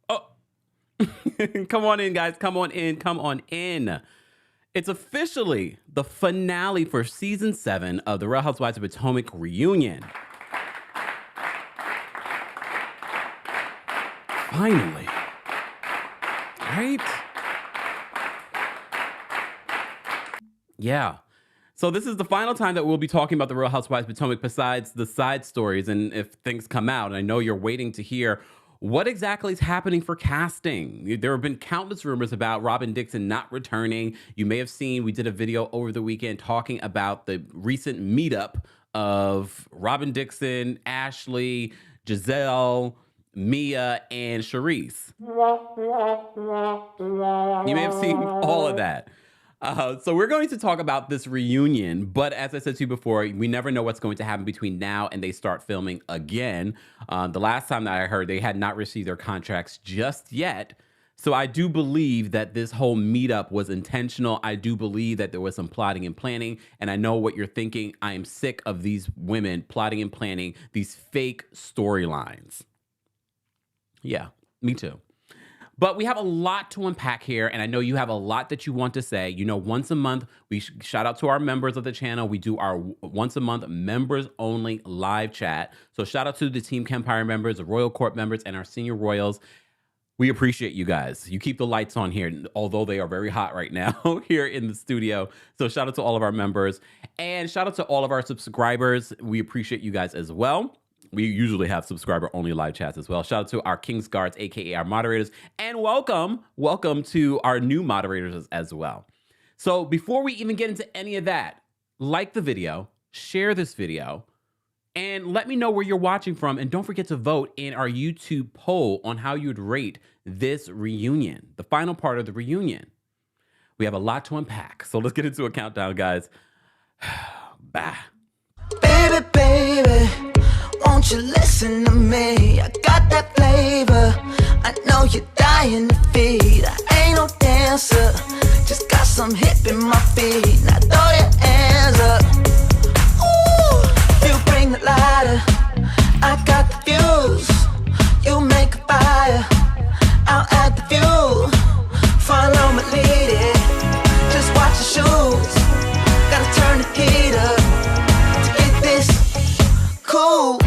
Oh, come on in, guys. Come on in. Come on in. It's officially the finale for season 7 of the Real Housewives of Potomac reunion. Finally. Right? Yeah. So this is the final time that we'll be talking about the Real Housewives of Potomac besides the side stories and if things come out. And I know you're waiting to hear what exactly is happening for casting. There have been countless rumors about Robin Dixon not returning. You may have seen, we did a video over the weekend talking about the recent meetup of Robin Dixon, Ashley, Giselle, Mia, and Charisse. You may have seen all of that. So we're going to talk about this reunion, but as I said to you before, we never know what's going to happen between now and they start filming again. The last time that I heard, they had not received their contracts just yet. So I do believe that this whole meetup was intentional. I do believe that there was some plotting and planning, and I know what you're thinking. I am sick of these women plotting and planning these fake storylines. Yeah, me too. But we have a lot to unpack here, and I know you have a lot that you want to say. You know, once a month, we shout out to our members of the channel. We do our once a month members-only live chat. So shout out to the Team Kempire members, the Royal Court members, and our senior royals. We appreciate you guys. You keep the lights on here, although they are very hot right now here in the studio. So shout out to all of our members, and shout out to all of our subscribers. We appreciate you guys as well. We usually have subscriber-only live chats as well. Shout out to our King's Guards, aka our moderators, and welcome to our new moderators as well. So before we even get into any of that, like the video, share this video, and let me know where you're watching from. And don't forget to vote in our YouTube poll on how you'd rate this reunion, the final part of the reunion. We have a lot to unpack, so let's get into a countdown, guys. Bye. Baby, baby. Won't you listen to me? I got that flavor. I know you're dying to feed. I ain't no dancer, just got some hip in my feet. Now throw your hands up. Ooh, you bring the lighter. I got the fuse. You make a fire. I'll add the fuel. Follow my lead. Just watch your shoes. Gotta turn the heat up to get this cool.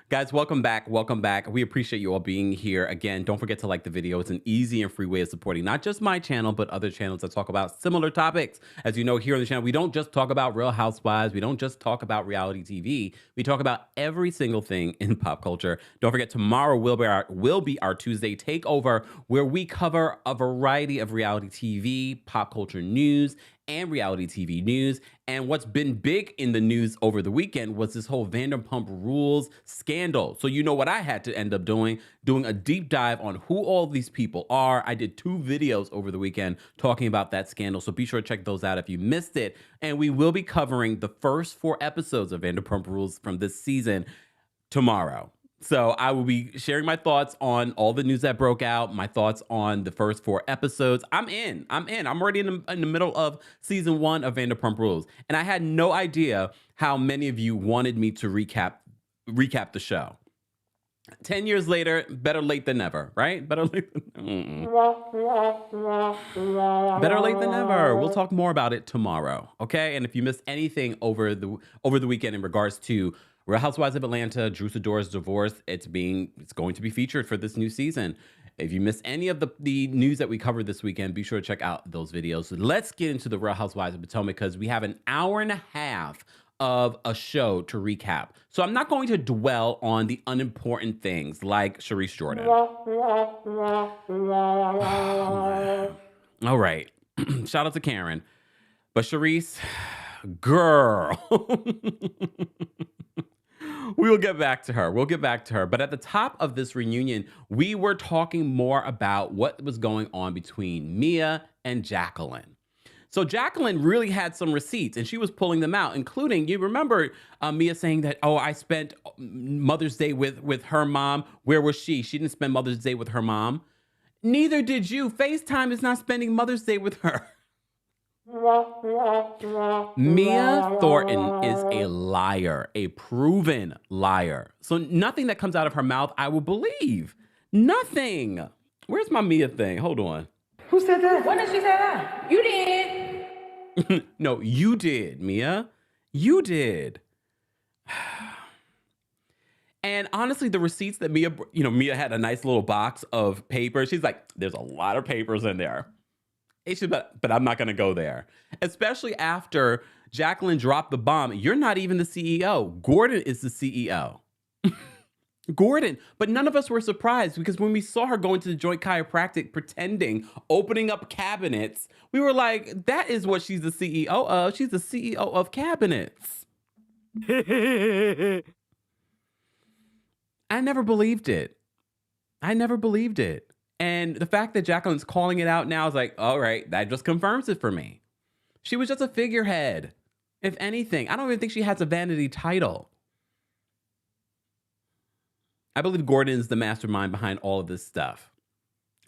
Guys, welcome back. Welcome back. We appreciate you all being here. Again, don't forget to like the video. It's an easy and free way of supporting not just my channel, but other channels that talk about similar topics. As you know, here on the channel, we don't just talk about Real Housewives. We don't just talk about reality TV. We talk about every single thing in pop culture. Don't forget, tomorrow will be our Tuesday takeover, where we cover a variety of reality TV, pop culture news, and reality TV news. And what's been big in the news over the weekend was this whole Vanderpump Rules scandal. So you know what I had to end up doing a deep dive on who all these people are. I did 2 videos over the weekend talking about that scandal. So be sure to check those out if you missed it. And we will be covering the first 4 episodes of Vanderpump Rules from this season tomorrow. So I will be sharing my thoughts on all the news that broke out, my thoughts on the first 4 episodes. I'm in. I'm already in the middle of season 1 of Vanderpump Rules. And I had no idea how many of you wanted me to recap the show. 10 years later, better late than never, right? Better late than better late than never. We'll talk more about it tomorrow, okay? And if you missed anything over the weekend in regards to Real Housewives of Atlanta, Drew Sidor's divorce, it's going to be featured for this new season. If you missed any of the news that we covered this weekend, be sure to check out those videos. Let's get into the Real Housewives of Potomac because we have an hour and a half of a show to recap. So I'm not going to dwell on the unimportant things like Charisse Jordan. All right. Shout out to Karen. But Charisse, Girl. We will get back to her. We'll get back to her. But at the top of this reunion, we were talking more about what was going on between Mia and Jacqueline. So Jacqueline really had some receipts and she was pulling them out, including, you remember Mia saying that, oh, I spent Mother's Day with her mom. Where was she? She didn't spend Mother's Day with her mom. Neither did you. FaceTime is not spending Mother's Day with her. Mia Thornton is a liar, a proven liar. So nothing that comes out of her mouth, I will believe. Nothing. Where's my Mia thing? Hold on. Who said that? When did she say that? You did. No, you did, Mia. You did. And honestly, the receipts that Mia had a nice little box of papers. She's like, there's a lot of papers in there. But I'm not going to go there. Especially after Jacqueline dropped the bomb. You're not even the CEO. Gordon is the CEO. Gordon. But none of us were surprised because when we saw her going to the joint chiropractic pretending, opening up cabinets, we were like, that is what she's the CEO of. She's the CEO of cabinets. I never believed it. And the fact that Jacqueline's calling it out now is like, all right, that just confirms it for me. She was just a figurehead. If anything, I don't even think she has a vanity title. I believe Gordon is the mastermind behind all of this stuff.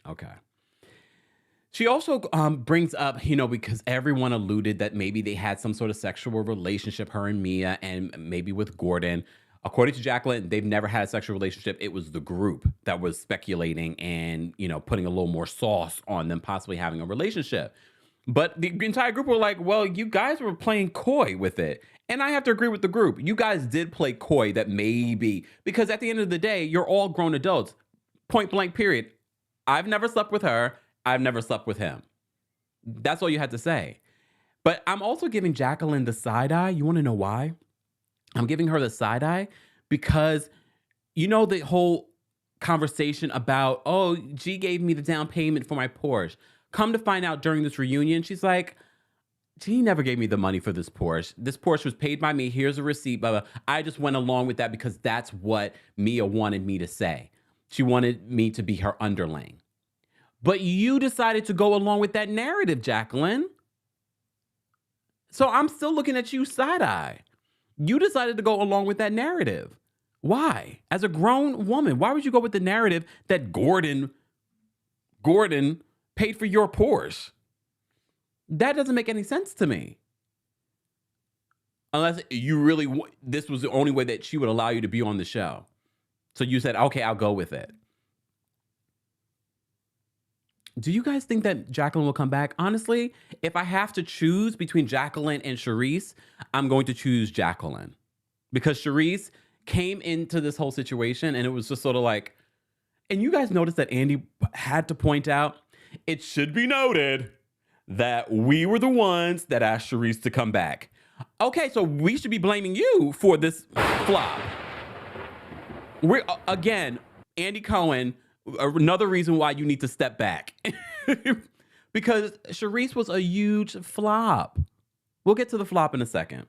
Okay. She also brings up, because everyone alluded that maybe they had some sort of sexual relationship, her and Mia, and maybe with Gordon. According to Jacqueline, they've never had a sexual relationship. It was the group that was speculating and, putting a little more sauce on them possibly having a relationship. But the entire group were like, well, you guys were playing coy with it. And I have to agree with the group. You guys did play coy that maybe, because at the end of the day, you're all grown adults. Point blank, period. I've never slept with her. I've never slept with him. That's all you had to say. But I'm also giving Jacqueline the side eye. You want to know why? I'm giving her the side eye because, the whole conversation about, oh, G gave me the down payment for my Porsche. Come to find out during this reunion, she's like, G never gave me the money for this Porsche. This Porsche was paid by me. Here's a receipt. Blah, blah. I just went along with that because that's what Mia wanted me to say. She wanted me to be her underling. But you decided to go along with that narrative, Jacqueline. So I'm still looking at you side eye. You decided to go along with that narrative. Why? As a grown woman, why would you go with the narrative that Gordon paid for your Porsche? That doesn't make any sense to me. Unless you really, this was the only way that she would allow you to be on the show. So you said, okay, I'll go with it. Do you guys think that Jacqueline will come back? Honestly, if I have to choose between Jacqueline and Charisse, I'm going to choose Jacqueline. Because Charisse came into this whole situation and it was just sort of like, and you guys noticed that Andy had to point out, it should be noted that we were the ones that asked Charisse to come back. Okay, so we should be blaming you for this flop. Again, Andy Cohen, another reason why you need to step back. Because Charisse was a huge flop. We'll get to the flop in a second.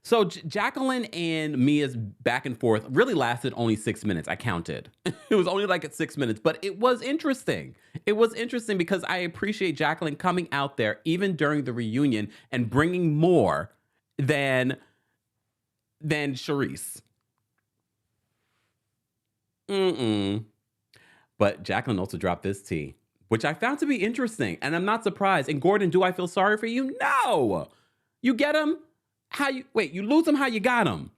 So Jacqueline and Mia's back and forth really lasted only 6 minutes. I counted. It was only like at 6 minutes, but it was interesting. It was interesting because I appreciate Jacqueline coming out there even during the reunion and bringing more than Charisse. But Jacqueline also dropped this tea, which I found to be interesting, and I'm not surprised. And Gordon, do I feel sorry for you? No. You get him? You lose him how you got him.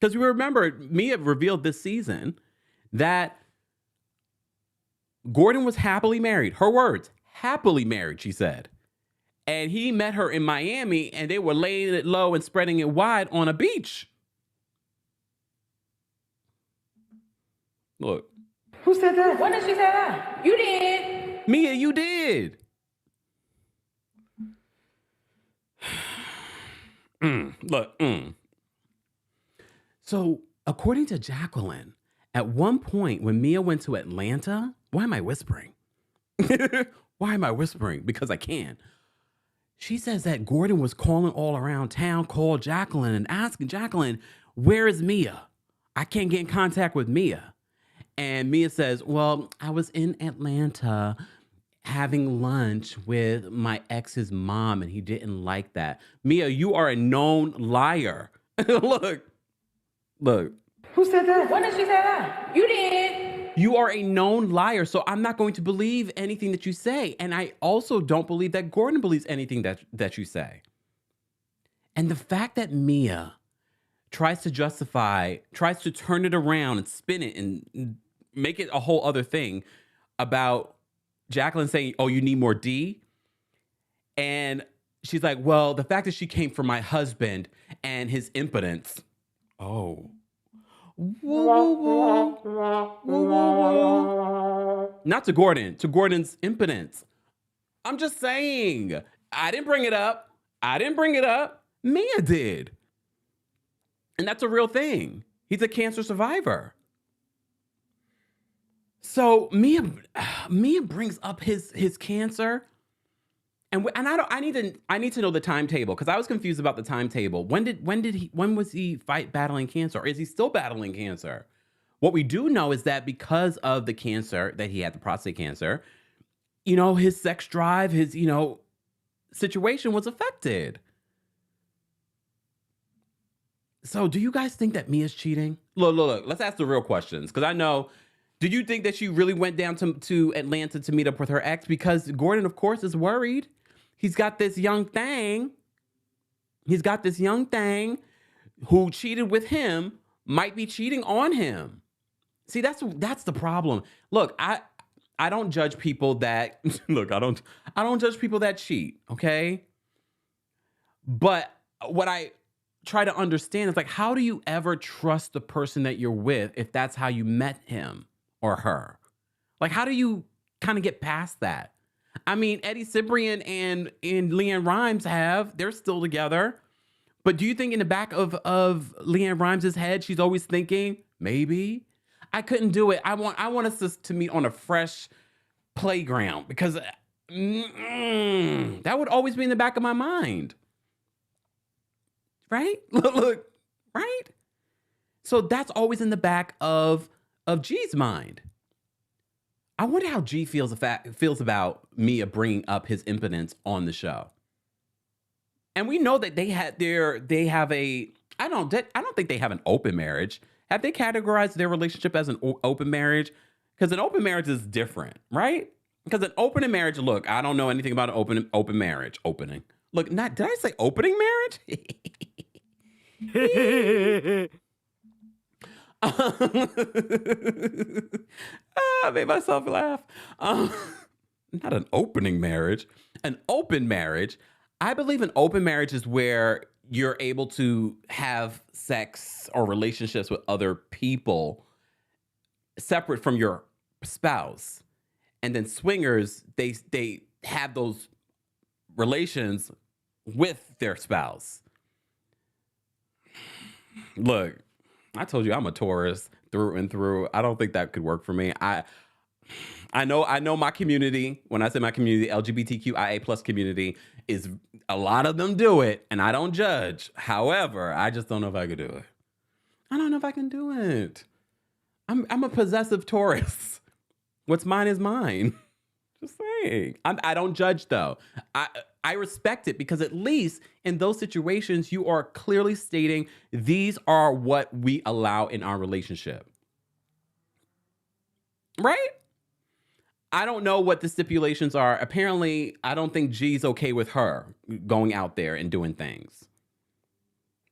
Because you remember, Mia revealed this season that Gordon was happily married. Her words, happily married, she said. And he met her in Miami, and they were laying it low and spreading it wide on a beach. Look. Who said that? When did she say that? You did. Mia, you did. Look. So, according to Jacqueline, at one point when Mia went to Atlanta, why am I whispering? Because I can. she says that Gordon was calling all around town, called Jacqueline and asking Jacqueline, where is Mia? I can't get in contact with Mia. And Mia says, well, I was in Atlanta having lunch with my ex's mom and he didn't like that. Mia, you are a known liar. Look. Who said that? When did she say that? You did. You are a known liar, so I'm not going to believe anything that you say. And I also don't believe that Gordon believes anything that you say. And the fact that Mia tries to turn it around and spin it and make it a whole other thing about Jacqueline saying, oh, you need more D. And she's like, well, the fact that she came from my husband and his impotence. Oh. Not to Gordon, to Gordon's impotence. I'm just saying. I didn't bring it up. Mia did. And that's a real thing. He's a cancer survivor. So Mia brings up his cancer. And I need to know the timetable because I was confused about the timetable. When was he battling cancer? Or is he still battling cancer? What we do know is that because of the cancer that he had, the prostate cancer, his sex drive, his, situation was affected. So do you guys think that Mia's cheating? Look, let's ask the real questions. Because I know, did you think that she really went down to Atlanta to meet up with her ex? Because Gordon, of course, is worried. He's got this young thing who cheated with him, might be cheating on him. See, that's the problem. Look, I don't judge people that I don't judge people that cheat, okay? But what I try to understand is like, how do you ever trust the person that you're with if that's how you met him or her? Like, how do you kind of get past that? I mean, Eddie Cibrian and Leanne Rimes they're still together. But do you think in the back of Leanne Rimes' head, she's always thinking, maybe I couldn't do it. I want us to meet on a fresh playground because that would always be in the back of my mind. Right? Look, right? So that's always in the back of G's mind. I wonder how G feels about Mia bringing up his impotence on the show. And we know that they have I don't think they have an open marriage. Have they categorized their relationship as an open marriage? Because an open marriage is different, right? Because an opening marriage, look, I don't know anything about an open marriage. Opening. Look, did I say opening marriage? I made myself laugh. Not an opening marriage. An open marriage. I believe an open marriage is where you're able to have sex or relationships with other people separate from your spouse. And then swingers, they have those relations with their spouse. Look, I told you I'm a Taurus through and through. I don't think that could work for me. I know my community. When I say my community, LGBTQIA plus community, is a lot of them do it, and I don't judge. However, I just don't know if I could do it. I don't know if I can do it. I'm a possessive Taurus. What's mine is mine. Just saying. I don't judge though. I respect it because at least in those situations, you are clearly stating these are what we allow in our relationship. Right? I don't know what the stipulations are. Apparently, I don't think G's okay with her going out there and doing things.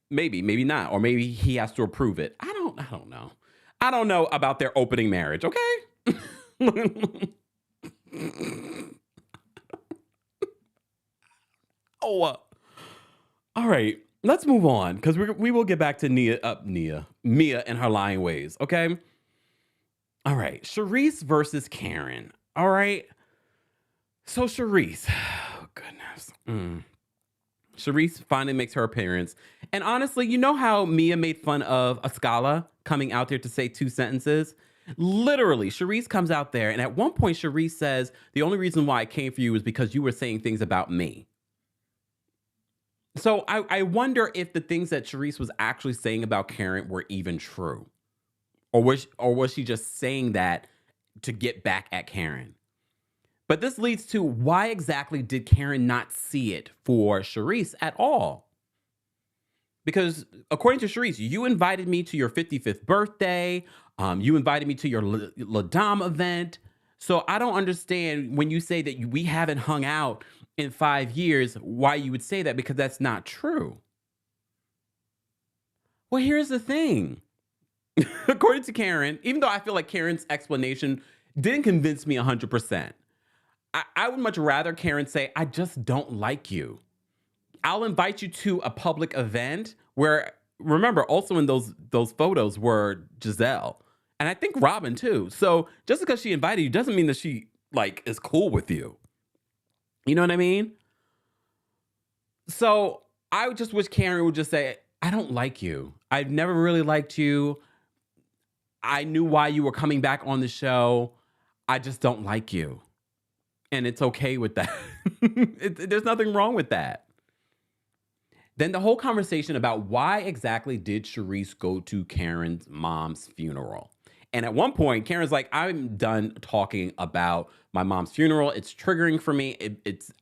Maybe not. Or maybe he has to approve it. I don't know. I don't know about their opening marriage, okay? All right, let's move on because we will get back to Mia and her lying ways, okay? All right, Charisse versus Karen. All right, so Charisse, oh goodness. Charisse finally makes her appearance. And honestly, you know how Mia made fun of Ascala coming out there to say 2 sentences? Literally, Charisse comes out there, and at one point, Charisse says, the only reason why I came for you is because you were saying things about me. So I wonder if the things that Charisse was actually saying about Karen were even true. Or was she just saying that to get back at Karen? But this leads to, why exactly did Karen not see it for Charisse at all? Because according to Charisse, you invited me to your 55th birthday. You invited me to your La Dame event. So I don't understand when you say that we haven't hung out in 5 years, why you would say that, because that's not true. Well, here's the thing. According to Karen, even though I feel like Karen's explanation didn't convince me 100%, I would much rather Karen say, I just don't like you. I'll invite you to a public event where, remember, also in those photos were Giselle. And I think Robin too. So just because she invited you doesn't mean that she is cool with you. You know what I mean? So I just wish Karen would just say, I don't like you. I've never really liked you. I knew why you were coming back on the show. I just don't like you. And it's okay with that. There's nothing wrong with that. Then the whole conversation about why exactly did Charisse go to Karen's mom's funeral? And at one point, Karen's like, I'm done talking about my mom's funeral. It's triggering for me.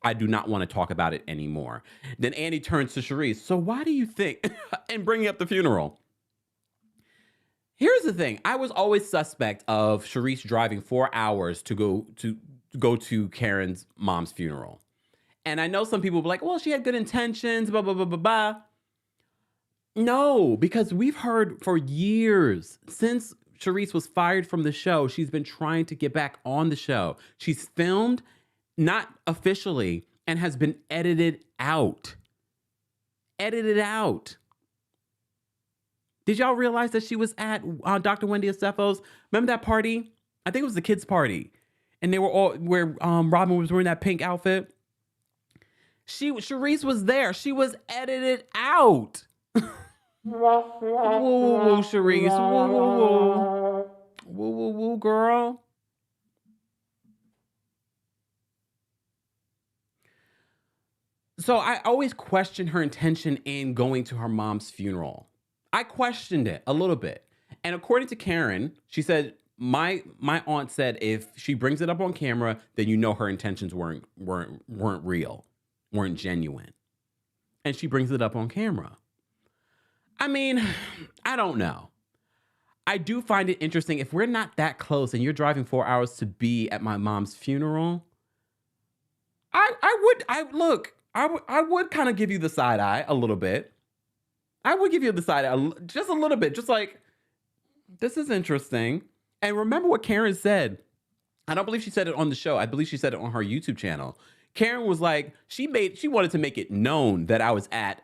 I do not want to talk about it anymore. Then Andy turns to Charisse. So why do you think, and bringing up the funeral. Here's the thing. I was always suspect of Charisse driving 4 hours to go to Karen's mom's funeral. And I know some people will be like, well, she had good intentions, blah, blah, blah, blah, blah. No, because we've heard for years, since Charisse was fired from the show, she's been trying to get back on the show. She's filmed, not officially, and has been edited out. Edited out. Did y'all realize that she was at Dr. Wendy Acefo's? Remember that party? I think it was the kids' party. And they were all, where Robin was wearing that pink outfit. Charisse was there. She was edited out. Woo, woo, woo, Charisse. Woo, woo, woo. Woo, woo, woo, girl. So I always question her intention in going to her mom's funeral. I questioned it a little bit. And according to Karen, she said, my aunt said if she brings it up on camera, then you know her intentions weren't real, weren't genuine. And she brings it up on camera. I mean, I don't know. I do find it interesting. If we're not that close and you're driving 4 hours to be at my mom's funeral, I would kind of give you the side eye a little bit. I would give you the side eye just a little bit, just like, this is interesting. And remember what Karen said. I don't believe she said it on the show. I believe she said it on her YouTube channel. Karen was like, she wanted to make it known that I was at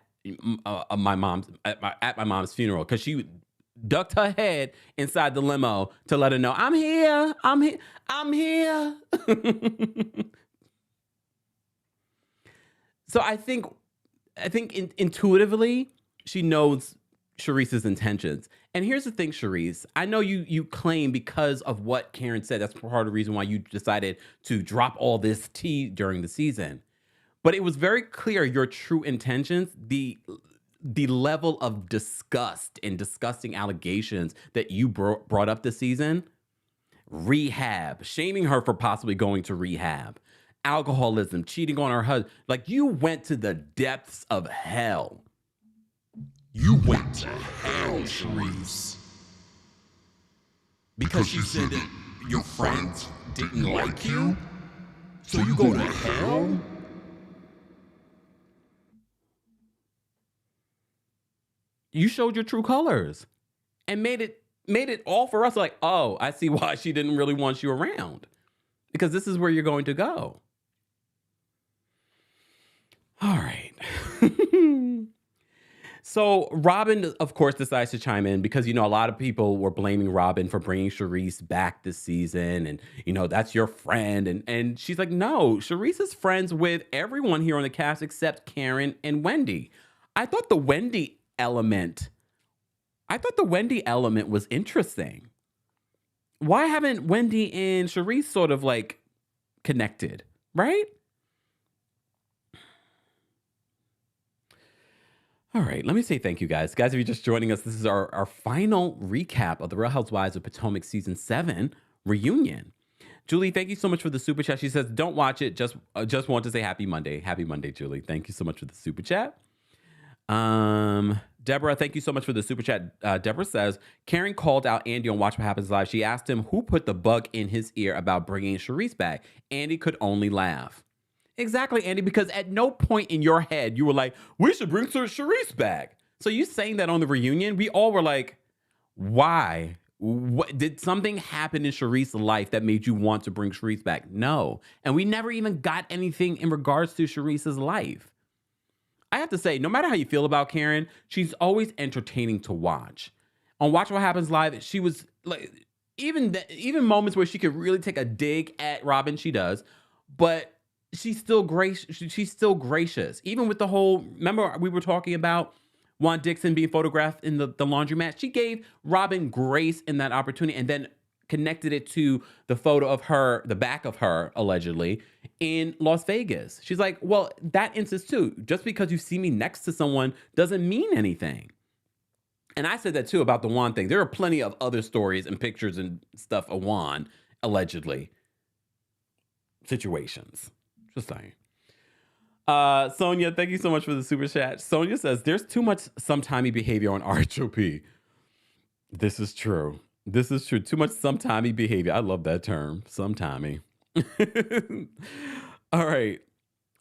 my mom's funeral, because she ducked her head inside the limo to let her know, I'm here. So I think intuitively she knows Charisse's intentions. And here's the thing, Charisse, I know you claim because of what Karen said, that's part of the reason why you decided to drop all this tea during the season. But it was very clear your true intentions, the level of disgust and disgusting allegations that you brought up this season. Rehab, shaming her for possibly going to rehab, alcoholism, cheating on her husband. Like, you went to the depths of hell. You went to hell, Charisse. Because you said that your friends didn't like you? So you go to hell? You showed your true colors and made it all for us like, oh, I see why she didn't really want you around, because this is where you're going to go. All right. So Robin, of course, decides to chime in because, a lot of people were blaming Robin for bringing Charisse back this season. And, that's your friend. And she's like, no, Charisse is friends with everyone here on the cast except Karen and Wendy. I thought the Wendy element was interesting. Why haven't Wendy and Charisse sort of connected, right? All right, let me say thank you, guys. Guys, if you're just joining us, this is our final recap of the Real Housewives of Potomac Season 7 reunion. Julie, thank you so much for the super chat. She says, don't watch it. Just want to say happy Monday. Happy Monday, Julie. Thank you so much for the super chat. Deborah, thank you so much for the super chat. Deborah says, Karen called out Andy on Watch What Happens Live. She asked him who put the bug in his ear about bringing Charisse back. Andy could only laugh. Exactly, Andy, because at no point in your head you were like, we should bring Charisse back. So you saying that on the reunion, we all were like, why? What, did something happen in Charisse's life that made you want to bring Charisse back? No. And we never even got anything in regards to Charisse's life. I have to say, no matter how you feel about Karen, she's always entertaining to watch. On Watch What Happens Live, she was like, even moments where she could really take a dig at Robin, she does, but she's still gracious. She's still gracious. Even with the whole, remember we were talking about Juan Dixon being photographed in the laundromat? She gave Robin grace in that opportunity and then connected it to the photo of her, the back of her, allegedly, in Las Vegas. She's like, well, that instance too, just because you see me next to someone doesn't mean anything. And I said that too about the Juan thing. There are plenty of other stories and pictures and stuff of Juan, allegedly, situations. Just saying. Sonia, thank you so much for the super chat. Sonia says, there's too much sometimey behavior on RHOP. This is true. This is true. Too much sometimey behavior. I love that term. Sometimey. All right.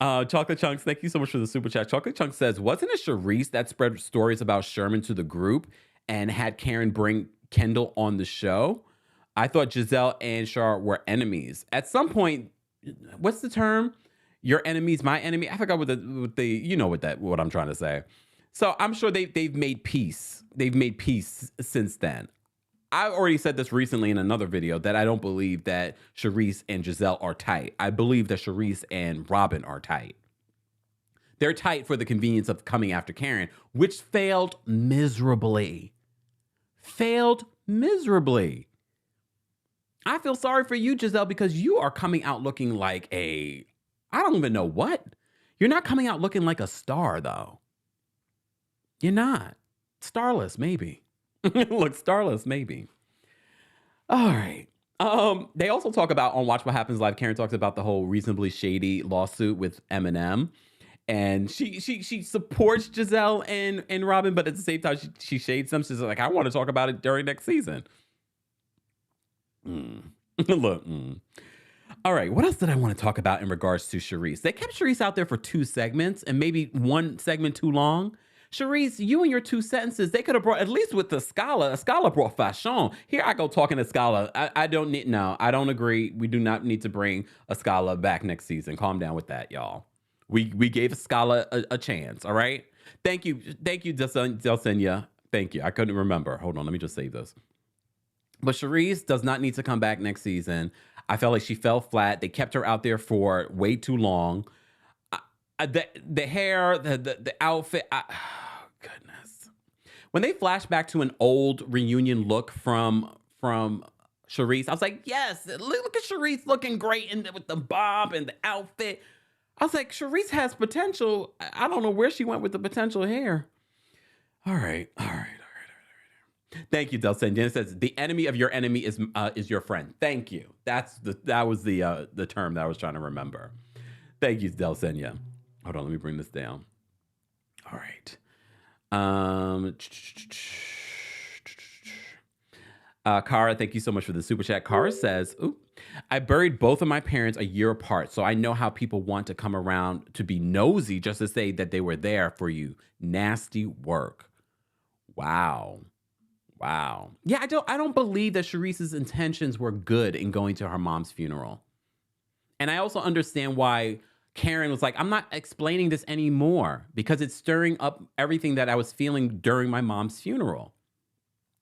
Chocolate Chunks, thank you so much for the super chat. Chocolate Chunks says, wasn't it Charisse that spread stories about Sherman to the group and had Karen bring Kendall on the show? I thought Giselle and Char were enemies. At some point, what's the term? Your enemy's my enemy. I forgot what you know what I'm trying to say. So I'm sure they've made peace. They've made peace since then. I already said this recently in another video that I don't believe that Charisse and Giselle are tight. I believe that Charisse and Robin are tight. They're tight for the convenience of coming after Karen, which failed miserably. Failed miserably. I feel sorry for you, Giselle, because you are coming out looking like I don't even know what. You're not coming out looking like a star, though. You're not. Starless, maybe. Look, starless, maybe. All right. They also talk about, on Watch What Happens Live, Karen talks about the whole reasonably shady lawsuit with Eminem. And she supports Giselle and Robin, but at the same time, she shades them. She's like, I want to talk about it during next season. Look. All right, what else did I want to talk about in regards to Charisse? They kept Charisse out there for 2 segments and maybe 1 segment too long. Charisse, you and your 2 sentences, they could have brought, at least with the Scala brought fashion. Here I go talking to Scala. I don't agree. We do not need to bring a Scala back next season. Calm down with that, y'all. We gave a Scala a chance, all right? Thank you, Delsenia. Thank you. I couldn't remember. Hold on, let me just save this. But Charisse does not need to come back next season. I felt like she fell flat. They kept her out there for way too long. The hair, the outfit. Goodness. When they flash back to an old reunion look from Charisse, I was like, yes, look at Charisse looking great with the bob and the outfit. I was like, Charisse has potential. I don't know where she went with the potential hair. All right. Thank you, Delsen. It says the enemy of your enemy is your friend. Thank you. That was the term that I was trying to remember. Thank you, Delsenia. Hold on, let me bring this down. All right. Kara, thank you so much for the super chat. Kara says, I buried both of my parents a year apart, so I know how people want to come around to be nosy just to say that they were there for you. Nasty work. Wow. Yeah, I don't believe that Charisse's intentions were good in going to her mom's funeral. And I also understand why Karen was like, I'm not explaining this anymore because it's stirring up everything that I was feeling during my mom's funeral.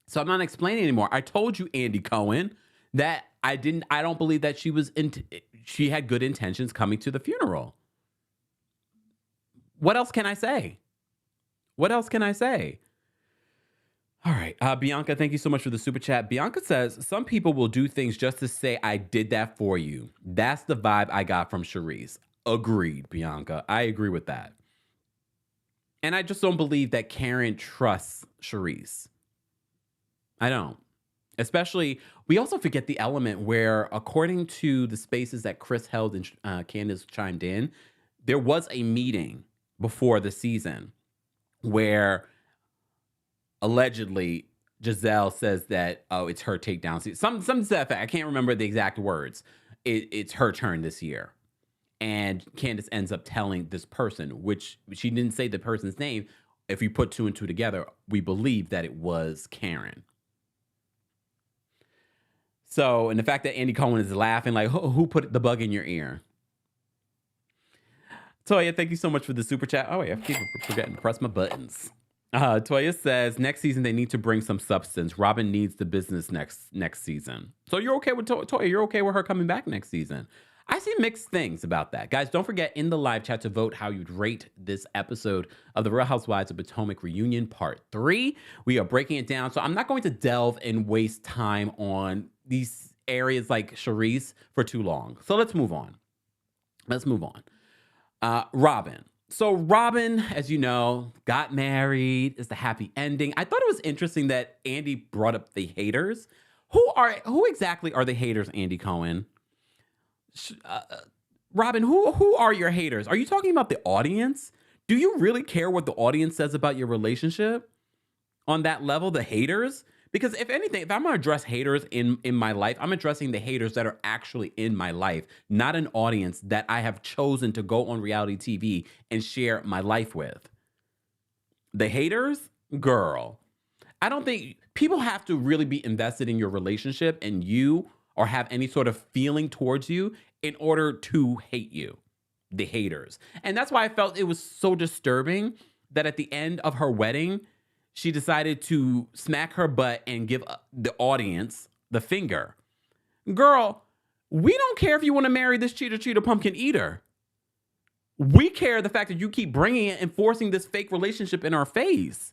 So I'm not explaining anymore. I told you, Andy Cohen, that I don't believe that she had good intentions coming to the funeral. What else can I say? All right. Bianca, thank you so much for the super chat. Bianca says, some people will do things just to say, I did that for you. That's the vibe I got from Charisse. Agreed, Bianca. I agree with that. And I just don't believe that Karen trusts Charisse. I don't. Especially, we also forget the element where, according to the spaces that Chris held and Candace chimed in, there was a meeting before the season where allegedly Giselle says that, oh, it's her takedown season. Some to that effect. I can't remember the exact words. It's her turn this year. And Candace ends up telling this person, which she didn't say the person's name. If you put two and two together, we believe that it was Karen. So, and the fact that Andy Cohen is laughing, like, who put the bug in your ear? Toya, thank you so much for the super chat. Oh, yeah, I keep forgetting to press my buttons. Toya says, next season, they need to bring some substance. Robin needs the business next season. So you're okay with Toya? You're okay with her coming back next season? I see mixed things about that. Guys, don't forget in the live chat to vote how you'd rate this episode of the Real Housewives of Potomac Reunion Part 3. We are breaking it down. So I'm not going to delve and waste time on these areas like Charisse for too long. So let's move on. Robin. So Robin, as you know, got married. It's the happy ending. I thought it was interesting that Andy brought up the haters. Who exactly are the haters, Andy Cohen? Robin, who are your haters? Are you talking about the audience? Do you really care what the audience says about your relationship on that level, the haters? Because if anything, if I'm going to address haters in my life, I'm addressing the haters that are actually in my life, not an audience that I have chosen to go on reality TV and share my life with. The haters, girl, I don't think people have to really be invested in your relationship and you, or have any sort of feeling towards you in order to hate you, the haters. And that's why I felt it was so disturbing that at the end of her wedding, she decided to smack her butt and give the audience the finger. Girl, we don't care if you want to marry this cheater pumpkin eater. We care the fact that you keep bringing it and forcing this fake relationship in our face.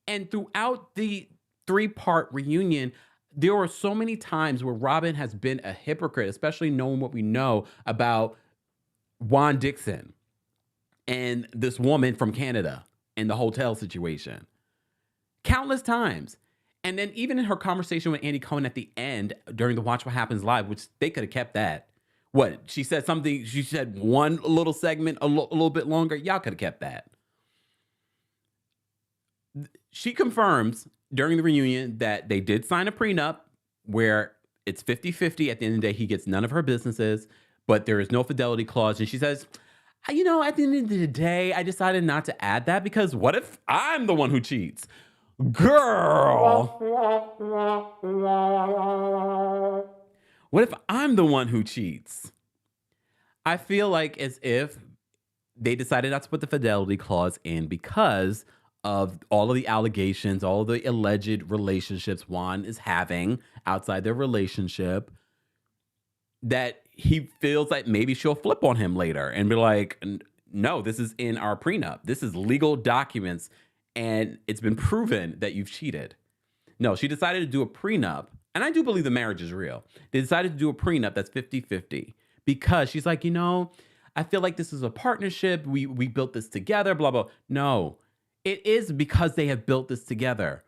And throughout the 3-part reunion, there were so many times where Robin has been a hypocrite, especially knowing what we know about Juan Dixon and this woman from Canada and the hotel situation. Countless times. And then even in her conversation with Andy Cohen at the end during the Watch What Happens Live, which they could have kept that. What? She said something, she said one little segment a little bit longer. Y'all could have kept that. She confirms during the reunion that they did sign a prenup where it's 50-50. At the end of the day, he gets none of her businesses, but there is no fidelity clause. And she says, you know, at the end of the day, I decided not to add that because what if I'm the one who cheats? Girl. What if I'm the one who cheats? I feel like as if they decided not to put the fidelity clause in because of all of the allegations, all of the alleged relationships Juan is having outside their relationship, that he feels like maybe she'll flip on him later and be like, no, this is in our prenup. This is legal documents, and it's been proven that you've cheated. No, she decided to do a prenup, and I do believe the marriage is real. They decided to do a prenup that's 50-50 because she's like, you know, I feel like this is a partnership. We built this together, blah, blah. No, it is because they have built this together.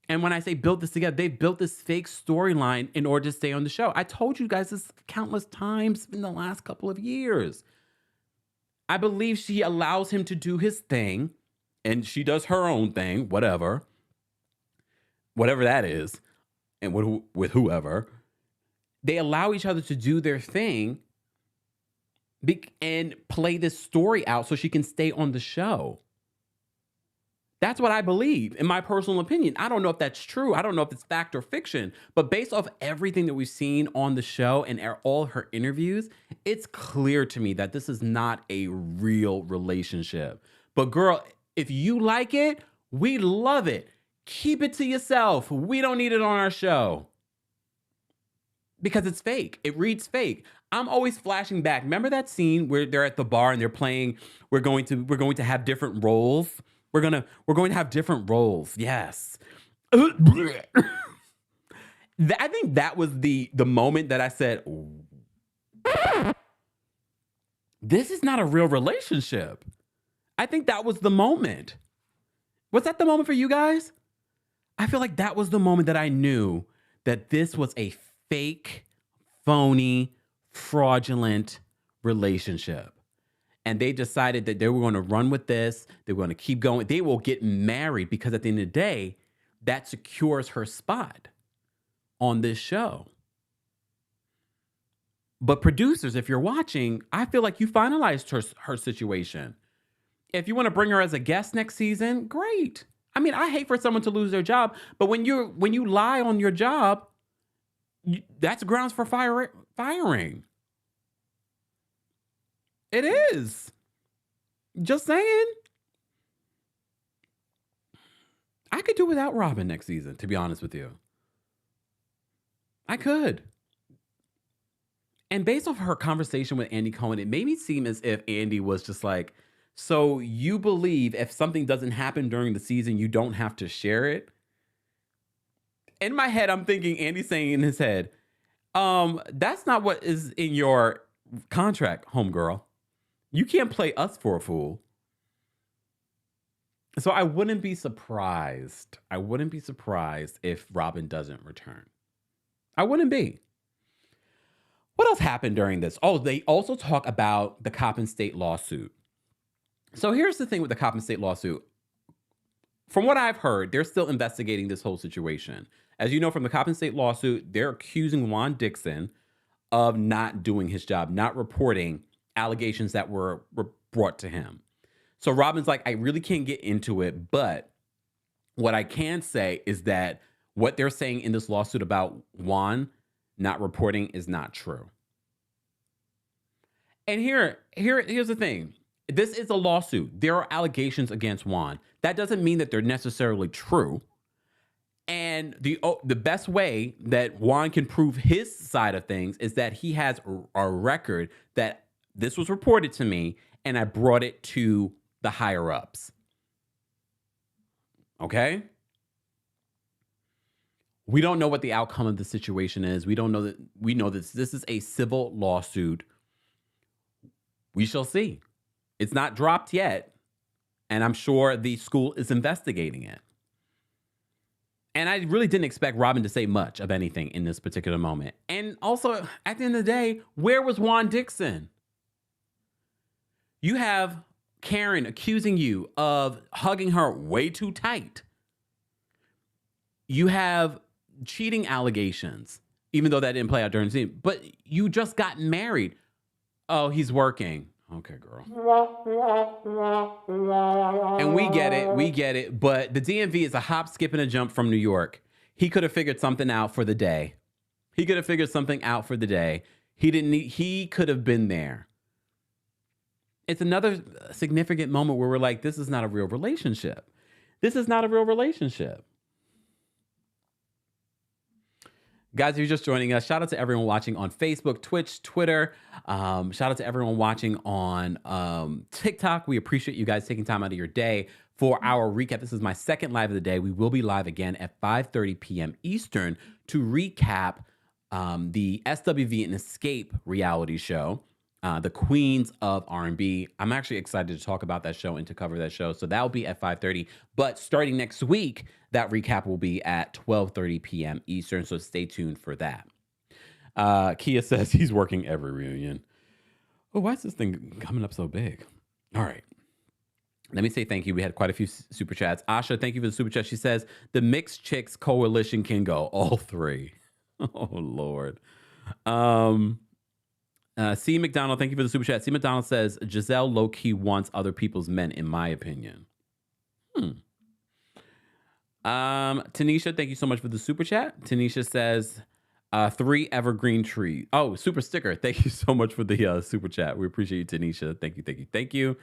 And when I say built this together, they built this fake storyline in order to stay on the show. I told you guys this countless times in the last couple of years. I believe she allows him to do his thing, and she does her own thing, whatever that is, and with whoever. They allow each other to do their thing and play this story out so she can stay on the show. That's what I believe, in my personal opinion. I don't know if that's true. I don't know if it's fact or fiction. But based off everything that we've seen on the show and all her interviews, it's clear to me that this is not a real relationship. But girl, if you like it, we love it. Keep it to yourself. We don't need it on our show. Because it's fake. It reads fake. I'm always flashing back. Remember that scene where they're at the bar and they're playing, we're going to have different roles? We're going to have different roles. Yes. I think that was the moment that I said, this is not a real relationship. I think that was the moment. Was that the moment for you guys? I feel like that was the moment that I knew that this was a fake, phony, fraudulent relationship. And they decided that they were going to run with this. They were going to keep going. They will get married because at the end of the day, that secures her spot on this show. But producers, if you're watching, I feel like you finalized her situation. If you want to bring her as a guest next season, great. I mean, I hate for someone to lose their job, but when you lie on your job, that's grounds for firing. It is. Just saying. I could do without Robin next season, to be honest with you. I could. And based off her conversation with Andy Cohen, it made me seem as if Andy was just like, so you believe if something doesn't happen during the season, you don't have to share it? In my head, I'm thinking Andy's saying in his head, that's not what is in your contract, homegirl. You can't play us for a fool. So I wouldn't be surprised. I wouldn't be surprised if Robin doesn't return. I wouldn't be. What else happened during this? Oh, they also talk about the Coppin State lawsuit. So here's the thing with the Coppin State lawsuit. From what I've heard, they're still investigating this whole situation. As you know, from the Coppin State lawsuit, they're accusing Juan Dixon of not doing his job, not reporting allegations that were brought to him. So Robin's like, I really can't get into it, but what I can say is that what they're saying in this lawsuit about Juan not reporting is not true. And here's the thing. This is a lawsuit. There are allegations against Juan. That doesn't mean that they're necessarily true. And the best way that Juan can prove his side of things is that he has a record that this was reported to me and I brought it to the higher ups. Okay? We don't know what the outcome of the situation is. We know that this is a civil lawsuit. We shall see. It's not dropped yet, and I'm sure the school is investigating it. And I really didn't expect Robin to say much of anything in this particular moment. And also, at the end of the day, where was Juan Dixon? You have Karen accusing you of hugging her way too tight. You have cheating allegations, even though that didn't play out during the scene. But you just got married. Oh, he's working. Okay, girl. And we get it. But the DMV is a hop, skip, and a jump from New York. He could have figured something out for the day. He could have been there. It's another significant moment where we're like, this is not a real relationship. Guys, if you're just joining us, shout out to everyone watching on Facebook, Twitch, Twitter. Shout out to everyone watching on TikTok. We appreciate you guys taking time out of your day for our recap. This is my second live of the day. We will be live again at 5:30 p.m. Eastern to recap the SWV and Escape reality show, the Queens of R&B. I'm actually excited to talk about that show and to cover that show. So that will be at 5:30. But starting next week, that recap will be at 12:30 p.m. Eastern, so stay tuned for that. Kia says he's working every reunion. Oh, why is this thing coming up so big? All right. Let me say thank you. We had quite a few super chats. Asha, thank you for the super chat. She says, the Mixed Chicks Coalition can go. All three. Oh, Lord. C. McDonald, thank you for the super chat. C. McDonald says, Giselle low-key wants other people's men, in my opinion. Tanisha, thank you so much for the super chat. Tanisha says, 3 evergreen trees. Oh, super sticker. Thank you so much for the super chat. We appreciate you, Tanisha. Thank you.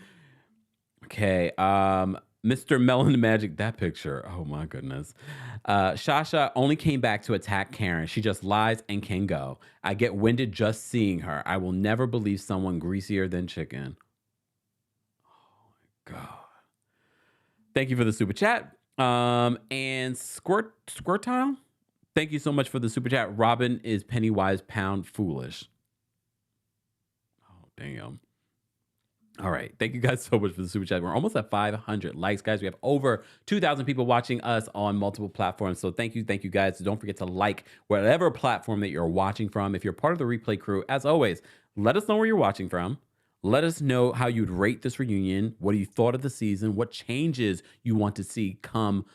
Okay. Mr. Melon Magic, that picture. Oh my goodness. Shasha only came back to attack Karen. She just lies and can go. I get winded just seeing her. I will never believe someone greasier than chicken. Oh my God. Thank you for the super chat. And Squirtile, thank you so much for the super chat. Robin is Pennywise pound foolish. Oh, damn. All right. Thank you guys so much for the super chat. We're almost at 500 likes, guys. We have over 2,000 people watching us on multiple platforms. So thank you guys. Don't forget to like whatever platform that you're watching from. If you're part of the replay crew, as always, let us know where you're watching from. Let us know how you'd rate this reunion. What you thought of the season? What changes you want to see come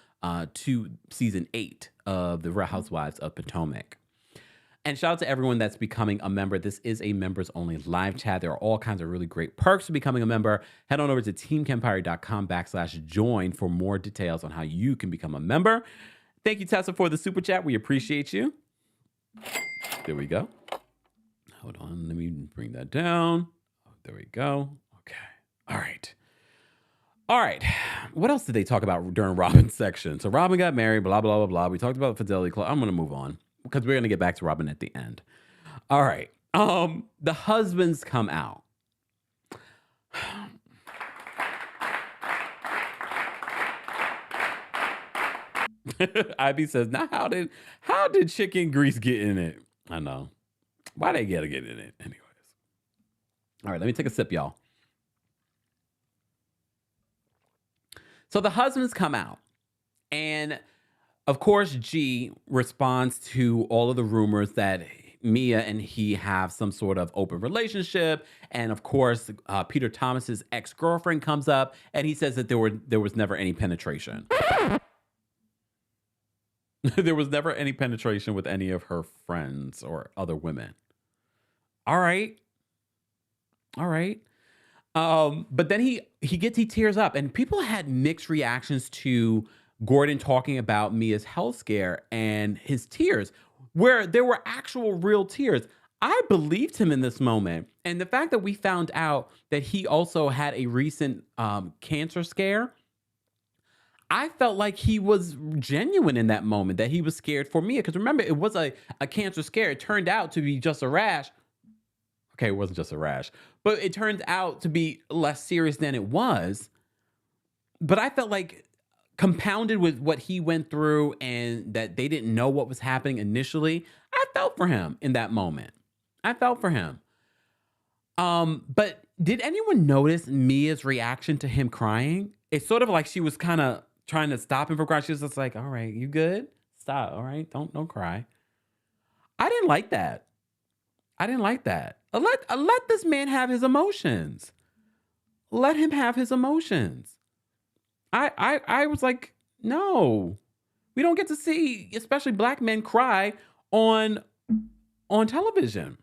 to season 8 of the Real Housewives of Potomac. And shout out to everyone that's becoming a member. This is a members only live chat. There are all kinds of really great perks for becoming a member. Head on over to teamkempire.com/join for more details on how you can become a member. Thank you, Tessa, for the super chat. We appreciate you. There we go. Hold on. Let me bring that down. There we go. Okay. All right. All right. What else did they talk about during Robin's section? So Robin got married, blah, blah, blah, blah. We talked about Fidelity Club. I'm going to move on, because we're going to get back to Robin at the end. All right. The husbands come out. Ivy says, now how did chicken grease get in it? I know. Why they gotta get in it? Anyways. All right, let me take a sip, y'all. So the husbands come out, and of course, G responds to all of the rumors that Mia and he have some sort of open relationship. And of course, Peter Thomas's ex-girlfriend comes up, and he says that there was never any penetration. There was never any penetration with any of her friends or other women. All right. All right. But then he tears up, and people had mixed reactions to Gordon talking about Mia's health scare and his tears, where there were actual real tears. I believed him in this moment. And the fact that we found out that he also had a recent cancer scare, I felt like he was genuine in that moment, that he was scared for Mia. Because remember, it was a cancer scare. It turned out to be just a rash. Okay, it wasn't just a rash, but it turned out to be less serious than it was. But I felt like, compounded with what he went through and that they didn't know what was happening initially, I felt for him in that moment. I felt for him. But did anyone notice Mia's reaction to him crying? It's sort of like she was kind of trying to stop him from crying. She was just like, all right, you good? Stop. All right. Don't cry. I didn't like that. I didn't like that. Let this man have his emotions. Let him have his emotions. I was like, no, we don't get to see, especially black men, cry on television.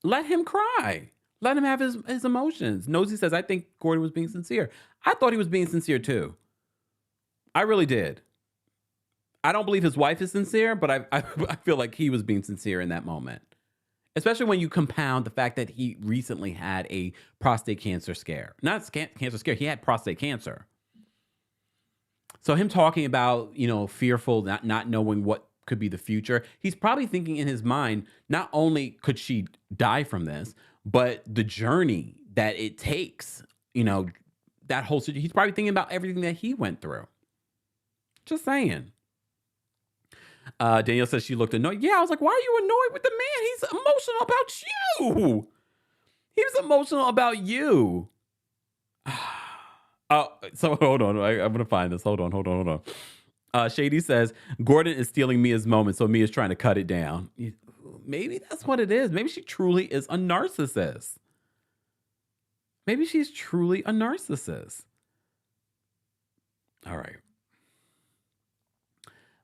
Let him cry. Let him have his emotions. Nosy says, I think Gordon was being sincere. I thought he was being sincere too. I really did. I don't believe his wife is sincere, but I feel like he was being sincere in that moment. Especially when you compound the fact that he recently had a prostate cancer scare. Not cancer scare, he had prostate cancer. So him talking about, fearful, not knowing what could be the future, he's probably thinking in his mind, not only could she die from this, but the journey that it takes, that whole situation. He's probably thinking about everything that he went through. Just saying. Danielle says she looked annoyed. Yeah, I was like, why are you annoyed with the man? He's emotional about you. He was emotional about you. So hold on. I'm going to find this. Hold on. Shady says, Gordon is stealing Mia's moment, so Mia's trying to cut it down. Maybe that's what it is. Maybe she truly is a narcissist. Maybe she's truly a narcissist. All right.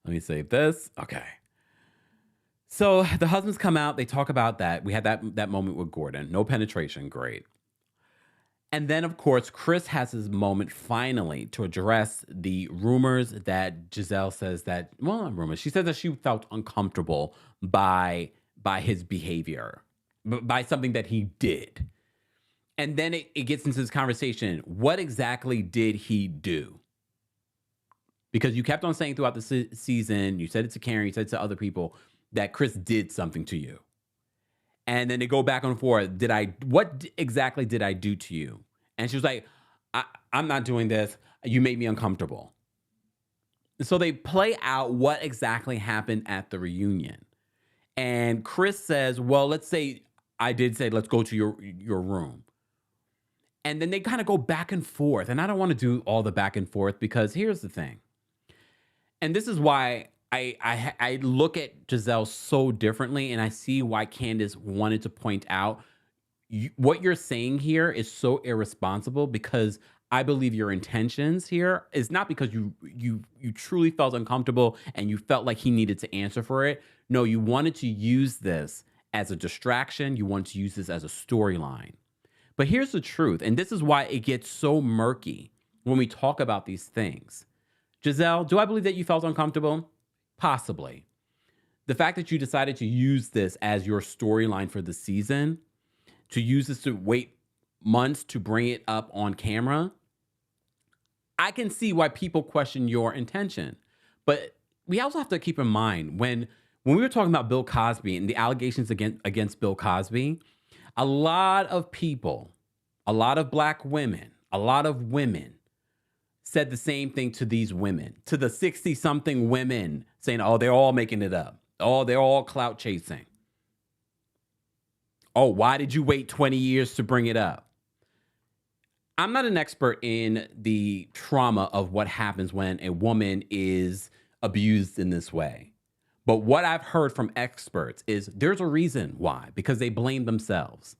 Let me save this. Okay. So the husbands come out. They talk about that. We had that moment with Gordon. No penetration. Great. And then, of course, Chris has his moment finally to address the rumors that Giselle says that, well, not rumors. She says that she felt uncomfortable by his behavior, by something that he did. And then it gets into this conversation. What exactly did he do? Because you kept on saying throughout the season, you said it to Karen, you said it to other people, that Chris did something to you. And then they go back and forth. What exactly did I do to you? And she was like, I'm not doing this. You made me uncomfortable. So they play out what exactly happened at the reunion. And Chris says, well, let's say I did say, let's go to your room. And then they kind of go back and forth. And I don't want to do all the back and forth because here's the thing. And this is why I look at Giselle so differently, and I see why Candace wanted to point out what you're saying here is so irresponsible, because I believe your intentions here is not because you truly felt uncomfortable and you felt like he needed to answer for it. No, you wanted to use this as a distraction. You wanted to use this as a storyline. But here's the truth, and this is why it gets so murky when we talk about these things. Giselle, do I believe that you felt uncomfortable? Possibly. The fact that you decided to use this as your storyline for the season, to use this to wait months to bring it up on camera, I can see why people question your intention. But we also have to keep in mind when we were talking about Bill Cosby and the allegations against Bill Cosby, a lot of people, a lot of Black women, a lot of women said the same thing to these women, to the 60-something women, saying, oh, they're all making it up. Oh, they're all clout chasing. Oh, why did you wait 20 years to bring it up? I'm not an expert in the trauma of what happens when a woman is abused in this way. But what I've heard from experts is there's a reason why, because they blame themselves.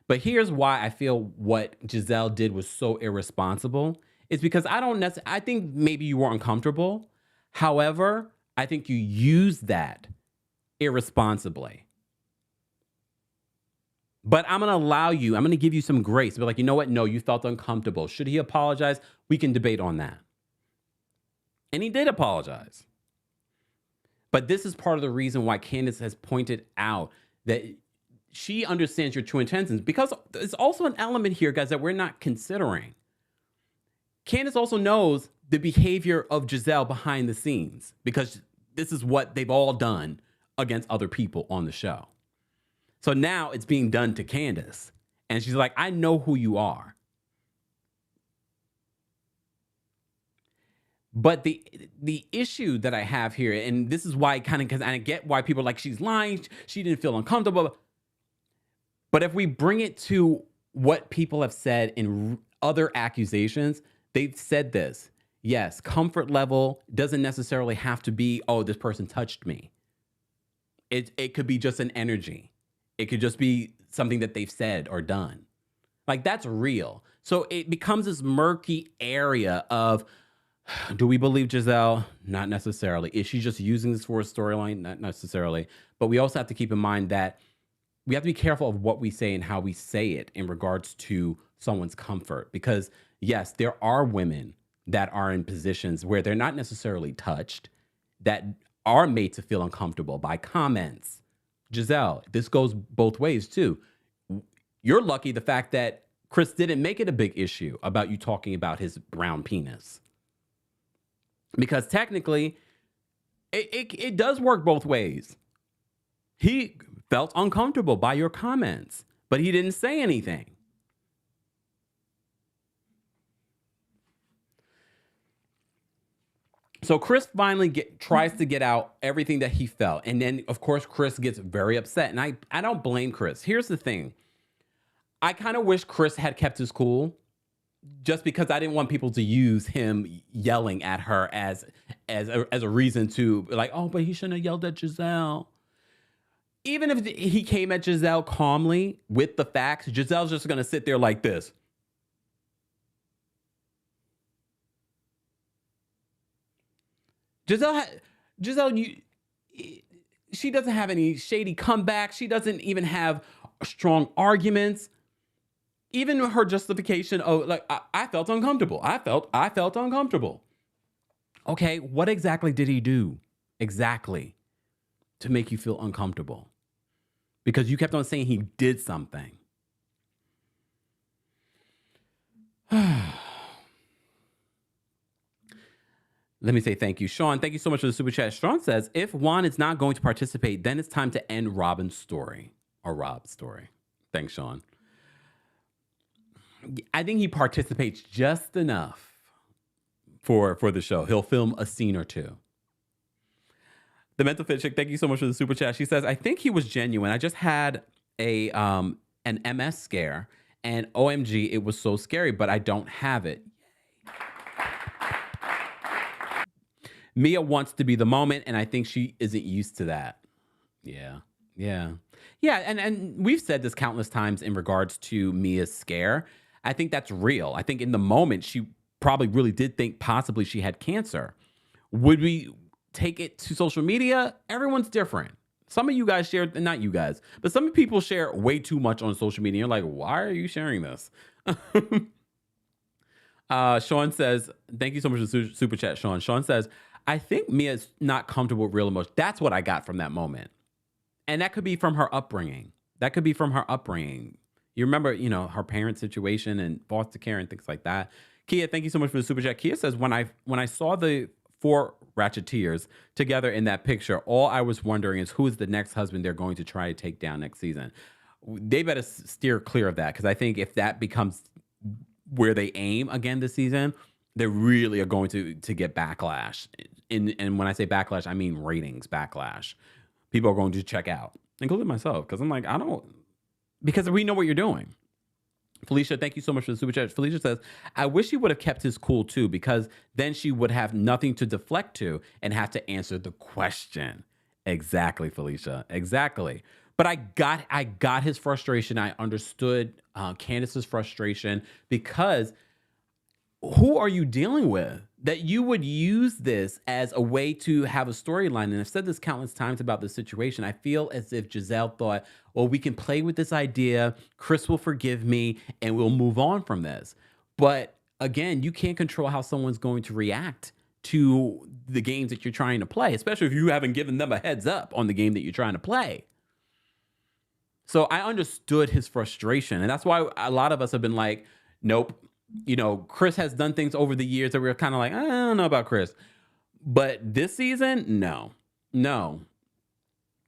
But here's why I feel what Giselle did was so irresponsible. It's because I think maybe you were uncomfortable. However, I think you used that irresponsibly. But I'm going to give you some grace. Be like, you know what? No, you felt uncomfortable. Should he apologize? We can debate on that. And he did apologize. But this is part of the reason why Candace has pointed out that she understands your true intentions, because there's also an element here, guys, that we're not considering. Candace also knows the behavior of Giselle behind the scenes, because this is what they've all done against other people on the show. So now it's being done to Candace. And she's like, I know who you are. But the issue that I have here, and this is why because I get why people are like, she's lying, she didn't feel uncomfortable. But if we bring it to what people have said in other accusations, they've said this. Yes, comfort level doesn't necessarily have to be, oh, this person touched me. It could be just an energy. It could just be something that they've said or done. Like, that's real. So it becomes this murky area of, do we believe Giselle? Not necessarily. Is she just using this for a storyline? Not necessarily. But we also have to keep in mind that we have to be careful of what we say and how we say it in regards to someone's comfort. Because yes, there are women that are in positions where they're not necessarily touched, that are made to feel uncomfortable by comments. Giselle, this goes both ways too. You're lucky the fact that Chris didn't make it a big issue about you talking about his brown penis. Because technically, it does work both ways. He felt uncomfortable by your comments, but he didn't say anything. So Chris finally tries to get out everything that he felt. And then, of course, Chris gets very upset. And I don't blame Chris. Here's the thing. I kind of wish Chris had kept his cool, just because I didn't want people to use him yelling at her as a reason to be like, oh, but he shouldn't have yelled at Giselle. Even if he came at Giselle calmly with the facts, Giselle's just going to sit there like this. Giselle, she doesn't have any shady comebacks. She doesn't even have strong arguments. Even her justification of, like, I felt uncomfortable. I felt uncomfortable. Okay, what exactly did he do exactly to make you feel uncomfortable? Because you kept on saying he did something. Let me say thank you. Sean, thank you so much for the super chat. Sean says, if Juan is not going to participate, then it's time to end Robin's story, or Rob's story. Thanks, Sean. I think he participates just enough for the show. He'll film a scene or two. The Mental Fit Chick, thank you so much for the super chat. She says, I think he was genuine. I just had an MS scare, And OMG, it was so scary, but I don't have it. Mia wants to be the moment, and I think she isn't used to that. Yeah. And we've said this countless times in regards to Mia's scare. I think that's real. I think in the moment, she probably really did think possibly she had cancer. Would we take it to social media? Everyone's different. Some of you guys share, not you guys, but some people share way too much on social media. You're like, why are you sharing this? Sean says, thank you so much for the super chat, Sean. Sean says, I think Mia's not comfortable with real emotion. That's what I got from that moment. And that could be from her upbringing. You remember, her parents' situation and foster care and things like that. Kia, thank you so much for the super chat. Kia says, when I saw the 4 Ratcheteers together in that picture, all I was wondering is who is the next husband they're going to try to take down next season. They better steer clear of that, because I think if that becomes where they aim again this season, they really are going to get backlash. And when I say backlash, I mean ratings backlash. People are going to check out, including myself, because I'm like, because we know what you're doing. Felicia, thank you so much for the super chat. Felicia says, I wish he would have kept his cool too, because then she would have nothing to deflect to and have to answer the question. Exactly, Felicia. Exactly. But I got his frustration. I understood Candace's frustration, because who are you dealing with that you would use this as a way to have a storyline? And I've said this countless times about this situation. I feel as if Giselle thought, well, we can play with this idea. Chris will forgive me and we'll move on from this. But again, you can't control how someone's going to react to the games that you're trying to play, especially if you haven't given them a heads up on the game that you're trying to play. So I understood his frustration. And that's why a lot of us have been like, nope. Chris has done things over the years that we were kind of like, I don't know about Chris. But this season, no.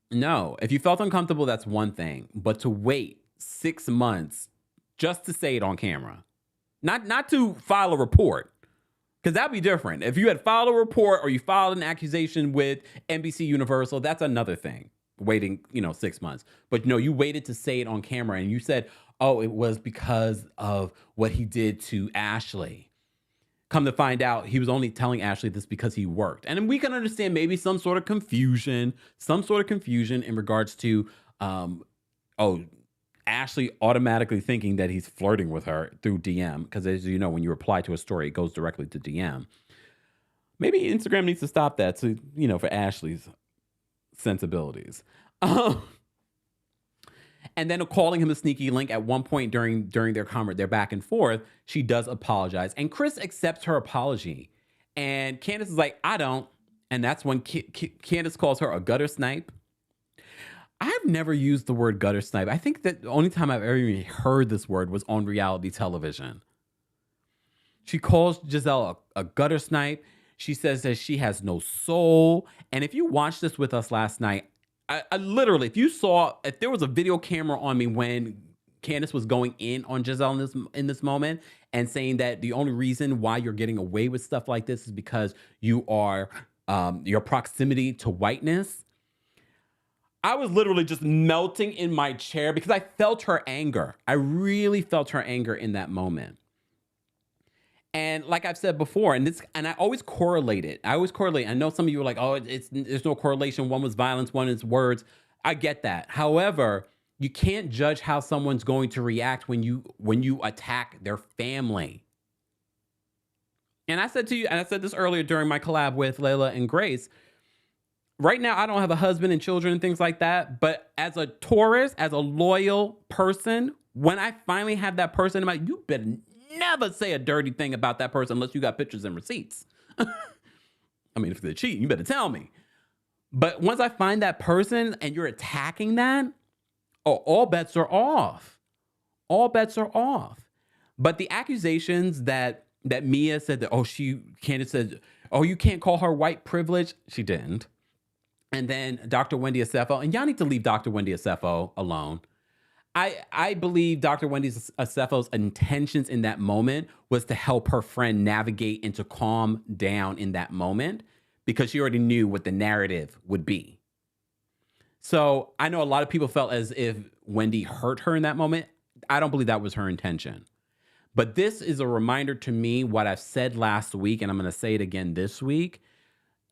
If you felt uncomfortable, that's one thing. But to wait 6 months just to say it on camera, not to file a report, because that'd be different. If you had filed a report or you filed an accusation with NBC Universal, that's another thing. Waiting, 6 months. But no, you waited to say it on camera, and you said, oh, it was because of what he did to Ashley. Come to find out, he was only telling Ashley this because he worked. And we can understand maybe some sort of confusion in regards to, Ashley automatically thinking that he's flirting with her through DM. Because as you know, when you reply to a story, it goes directly to DM. Maybe Instagram needs to stop that for Ashley's sensibilities. And then calling him a sneaky link at one point during their back and forth, she does apologize. And Chris accepts her apology. And Candace is like, I don't. And that's when Candace calls her a gutter snipe. I've never used the word gutter snipe. I think that the only time I've ever even heard this word was on reality television. She calls Giselle a gutter snipe. She says that she has no soul. And if you watched this with us last night, I literally, if there was a video camera on me when Candace was going in on Giselle in this moment and saying that the only reason why you're getting away with stuff like this is because you are your proximity to whiteness, I was literally just melting in my chair because I felt her anger. I really felt her anger in that moment. And like I've said before, and I always correlate it. I know some of you are like, oh, there's no correlation. One was violence, one is words. I get that. However, you can't judge how someone's going to react when you attack their family. And I said to you, and I said this earlier during my collab with Layla and Grace, right now I don't have a husband and children and things like that. But as a Taurus, as a loyal person, when I finally have that person, I'm like, you better never say a dirty thing about that person unless you got pictures and receipts. I mean, if they're cheating, you better tell me. But once I find that person and you're attacking that, all bets are off. All bets are off. But the accusations that Mia said that, Candace said, oh, you can't call her white privilege. She didn't. And then Dr. Wendy Acefo, and y'all need to leave Dr. Wendy Acefo alone. I believe Dr. Wendy Acefo's intentions in that moment was to help her friend navigate and to calm down in that moment because she already knew what the narrative would be. So I know a lot of people felt as if Wendy hurt her in that moment. I don't believe that was her intention. But this is a reminder to me what I've said last week, and I'm going to say it again this week.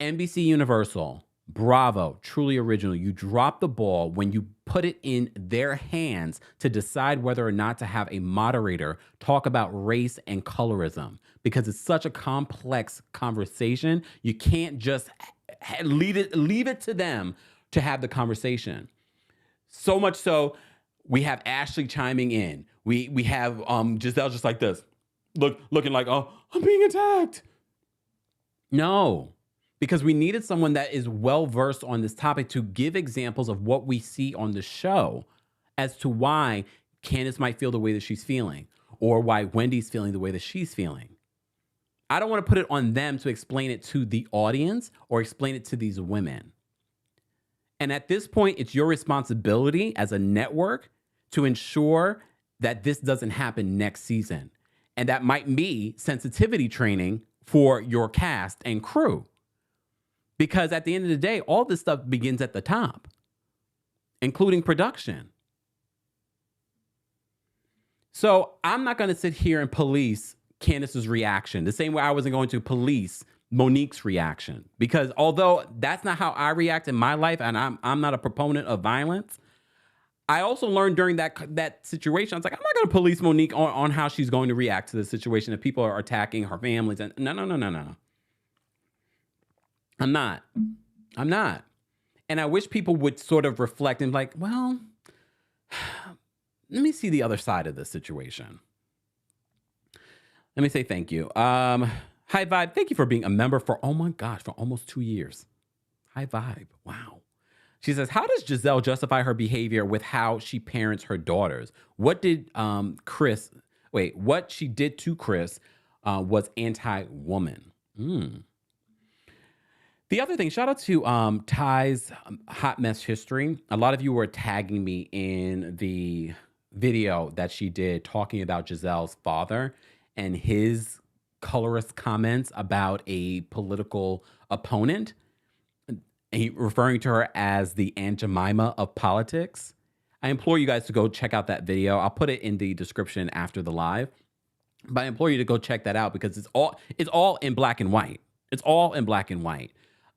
NBC Universal, bravo, truly original. You dropped the ball when you put it in their hands to decide whether or not to have a moderator talk about race and colorism, because it's such a complex conversation. You can't just leave it to them to have the conversation. So much so, we have Ashley chiming in. We have Giselle just like this, looking like, oh, I'm being attacked. No. Because we needed someone that is well-versed on this topic to give examples of what we see on the show as to why Candiace might feel the way that she's feeling, or why Wendy's feeling the way that she's feeling. I don't want to put it on them to explain it to the audience or explain it to these women. And at this point, it's your responsibility as a network to ensure that this doesn't happen next season. And that might be sensitivity training for your cast and crew. Because at the end of the day, all this stuff begins at the top, including production. So I'm not going to sit here and police Candiace's reaction the same way I wasn't going to police Monique's reaction. Because although that's not how I react in my life, and I'm not a proponent of violence, I also learned during that situation, I was like, I'm not going to police Monique on how she's going to react to the situation if people are attacking her families. And no. I'm not. And I wish people would sort of reflect and like, well, let me see the other side of this situation. Let me say thank you. Hi Vibe, thank you for being a member for, oh my gosh, for almost 2 years. Hi Vibe, wow. She says, how does Giselle justify her behavior with how she parents her daughters? What she did to Chris was anti-woman. The other thing, shout out to Ty's Hot Mess History. A lot of you were tagging me in the video that she did talking about Giselle's father and his colorist comments about a political opponent. He referring to her as the Aunt Jemima of politics. I implore you guys to go check out that video. I'll put it in the description after the live. But I implore you to go check that out because it's all in black and white. It's all in black and white.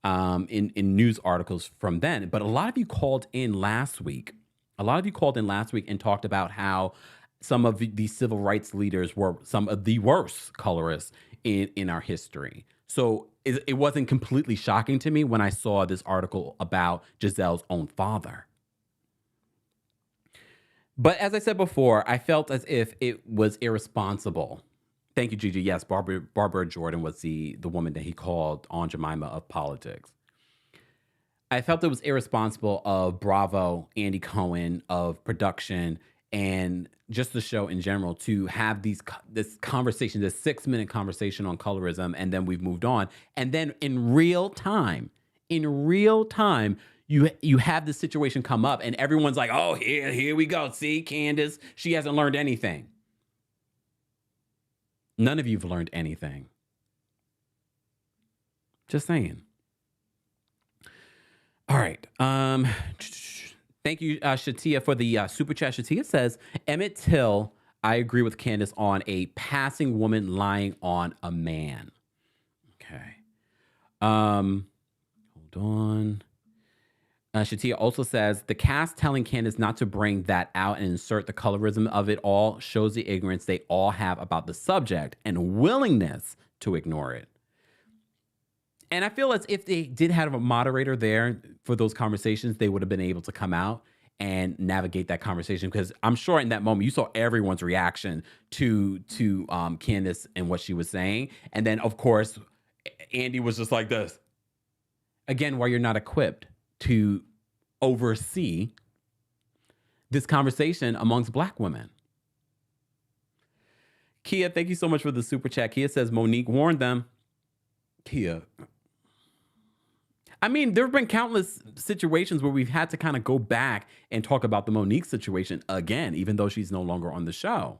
In news articles from then. But a lot of you called in last week. And talked about how some of the civil rights leaders were some of the worst colorists in our history. So it wasn't completely shocking to me when I saw this article about Giselle's own father. But as I said before, I felt as if it was irresponsible. Thank you, Gigi. Yes, Barbara Jordan was the woman that he called Aunt Jemima of politics. I felt it was irresponsible of Bravo, Andy Cohen, of production, and just the show in general to have this conversation, this 6-minute conversation on colorism, and then we've moved on. And then in real time, you have this situation come up, and everyone's like, "Oh, here we go. See, Candace, she hasn't learned anything." None of you've learned anything. Just saying. All right. Thank you, Shatia, for the super chat. Shatia says, Emmett Till, I agree with Candace on a passing woman lying on a man. Okay. Hold on. Shatia also says, the cast telling Candace not to bring that out and insert the colorism of it all shows the ignorance they all have about the subject and willingness to ignore it. And I feel as if they did have a moderator there for those conversations, they would have been able to come out and navigate that conversation. Because I'm sure in that moment, you saw everyone's reaction to Candace and what she was saying. And then, of course, Andy was just like this. Again, while you're not equipped to oversee this conversation amongst Black women. Kia, thank you so much for the super chat. Kia says Monique warned them. Kia. I mean, there have been countless situations where we've had to kind of go back and talk about the Monique situation again, even though she's no longer on the show.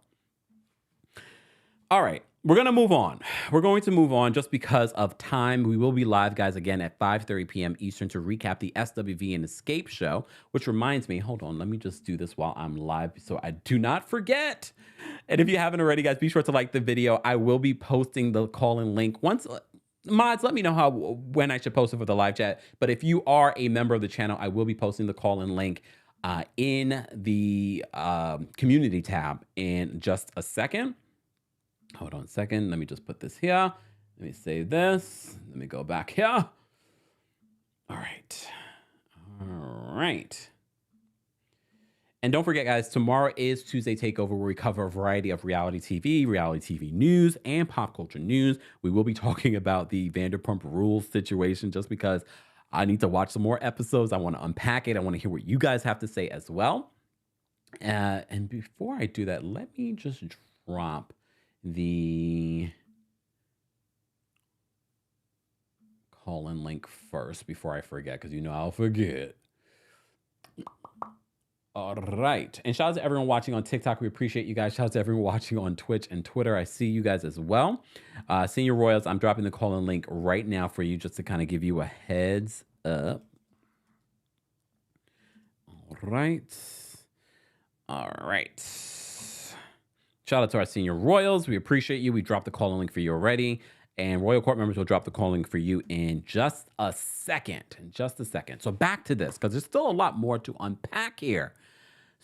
All right. we're going to move on. We're going to move on just because of time. We will be live, guys, again at 5:30 p.m. Eastern to recap the SWV and Escape show, which reminds me, hold on, let me just do this while I'm live so I do not forget. And if you haven't already, guys, be sure to like the video. I will be posting the call-in link once. Mods, let me know when I should post it for the live chat. But if you are a member of the channel, I will be posting the call-in link in the community tab in just a second. Hold on a second. Let me just put this here. Let me save this. Let me go back here. All right. All right. And don't forget, guys, tomorrow is Tuesday Takeover, where we cover a variety of reality TV news, and pop culture news. We will be talking about the Vanderpump Rules situation just because I need to watch some more episodes. I want to unpack it. I want to hear what you guys have to say as well. And before I do that, let me just drop the call-in link first before I forget, because you know I'll forget. All right. And shout out to everyone watching on TikTok. We appreciate you guys. Shout out to everyone watching on Twitch and Twitter. I see you guys as well. Senior Royals, I'm dropping the call-in link right now for you just to kind of give you a heads up. All right. All right. Shout out to our Senior Royals. We appreciate you. We dropped the call-in link for you already. And Royal Court members will drop the call link for you in just a second. So back to this, because there's still a lot more to unpack here.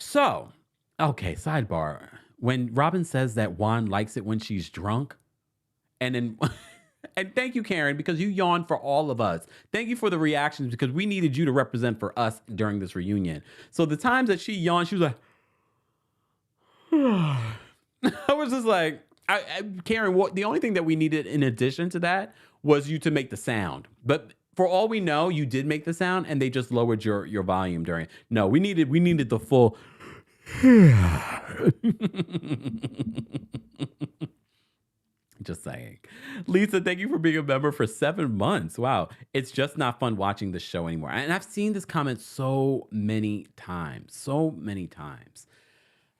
So, okay, sidebar. When Robin says that Juan likes it when she's drunk, and then, and thank you, Karen, because you yawned for all of us. Thank you for the reactions, because we needed you to represent for us during this reunion. So the times that she yawned, she was like, I was just like, Karen, the only thing that we needed in addition to that was you to make the sound. But for all we know, you did make the sound and they just lowered your volume during. No, we needed the full. Just saying. Lisa, thank you for being a member for 7 months. Wow. It's just not fun watching the show anymore. And I've seen this comment so many times.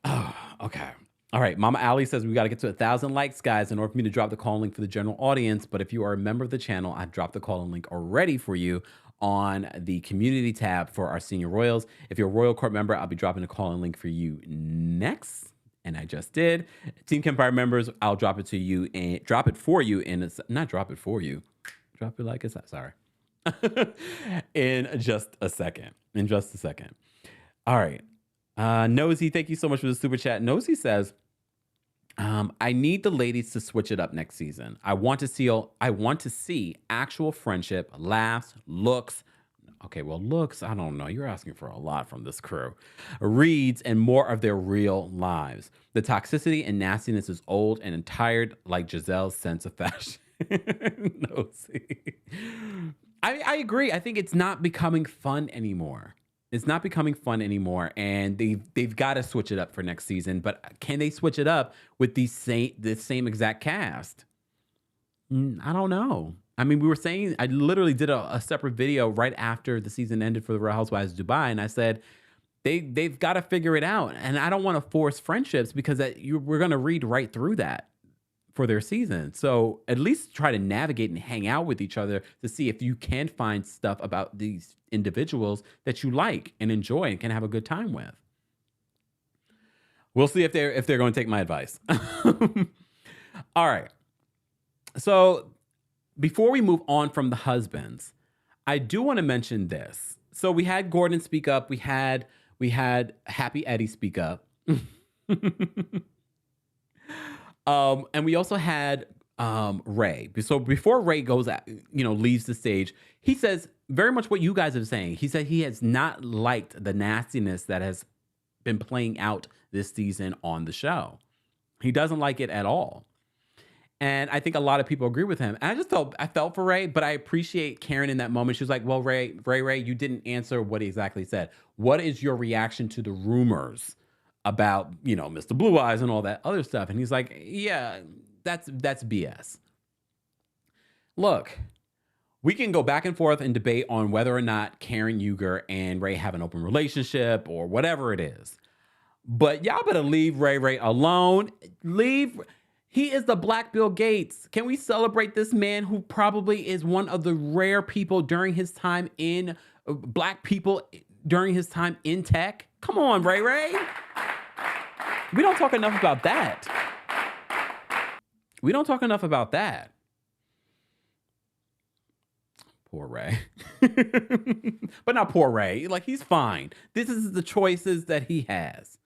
Oh, okay. All right, Mama Ali says we got to get to 1,000 likes, guys, in order for me to drop the call link for the general audience. But if you are a member of the channel, I've dropped the call link already for you on the community tab for our Senior Royals. If you're a Royal Court member, I'll be dropping the call link for you next. And I just did. Team Kempire members, I'll drop it to you and drop it for you in not drop it for you. Drop it like it's sorry. in just a second. All right. Nosy, thank you so much for the super chat. Nosy says, I need the ladies to switch it up next season. I want to see actual friendship, laughs, looks. Okay, well, looks, I don't know. You're asking for a lot from this crew. Reads and more of their real lives. The toxicity and nastiness is old and tired, like Giselle's sense of fashion. Nosy. I agree. I think it's not becoming fun anymore. And they've got to switch it up for next season. But can they switch it up with the same exact cast? I don't know. I mean, we were saying, I literally did a separate video right after the season ended for the Real Housewives of Dubai, and I said they've got to figure it out. And I don't want to force friendships because we're going to read right through that for their season. So at least try to navigate and hang out with each other to see if you can find stuff about these individuals that you like and enjoy and can have a good time with. We'll see if they're going to take my advice. All right. So before we move on from the husbands, I do want to mention this. So we had Gordon speak up. We had Happy Eddie speak up. And we also had Ray. So before Ray leaves the stage, he says very much what you guys are saying. He said he has not liked the nastiness that has been playing out this season on the show. He doesn't like it at all. And I think a lot of people agree with him. And I felt for Ray, but I appreciate Karen in that moment. She was like, well, Ray, you didn't answer what he exactly said. What is your reaction to the rumors about, Mr. Blue Eyes and all that other stuff? And he's like, yeah, that's BS. Look, we can go back and forth and debate on whether or not Karen Huger and Ray have an open relationship or whatever it is. But y'all better leave Ray alone. He is the Black Bill Gates. Can we celebrate this man who probably is one of the rare people during his time in Black people during his time in tech? Come on, Ray Ray. We don't talk enough about that. We don't talk enough about that. Poor Ray. But not poor Ray. Like, he's fine. This is the choices that he has.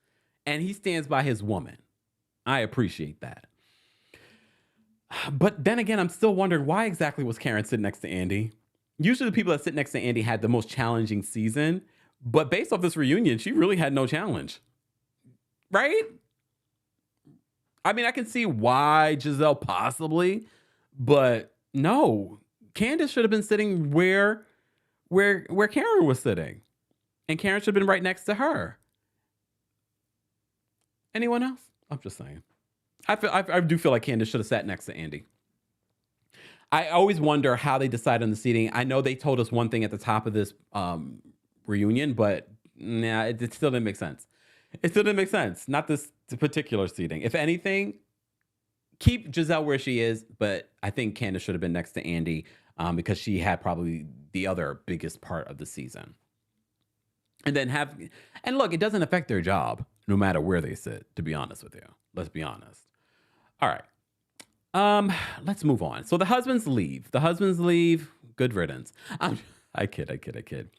And he stands by his woman. I appreciate that. But then again, I'm still wondering, why exactly was Karen sitting next to Andy? Usually the people that sit next to Andy had the most challenging season. But based off this reunion, she really had no challenge. Right? I mean, I can see why Giselle possibly, but no. Candace should have been sitting where Karen was sitting. And Karen should have been right next to her. Anyone else? I'm just saying. I do feel like Candace should have sat next to Andy. I always wonder how they decide on the seating. I know they told us one thing at the top of this reunion, but nah, it still didn't make sense. It still didn't make sense. Not this particular seating. If anything, keep Giselle where she is, but I think Candace should have been next to Andy because she had probably the other biggest part of the season. And look, it doesn't affect their job no matter where they sit, to be honest with you. Let's be honest. All right. Let's move on. So the husbands leave. Good riddance. I kid.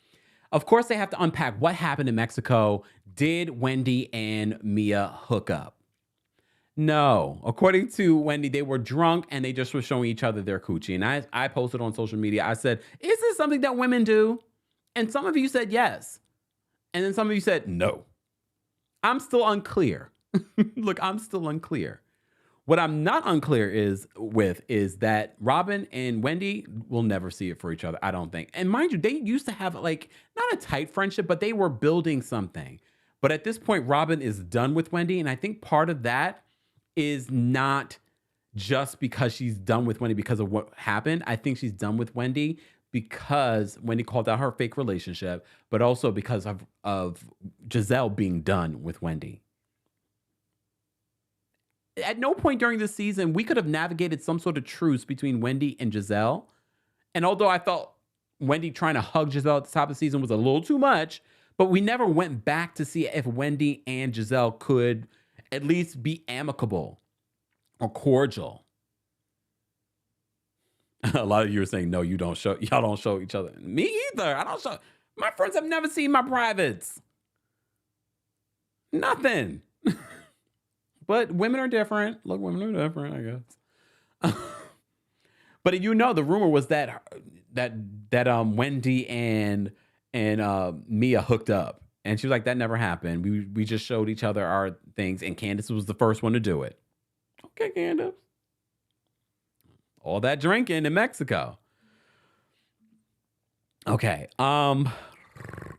Of course, they have to unpack what happened in Mexico. Did Wendy and Mia hook up? No. According to Wendy, they were drunk and they just were showing each other their coochie. And I posted on social media. I said, is this something that women do? And some of you said yes. And then some of you said no. I'm still unclear. Look, I'm still unclear. What I'm not unclear is that Robin and Wendy will never see it for each other, I don't think. And mind you, they used to have like, not a tight friendship, but they were building something. But at this point, Robin is done with Wendy. And I think part of that is not just because she's done with Wendy because of what happened. I think she's done with Wendy because Wendy called out her fake relationship, but also because of Giselle being done with Wendy. At no point during this season, we could have navigated some sort of truce between Wendy and Giselle. And although I felt Wendy trying to hug Giselle at the top of the season was a little too much, but we never went back to see if Wendy and Giselle could at least be amicable or cordial. A lot of you are saying, no, y'all don't show each other. Me either. I don't show. My friends have never seen my privates. Nothing. But women are different. Look, women are different, I guess. But the rumor was that Wendy and Mia hooked up. And she was like, that never happened. We just showed each other our things. And Candace was the first one to do it. Okay, Candace. All that drinking in Mexico. Okay.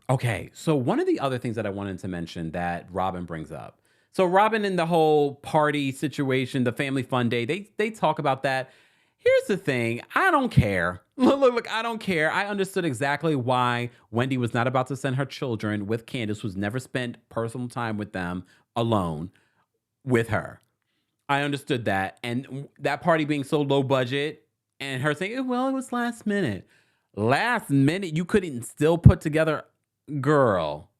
Okay. So one of the other things that I wanted to mention that Robin brings up. So Robin in the whole party situation, the family fun day, they talk about that. Here's the thing. I don't care. Look, I don't care. I understood exactly why Wendy was not about to send her children with Candace, who's never spent personal time with them alone with her. I understood that. And that party being so low budget and her saying, well, it was last minute. Last minute, you couldn't still put together, girl.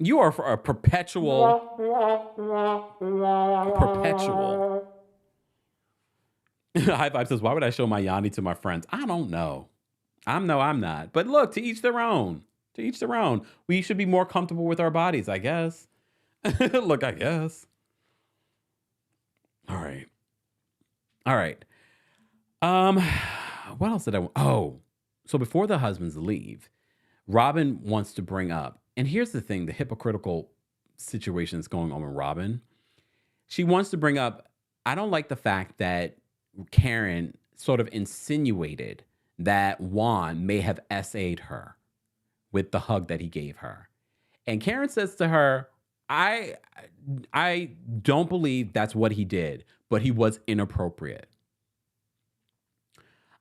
You are for a perpetual. High Five says, why would I show my Yanni to my friends? I don't know. I'm not. But look, to each their own. To each their own. We should be more comfortable with our bodies, I guess. Look, I guess. All right. What else did I want? Oh, so before the husbands leave, Robin wants to bring up, and here's the thing, the hypocritical situation that's going on with Robin. She wants to bring up, I don't like the fact that Karen sort of insinuated that Juan may have SA'd her with the hug that he gave her. And Karen says to her, I don't believe that's what he did, but he was inappropriate.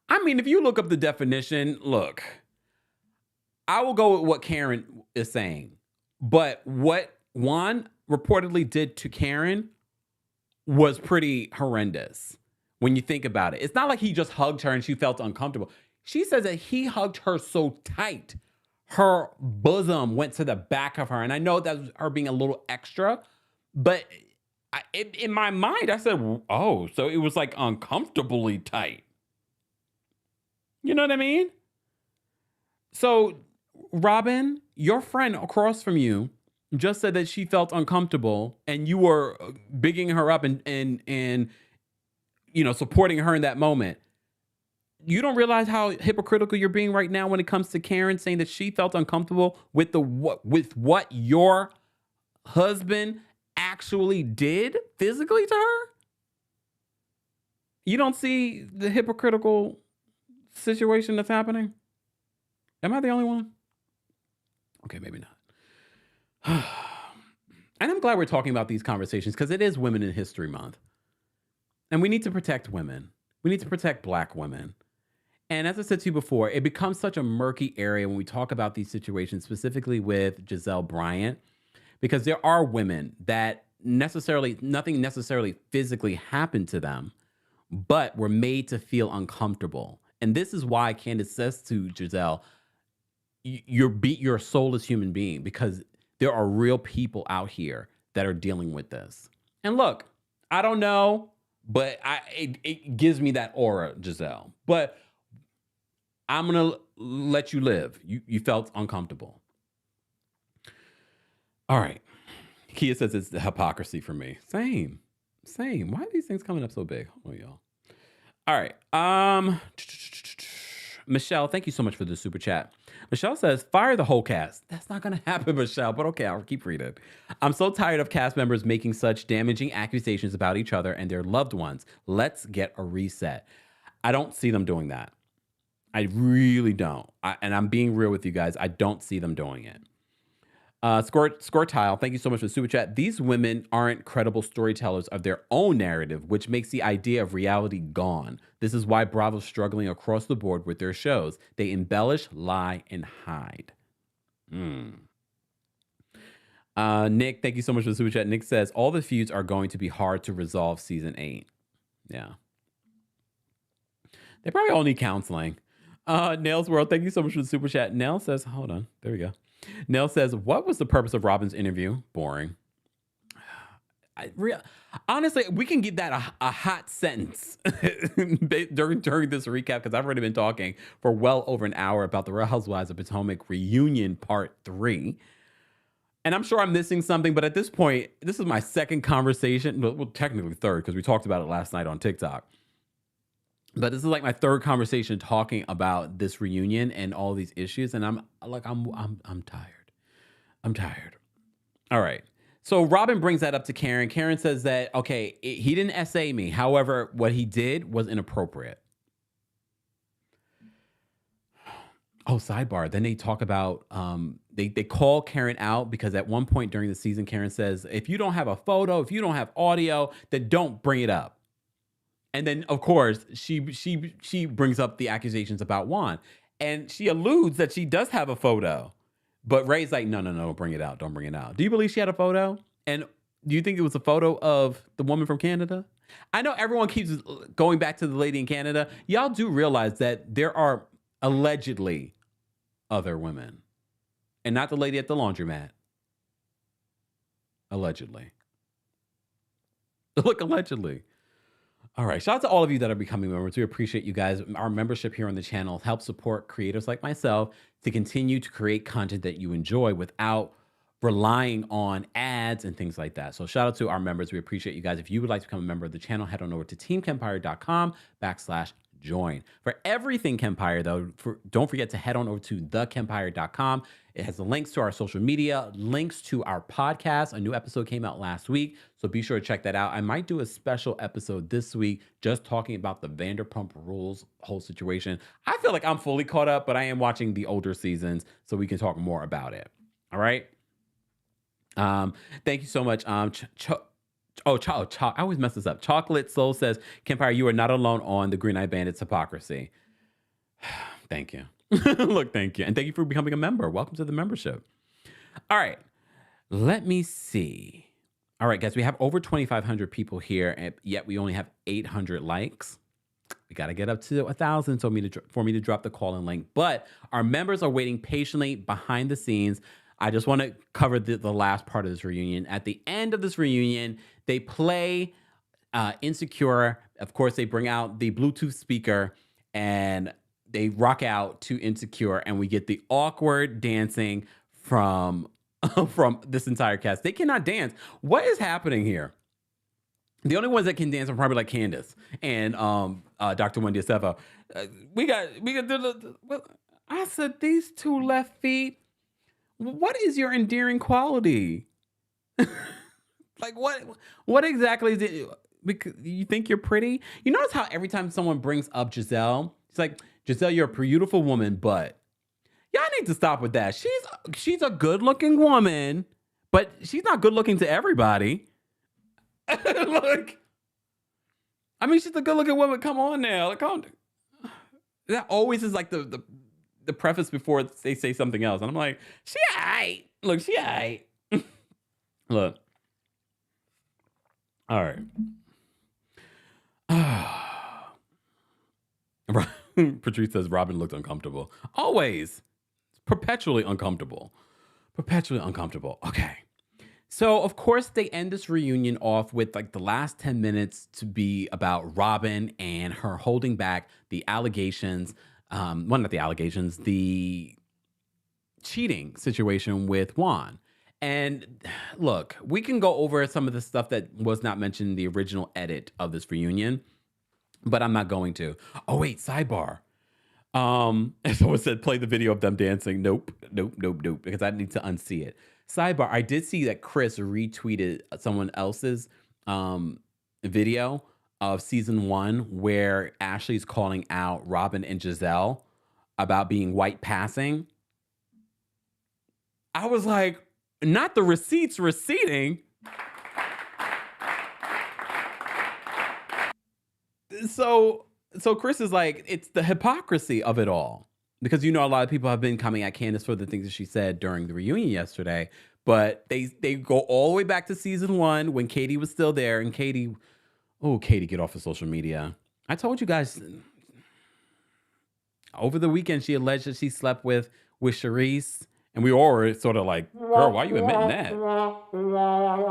I mean, if you look up the definition, look, I will go with what Karen is saying. But what Juan reportedly did to Karen was pretty horrendous when you think about it. It's not like he just hugged her and she felt uncomfortable. She says that he hugged her so tight, her bosom went to the back of her. And I know that was her being a little extra, but in my mind, I said, oh, so it was like uncomfortably tight. You know what I mean? So, Robin, your friend across from you just said that she felt uncomfortable and you were bigging her up and supporting her in that moment. You don't realize how hypocritical you're being right now when it comes to Karen saying that she felt uncomfortable with what your husband actually did physically to her? You don't see the hypocritical situation that's happening? Am I the only one? Okay, maybe not. And I'm glad we're talking about these conversations because it is Women in History Month. And we need to protect women. We need to protect Black women. And as I said to you before, it becomes such a murky area when we talk about these situations, specifically with Gizelle Bryant, because there are women that nothing necessarily physically happened to them, but were made to feel uncomfortable. And this is why Candace says to Giselle, you're a soulless human being, because there are real people out here that are dealing with this. And look, I don't know, but it gives me that aura, Giselle. But I'm going to let you live. You felt uncomfortable. All right. Kia says it's the hypocrisy for me. Same. Why are these things coming up so big? Oh, y'all. All right. Michelle, thank you so much for the super chat. Michelle says, fire the whole cast. That's not going to happen, Michelle, but okay, I'll keep reading. I'm so tired of cast members making such damaging accusations about each other and their loved ones. Let's get a reset. I don't see them doing that. I really don't. And I'm being real with you guys. I don't see them doing it. Scortile, thank you so much for the super chat. These women aren't credible storytellers of their own narrative, which makes the idea of reality gone. This is why Bravo's struggling across the board with their shows. They embellish, lie, and hide. Nick, thank you so much for the super chat. Nick says, all the feuds are going to be hard to resolve season 8. Yeah. They probably all need counseling. Nails World, thank you so much for the super chat. Nell says, hold on, there we go. Nell says, what was the purpose of Robin's interview? Boring. Honestly, we can give that a hot sentence during this recap, because I've already been talking for well over an hour about the Real Housewives of Potomac Reunion Part 3. And I'm sure I'm missing something, but at this point, this is my second conversation. Well, technically third, because we talked about it last night on TikTok. But this is like my third conversation talking about this reunion and all these issues, and I'm tired. I'm tired. All right. So Robin brings that up to Karen. Karen says that, okay, he didn't essay me. However, what he did was inappropriate. Oh, sidebar. Then they talk about, they call Karen out because at one point during the season, Karen says, if you don't have a photo, if you don't have audio, then don't bring it up. And then, of course, she brings up the accusations about Juan. And she alludes that she does have a photo. But Ray's like, no, don't bring it out. Don't bring it out. Do you believe she had a photo? And do you think it was a photo of the woman from Canada? I know everyone keeps going back to the lady in Canada. Y'all do realize that there are allegedly other women. And not the lady at the laundromat. Allegedly. Look, allegedly. All right. Shout out to all of you that are becoming members. We appreciate you guys. Our membership here on the channel helps support creators like myself to continue to create content that you enjoy without relying on ads and things like that. So shout out to our members. We appreciate you guys. If you would like to become a member of the channel, head on over to teamkempire.com/join. For everything Kempire, though, don't forget to head on over to TheKempire.com. It has the links to our social media, links to our podcast. A new episode came out last week, so be sure to check that out. I might do a special episode this week just talking about the Vanderpump Rules whole situation. I feel like I'm fully caught up, but I am watching the older seasons, so we can talk more about it. All right? Thank you so much. I always mess this up. Chocolate Soul says, Kempire, you are not alone on the Green Eye Bandits hypocrisy. Thank you. Look, thank you. And thank you for becoming a member. Welcome to the membership. All right. Let me see. All right, guys, we have over 2,500 people here, and yet we only have 800 likes. We got to get up to 1,000 for me to drop the call-in link. But our members are waiting patiently behind the scenes. I just want to cover the last part of this reunion. At the end of this reunion, they play Insecure. Of course, they bring out the Bluetooth speaker and they rock out to Insecure, and we get the awkward dancing from this entire cast. They cannot dance. What is happening here? The only ones that can dance are probably like Candace and Dr. Wendy Estefo. I said, these two left feet. What is your endearing quality? Like what exactly is it? Because you think you're pretty? You notice how every time someone brings up Giselle, it's like, Giselle, you're a beautiful woman, but y'all need to stop with that. She's a good-looking woman, but she's not good-looking to everybody. Look, I mean, she's a good-looking woman. Come on now, like, that always is like the preface before they say something else, and I'm like, she aight. Look, she aight. Look, all right. Patrice says Robin looked uncomfortable. Always. Perpetually uncomfortable. Perpetually uncomfortable. Okay. So, of course, they end this reunion off with like the last 10 minutes to be about Robin and her holding back the allegations. Well, not the allegations, the cheating situation with Juan. And look, we can go over some of the stuff that was not mentioned in the original edit of this reunion, but I'm not going to. Oh, wait, sidebar. And someone said, play the video of them dancing. Nope, because I need to unsee it. Sidebar, I did see that Chris retweeted someone else's video of season 1 where Ashley's calling out Robin and Giselle about being white passing. I was like, not the receipts receipting. So Chris is like, it's the hypocrisy of it all. Because, you know, a lot of people have been coming at Candace for the things that she said during the reunion yesterday. But they go all the way back to season 1 when Katie was still there. And Katie, get off of social media. I told you guys, over the weekend, she alleged that she slept with Charrisse. And we all were sort of like, girl, why are you admitting that?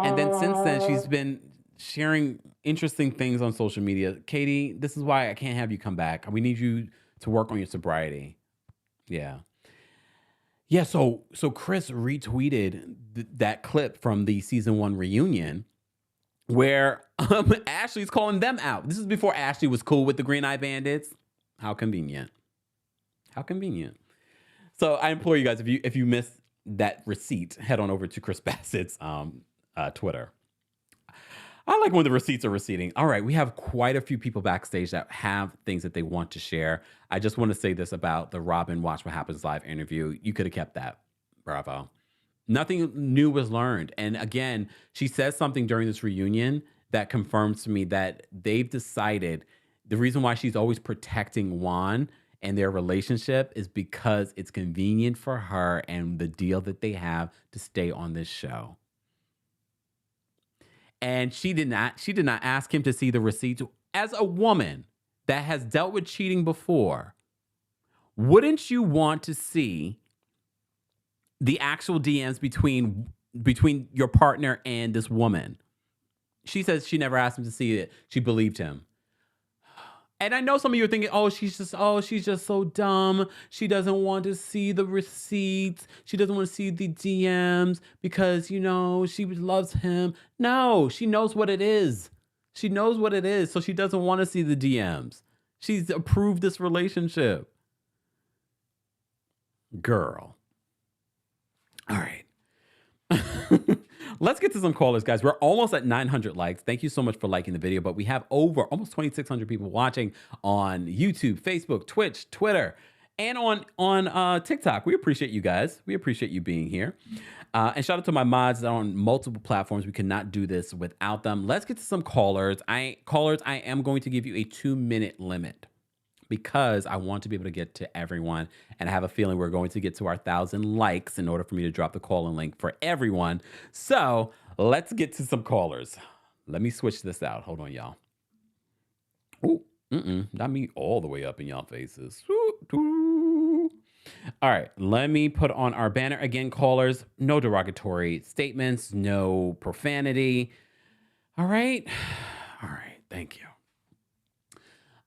And then since then, she's been sharing interesting things on social media. Katie, this is why I can't have you come back. We need you to work on your sobriety. Yeah. So Chris retweeted that clip from the season 1 reunion where Ashley's calling them out. This is before Ashley was cool with the Green Eye Bandits. How convenient. How convenient. So I implore you guys, if you missed that receipt, head on over to Chris Bassett's Twitter. I like when the receipts are receding. All right, we have quite a few people backstage that have things that they want to share. I just want to say this about the Robin Watch What Happens Live interview. You could have kept that. Bravo. Nothing new was learned. And again, she says something during this reunion that confirms to me that they've decided the reason why she's always protecting Juan and their relationship is because it's convenient for her and the deal that they have to stay on this show. And she did not ask him to see the receipts. As a woman that has dealt with cheating before, wouldn't you want to see the actual DMs between your partner and this woman? She says she never asked him to see it. She believed him. And I know some of you are thinking, she's just so dumb. She doesn't want to see the receipts. She doesn't want to see the DMs because, you know, she loves him. No, she knows what it is. She knows what it is. So she doesn't want to see the DMs. She's approved this relationship. Girl. All right. Let's get to some callers, guys. We're almost at 900 likes. Thank you so much for liking the video, but we have over almost 2,600 people watching on YouTube, Facebook, Twitch, Twitter, and on TikTok. We appreciate you guys. We appreciate you being here. And shout out to my mods on multiple platforms. We cannot do this without them. Let's get to some callers. I am going to give you a 2-minute limit because I want to be able to get to everyone. And I have a feeling we're going to get to our 1,000 likes in order for me to drop the call-in link for everyone. So Let's get to some callers. Let me switch this out. Hold on, y'all. Ooh, not me all the way up in y'all faces. All right, let me put on our banner again, callers. No derogatory statements, no profanity. All right. All right, thank you.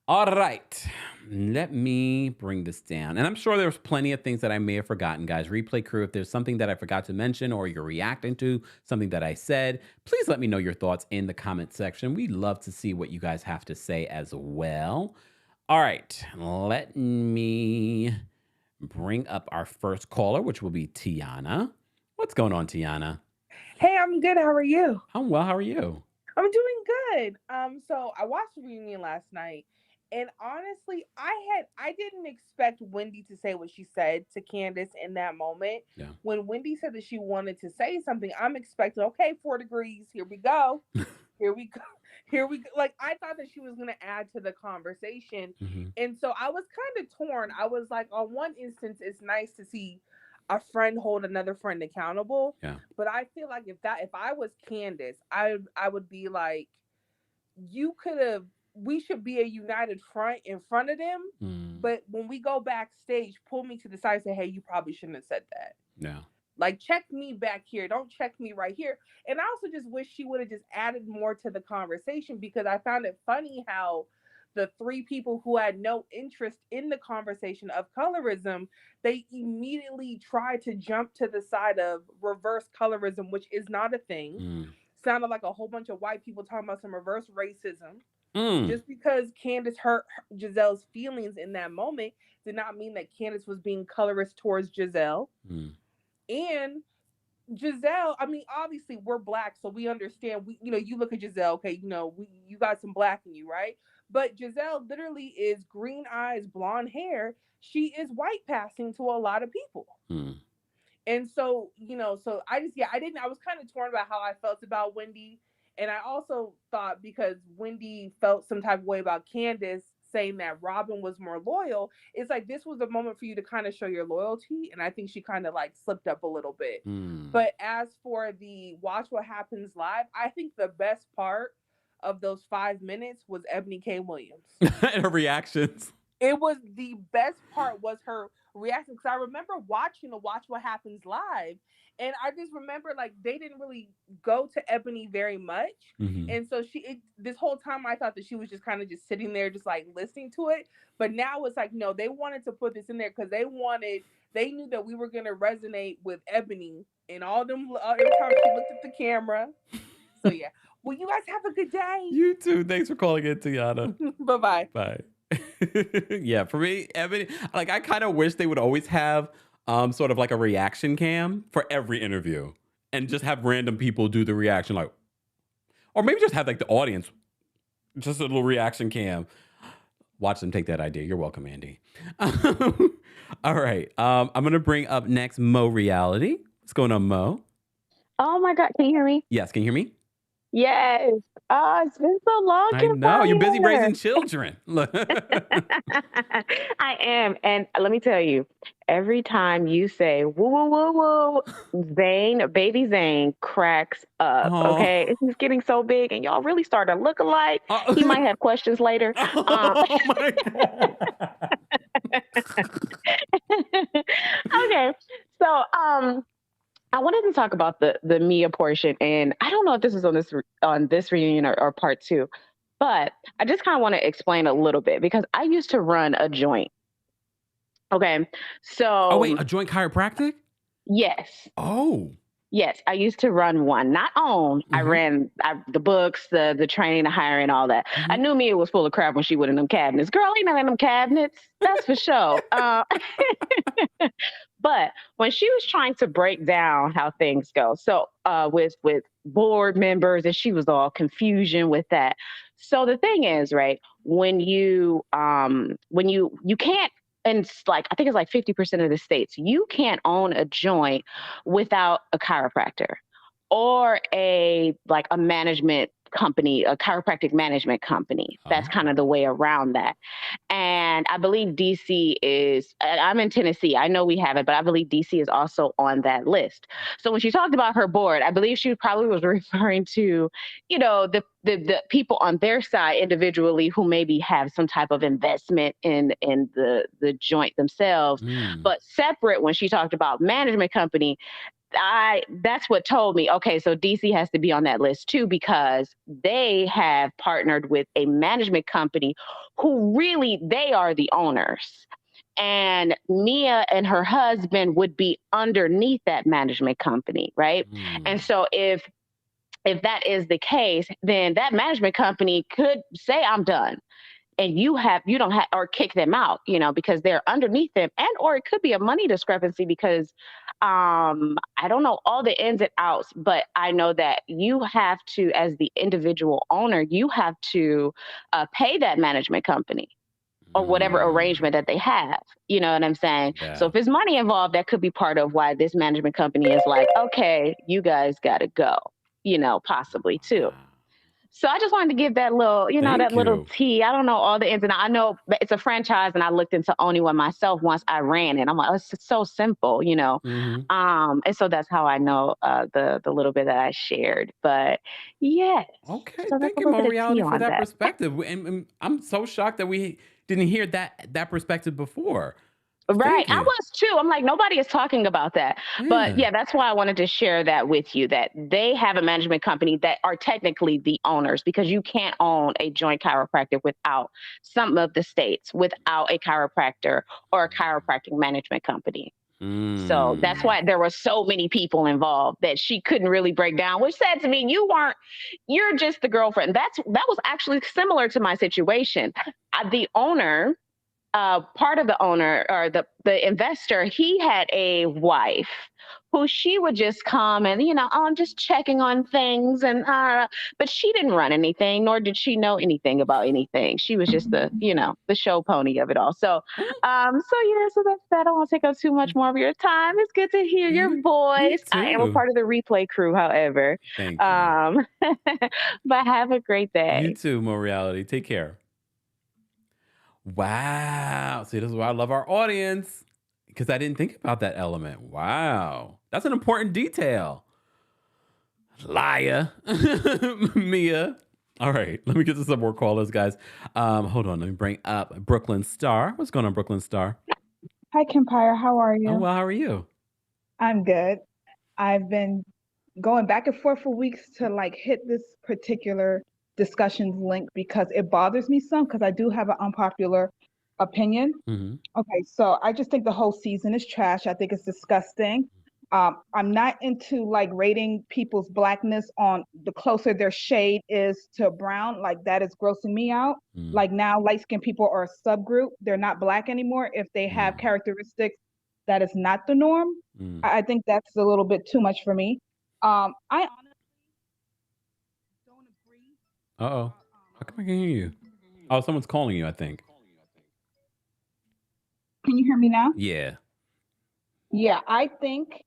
All right, let me bring this down. And I'm sure there's plenty of things that I may have forgotten, guys. Replay crew, if there's something that I forgot to mention or you're reacting to something that I said, please let me know your thoughts in the comment section. We'd love to see what you guys have to say as well. All right, let me bring up our first caller, which will be Tiana. What's going on, Tiana? Hey, I'm good. How are you? I'm well. How are you? I'm doing good. So I watched the reunion last night, and honestly, I didn't expect Wendy to say what she said to Candace in that moment. Yeah. When Wendy said that she wanted to say something, I'm expecting, okay, 4 degrees, here we go. Here we go. Here we go. Like, I thought that she was going to add to the conversation. Mm-hmm. And so I was kind of torn. I was like, on one instance, it's nice to see a friend hold another friend accountable. Yeah. But I feel like if I was Candace, I would be like, we should be a united front in front of them. But when we go backstage, pull me to the side and say, hey, you probably shouldn't have said that. Yeah. Like, check me back here. Don't check me right here. And I also just wish she would have just added more to the conversation, because I found it funny how the 3 people who had no interest in the conversation of colorism, they immediately tried to jump to the side of reverse colorism, which is not a thing. Sounded like a whole bunch of white people talking about some reverse racism. Just because Candace hurt Giselle's feelings in that moment did not mean that Candace was being colorist towards Giselle. And Giselle, I mean, obviously we're Black, so we understand. You look at Giselle, okay, you got some Black in you, right? But Giselle literally is green eyes, blonde hair. She is white passing to a lot of people. And so, so I was kind of torn about how I felt about Wendy. And I also thought, because Wendy felt some type of way about Candace saying that Robin was more loyal, it's like this was a moment for you to kind of show your loyalty. And I think she kind of like slipped up a little bit. But as for the Watch What Happens Live, I think the best part of those 5 minutes was Ebony K. Williams. And her reactions. It was the best part was her reaction, because I remember watching the Watch What Happens Live, and I just remember like they didn't really go to Ebony very much. And so this whole time I thought that she was just kind of just sitting there just like listening to it. But now it's like, no, they wanted to put this in there because they knew that we were going to resonate with Ebony and all them every time she looked at the camera. So yeah. Well, you guys have a good day. You too. Thanks for calling in, Tiana. Bye-bye. Bye. Yeah, for me, Ebony, like I kind of wish they would always have sort of like a reaction cam for every interview, and just have random people do the reaction, like, or maybe just have like the audience, just a little reaction cam. Watch them take that idea. You're welcome, Andy. All right. I'm going to bring up next Mo Reality. What's going on, Mo? Oh my God. Can you hear me? Yes. Can you hear me? Yes. Oh, it's been so long. I know. You're busy raising children. I am. And let me tell you, every time you say, woo, woo, woo, woo, baby Zane cracks up. Oh. Okay. He's getting so big, and y'all really start to look alike. He might have questions later. Oh my God. Okay. So, I wanted to talk about the Mia portion, and I don't know if this is on this reunion or part 2, but I just kind of want to explain a little bit, because I used to run a joint. Okay, so oh wait, a joint chiropractic? Yes. Oh. Yes, I used to run one, not own. I ran the books, the training, the hiring, all that. I knew Mia was full of crap when she went in them cabinets. Girl, ain't none in them cabinets. That's for sure. But when she was trying to break down how things go, so with board members, and she was all confusion with that. So the thing is, right, when you can't, and it's like, I think it's like 50% of the states, you can't own a joint without a chiropractor or a management company, a chiropractic management company. That's kind of the way around that. And I believe DC is, I'm in Tennessee. I know we have it, but I believe DC is also on that list. So when she talked about her board, I believe she probably was referring to, you know, the people on their side individually who maybe have some type of investment in the joint themselves. But separate, when she talked about management company, that's what told me, okay, so DC has to be on that list too, because they have partnered with a management company who really, they are the owners. And Mia and her husband would be underneath that management company, right? And so if that is the case, then that management company could say, I'm done. And you don't have, or kick them out, you know, because they're underneath them. And, or it could be a money discrepancy because I don't know all the ins and outs, but I know that you have to, as the individual owner, you have to pay that management company or whatever arrangement that they have. You know what I'm saying? Yeah. So if there's money involved, that could be part of why this management company is like, okay, you guys got to go, you know, possibly too. So I just wanted to give that little, you know, little tea. I don't know all the ins and outs. I know it's a franchise, and I looked into owning one myself once I ran it. I'm like, oh, it's so simple, you know. And so that's how I know the little bit that I shared. But yes. Okay, so thank you, Mo Reality, for that perspective. And I'm so shocked that we didn't hear that perspective before. Right. I was too. I'm like, nobody is talking about that. Yeah. But yeah, that's why I wanted to share that with you, that they have a management company that are technically the owners, because you can't own a joint chiropractic without some of the states, without a chiropractor or a chiropractic management company. So that's why there were so many people involved that she couldn't really break down, which said to me, you're just the girlfriend. That was actually similar to my situation. The owner, part of the owner or the investor, he had a wife who she would just come and, you know, oh, I'm just checking on things. And, but she didn't run anything, nor did she know anything about anything. She was just the show pony of it all. So, so that's that. I don't want to take up too much more of your time. It's good to hear your voice. I am a part of the replay crew, however. Thank you. But have a great day. You too, Mo Reality. Take care. Wow. See, this is why I love our audience, because I didn't think about that element. Wow. That's an important detail. Liar. Mia. All right. Let me get to some more callers, guys. Hold on. Let me bring up Brooklyn Star. What's going on, Brooklyn Star? Hi, Kempire. How are you? Oh, well, how are you? I'm good. I've been going back and forth for weeks to like hit this particular discussions link because it bothers me some, because I do have an unpopular opinion. Okay, so I just think the whole season is trash. I think it's disgusting. I'm not into like rating people's blackness on the closer their shade is to brown. Like that is grossing me out. Like now light-skinned people are a subgroup. They're not black anymore if they have characteristics that is not the norm. I think that's a little bit too much for me. I Uh-oh. How come I can hear you? Oh, someone's calling you, I think. Can you hear me now? Yeah. Yeah, I think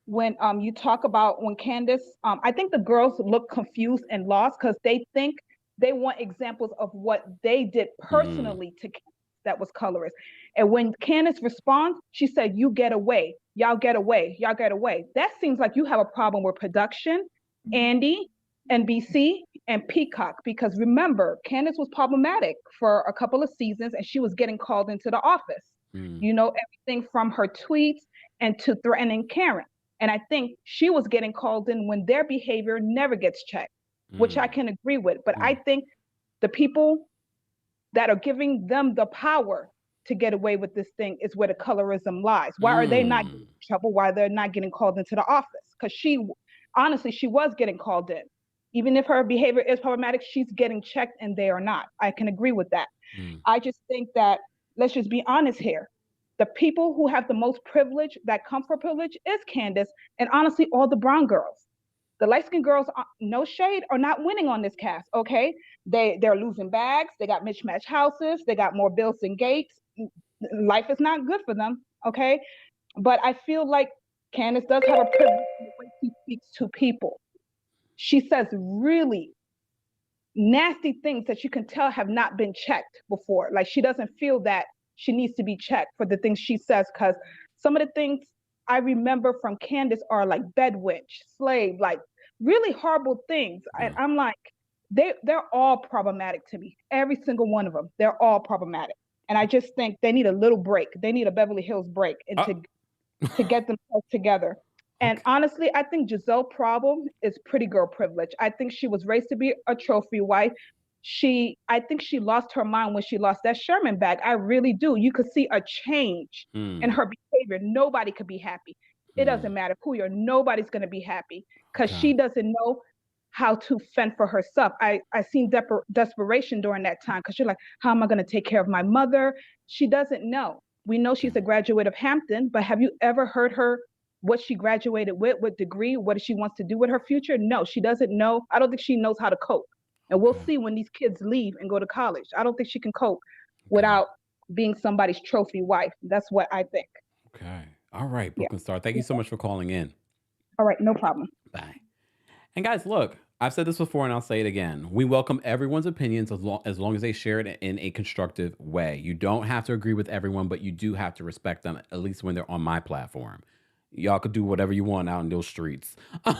when you talk about when Candace, I think the girls look confused and lost because they think they want examples of what they did personally to Candace that was colorist. And when Candace responds, she said, you get away. Y'all get away. Y'all get away. That seems like you have a problem with production, Andy, NBC, and Peacock, because remember, Candace was problematic for a couple of seasons and she was getting called into the office. You know, everything from her tweets and to threatening Karen. And I think she was getting called in when their behavior never gets checked, which I can agree with. But I think the people that are giving them the power to get away with this thing is where the colorism lies. Why are they not getting in trouble? Why they're not getting called into the office? Because she was getting called in. Even if her behavior is problematic, she's getting checked and they are not. I can agree with that. I just think that, let's just be honest here. The people who have the most privilege, that comfort privilege, is Candace and honestly, all the brown girls. The light-skinned girls, no shade, are not winning on this cast, okay? They're losing bags. They got mismatched houses. They got more bills than Gates. Life is not good for them, okay? But I feel like Candace does have a privilege in the way she speaks to people. She says really nasty things that you can tell have not been checked before. Like she doesn't feel that she needs to be checked for the things she says, because some of the things I remember from Candiace are like bedwitch, slave, like really horrible things. And I'm like, they're all problematic to me. Every single one of them, they're all problematic. And I just think they need a little break. They need a Beverly Hills break and to get themselves together. And honestly, I think Giselle's problem is pretty girl privilege. I think she was raised to be a trophy wife. I think she lost her mind when she lost that Sherman bag. I really do. You could see a change in her behavior. Nobody could be happy. It doesn't matter who you're, nobody's going to be happy because she doesn't know how to fend for herself. I seen desperation during that time because you're like, how am I going to take care of my mother? She doesn't know. We know she's a graduate of Hampton, but have you ever heard her what she graduated with, what degree, what she wants to do with her future? No, she doesn't know. I don't think she knows how to cope. And we'll see when these kids leave and go to college. I don't think she can cope without being somebody's trophy wife. That's what I think. Okay. All right, Brooklyn Star. Thank you so much for calling in. All right, no problem. Bye. And guys, look, I've said this before and I'll say it again. We welcome everyone's opinions as long as they share it in a constructive way. You don't have to agree with everyone, but you do have to respect them, at least when they're on my platform. Y'all could do whatever you want out in those streets. All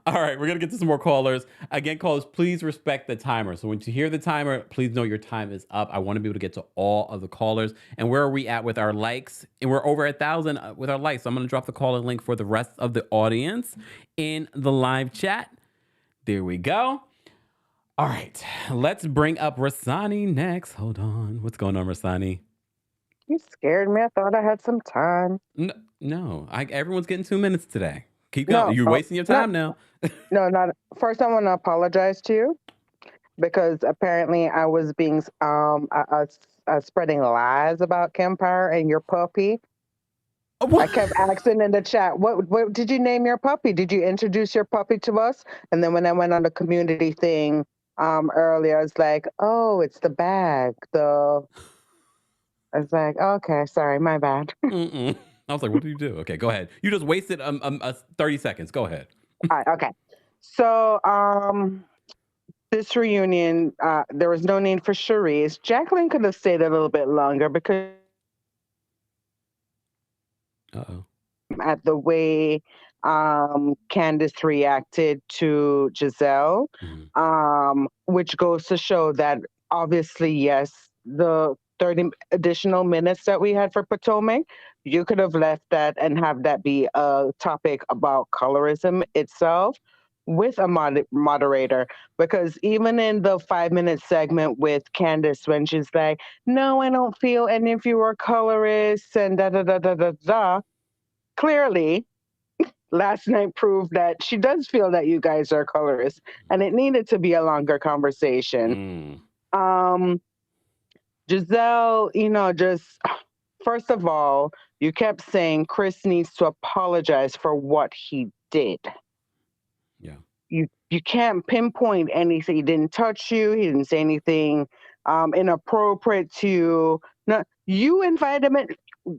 right, we're going to get to some more callers. Again, callers, please respect the timer. So when you hear the timer, please know your time is up. I want to be able to get to all of the callers. And where are we at with our likes? And we're over 1,000 with our likes. So I'm going to drop the call link for the rest of the audience in the live chat. There we go. All right, let's bring up Rasani next. Hold on. What's going on, Rasani? You scared me. I thought I had some time. No. Everyone's getting 2 minutes today. Keep going. You're wasting your time now. No, not. First, I want to apologize to you because apparently I was being spreading lies about Kempire and your puppy. I kept asking in the chat, what did you name your puppy? Did you introduce your puppy to us? And then when I went on the community thing earlier, I was like, oh, it's the bag. I was like, okay, sorry, my bad. I was like, what did you do? Okay, go ahead. You just wasted 30 seconds. Go ahead. All right, okay. So this reunion, there was no need for Charisse. Jacqueline could have stayed a little bit longer because at the way Candace reacted to Giselle, which goes to show that obviously, yes, the 30 additional minutes that we had for Potomac, you could have left that and have that be a topic about colorism itself with a moderator, because even in the 5-minute segment with Candace, when she's like, no, I don't feel any of you are colorists and da, clearly last night proved that she does feel that you guys are colorists, and it needed to be a longer conversation. Giselle, just first of all, you kept saying Chris needs to apologize for what he did. Yeah. You can't pinpoint anything. He didn't touch you. He didn't say anything inappropriate to you. No, you invited him in.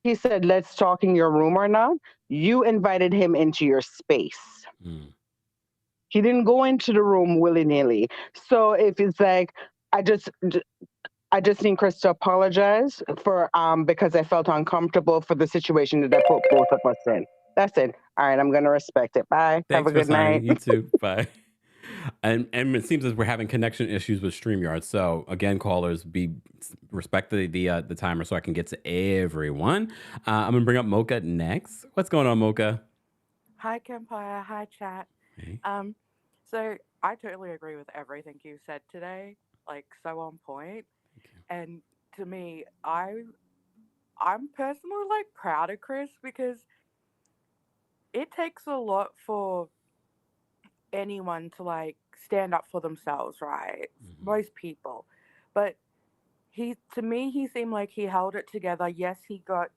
He said, let's talk in your room or not. You invited him into your space. He didn't go into the room willy-nilly. So if it's like, I just need Chris to apologize for because I felt uncomfortable for the situation that I put both of us in. That's it. All right, I'm gonna respect it. Bye. Thanks, have a good night. You too. Bye. And it seems as we're having connection issues with StreamYard. So again, callers, respect the timer so I can get to everyone. I'm gonna bring up Mocha next. What's going on, Mocha? Hi, Kempire. Hi, chat. Hey. So I totally agree with everything you said today. Like, so on point. And to me, I'm personally like proud of Chris because it takes a lot for anyone to like stand up for themselves, right? Most people. But to me, he seemed like he held it together. Yes, he got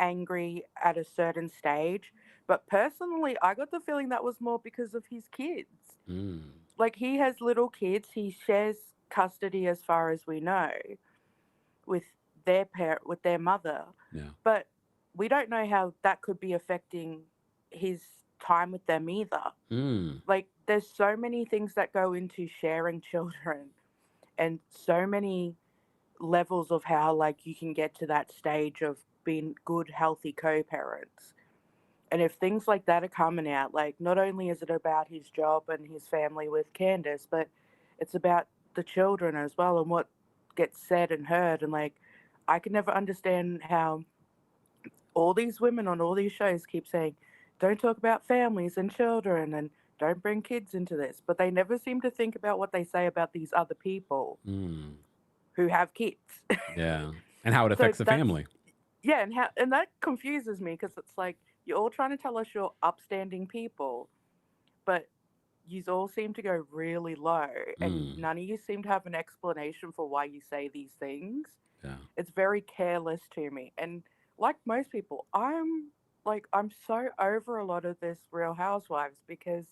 angry at a certain stage, but personally, I got the feeling that was more because of his kids. Like, he has little kids. He shares custody, as far as we know, with their mother. Yeah. But we don't know how that could be affecting his time with them either. Mm. Like, there's so many things that go into sharing children, and so many levels of how like you can get to that stage of being good, healthy co-parents. And if things like that are coming out, like not only is it about his job and his family with Candace, but it's about the children as well and what gets said and heard. And like, I can never understand how all these women on all these shows keep saying, don't talk about families and children and don't bring kids into this. But they never seem to think about what they say about these other people who have kids. Yeah. And how it affects the family. Yeah, and that confuses me because it's like you're all trying to tell us you're upstanding people, but you all seem to go really low, and none of you seem to have an explanation for why you say these things. Yeah. It's very careless to me, and like most people, I'm so over a lot of this Real Housewives because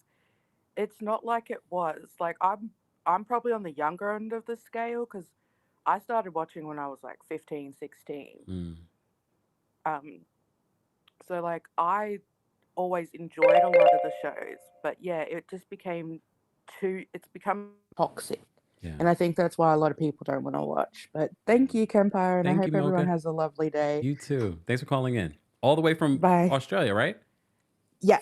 it's not like it was. Like I'm probably on the younger end of the scale because I started watching when I was like 15, 16. So like I always enjoyed a lot of the shows, but yeah, it just it's become toxic. Yeah. And I think that's why a lot of people don't want to watch. But thank you, Kempire, and I hope everyone has a lovely day. You too. Thanks for calling in. All the way from Australia, right? Yeah.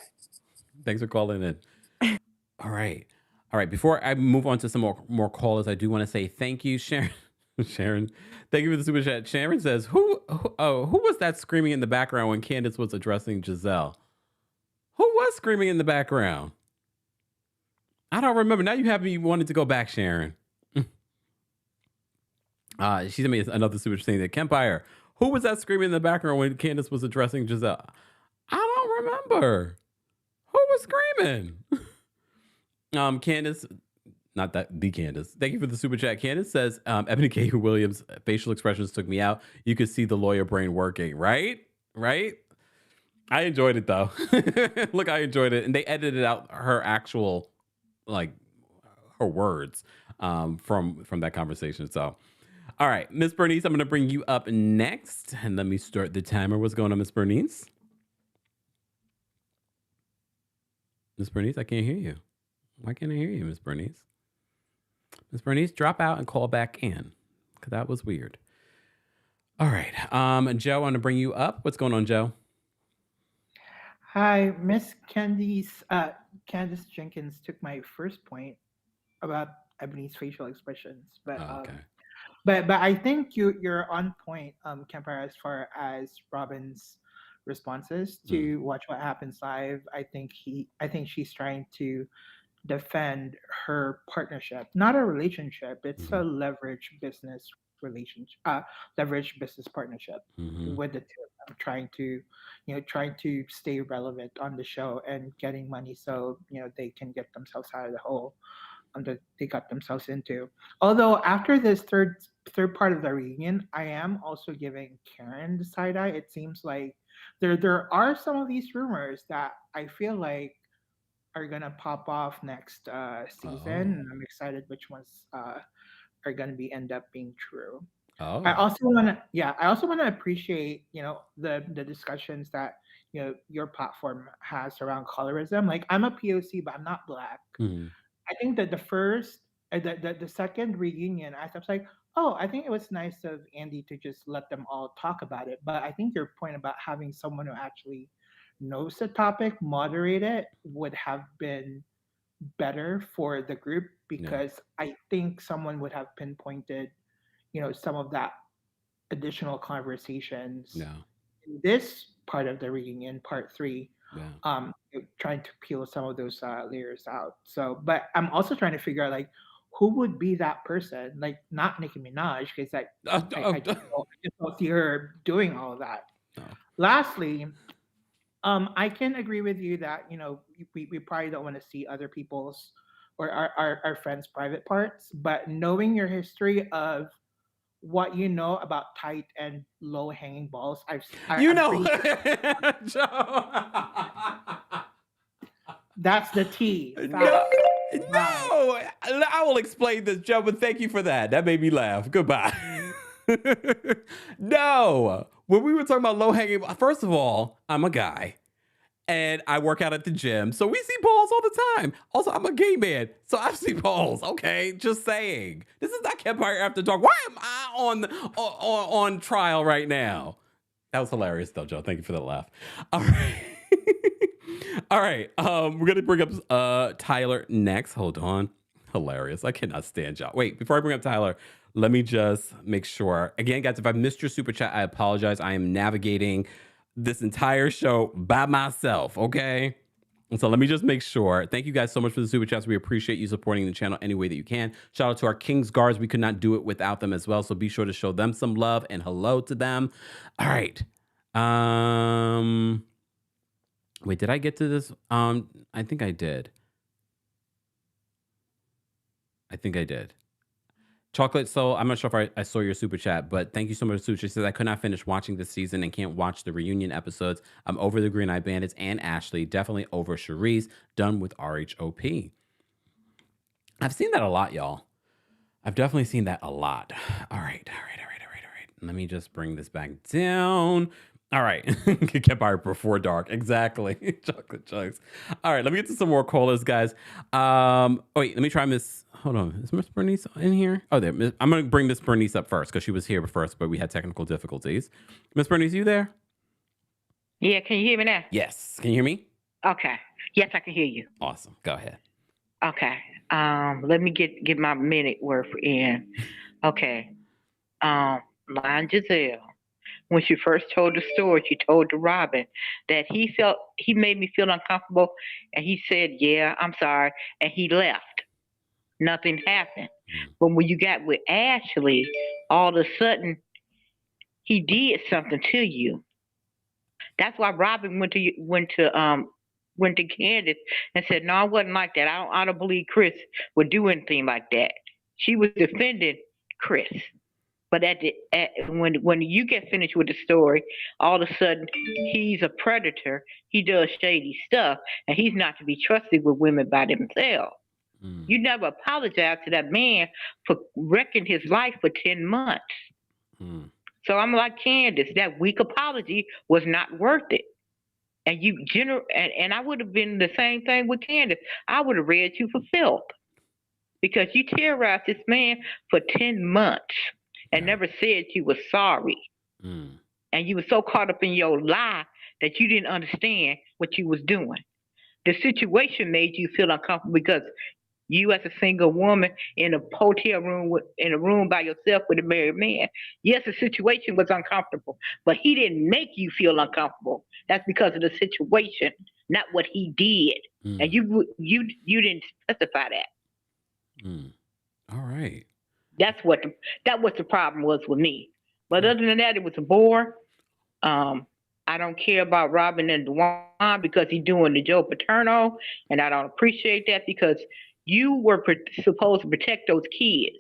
Thanks for calling in. All right. Before I move on to some more callers, I do want to say thank you, Sharon. Sharon, thank you for the super chat. Sharon says, who was that screaming in the background when Candace was addressing Giselle? Who was screaming in the background? I don't remember. Now you have me wanting to go back, Sharon. She sent me another super chat saying that Kempire, who was that screaming in the background when Candace was addressing Giselle? I don't remember. Who was screaming? Candace, not that the Candace. Thank you for the super chat. Candace says, Ebony K. Williams' facial expressions took me out. You could see the lawyer brain working, right? Right? I enjoyed it though. Look, I enjoyed it. And they edited out her actual, like, her words from that conversation. So, all right, Miss Bernice, I'm going to bring you up next. And let me start the timer. What's going on, Miss Bernice? Miss Bernice, I can't hear you. Why can't I hear you, Miss Bernice? Miss Bernice, drop out and call back in, because that was weird. All right. Joe, I want to bring you up. What's going on, Joe? Hi, Miss Candice. Candace Jenkins took my first point about Ebony's facial expressions, but but I think you're on point, Kempire, as far as Robin's responses to Watch What Happens Live. I think she's trying to defend her partnership, not a relationship. It's a leverage business relationship, leverage business partnership with the two of them, trying to stay relevant on the show and getting money so they can get themselves out of the hole that they got themselves into. Although after this third part of the reunion, I am also giving Karen the side eye. It seems like there are some of these rumors that I feel like are gonna pop off next season, and I'm excited which ones are gonna end up being true. I also want to appreciate the discussions that your platform has around colorism. Like, I'm a POC, but I'm not Black. I think that the second reunion, I was like, oh, I think it was nice of Andy to just let them all talk about it. But I think your point about having someone who actually knows the topic moderate it would have been better for the group, because I think someone would have pinpointed some of that additional conversations in this part of the reunion, part 3, trying to peel some of those layers out. So, but I'm also trying to figure out, like, who would be that person? Like, not Nicki Minaj, because I just don't see her doing all of that. Lastly, I can agree with you that we probably don't want to see other people's or our friends' private parts, but knowing your history of what you know about tight and low hanging balls, that's the tea. No, I will explain this, Joe, but thank you for that. That made me laugh. Goodbye. No, when we were talking about low hanging, first of all, I'm a guy. and I work out at the gym. So we see balls all the time. Also, I'm a gay man, so I see balls. Okay, just saying. This is not Kempire After Dark. Why am I on trial right now? That was hilarious, though, Joe. Thank you for the laugh. All right. All right. We're gonna bring up Tyler next. Hold on. Hilarious. I cannot stand y'all. Wait, before I bring up Tyler, let me just make sure. Again, guys, if I missed your super chat, I apologize. I am navigating this entire show by myself, okay? And so let me just make sure. Thank you guys so much for the super chats. We appreciate you supporting the channel any way that you can. Shout out to our King's Guards. We could not do it without them as well. So be sure to show them some love and hello to them. All right. Wait, did I get to this? I think I did. Chocolate Soul, I'm not sure if I saw your super chat, but thank you so much. Suchi says, I could not finish watching this season and can't watch the reunion episodes. I'm over the Green Eye Bandits and Ashley. Definitely over Charisse. Done with RHOP. I've seen that a lot, y'all. I've definitely seen that a lot. All right. Let me just bring this back down. All right. Kempire before dark. Exactly. Chocolate chunks. All right. Let me get to some more callers, guys. Wait, let me try Miss. Hold on. Is Miss Bernice in here? Oh, there. I'm going to bring Miss Bernice up first because she was here first, but we had technical difficulties. Miss Bernice, you there? Yeah, can you hear me now? Yes. Can you hear me? Okay. Yes, I can hear you. Awesome. Go ahead. Okay. Let me get my minute worth in. Okay. Line Giselle. When she first told the story, she told to Robin that he made me feel uncomfortable, and he said, yeah, I'm sorry, and he left. Nothing happened. But when you got with Ashley, all of a sudden, he did something to you. That's why Robin went to Candace and said, no, I wasn't like that. I don't believe Chris would do anything like that. She was defending Chris. But when you get finished with the story, all of a sudden he's a predator. He does shady stuff, and he's not to be trusted with women by themselves. You never apologize to that man for wrecking his life for 10 months. So I'm like Candace, that weak apology was not worth it. And and I would have been the same thing with Candace. I would have read you for filth because you terrorized this man for 10 months. And never said you were sorry. And you were so caught up in your lie that you didn't understand what you was doing. The situation made you feel uncomfortable because you as a single woman in a hotel room, in a room by yourself with a married man. Yes, the situation was uncomfortable, but he didn't make you feel uncomfortable. That's because of the situation, not what he did. And you didn't specify that. All right. That's what the problem was with me. But other than that, it was a bore. I don't care about Robin and Juan because he's doing the Joe Paterno, and I don't appreciate that because you were supposed to protect those kids,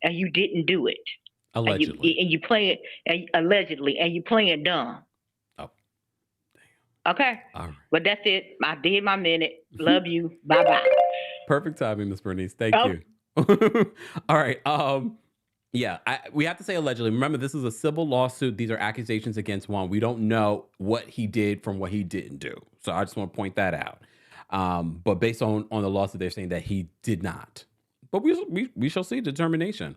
and you didn't do it. Allegedly. And you playing dumb. Oh. Okay. All right. But that's it. I did my minute. Love you. Bye bye. Perfect timing, Miss Bernice. Thank you. All right. Yeah, we have to say allegedly. Remember, this is a civil lawsuit. These are accusations against Juan. We don't know what he did from what he didn't do. So I just want to point that out. But based on the lawsuit, they're saying that he did not. But we shall see determination.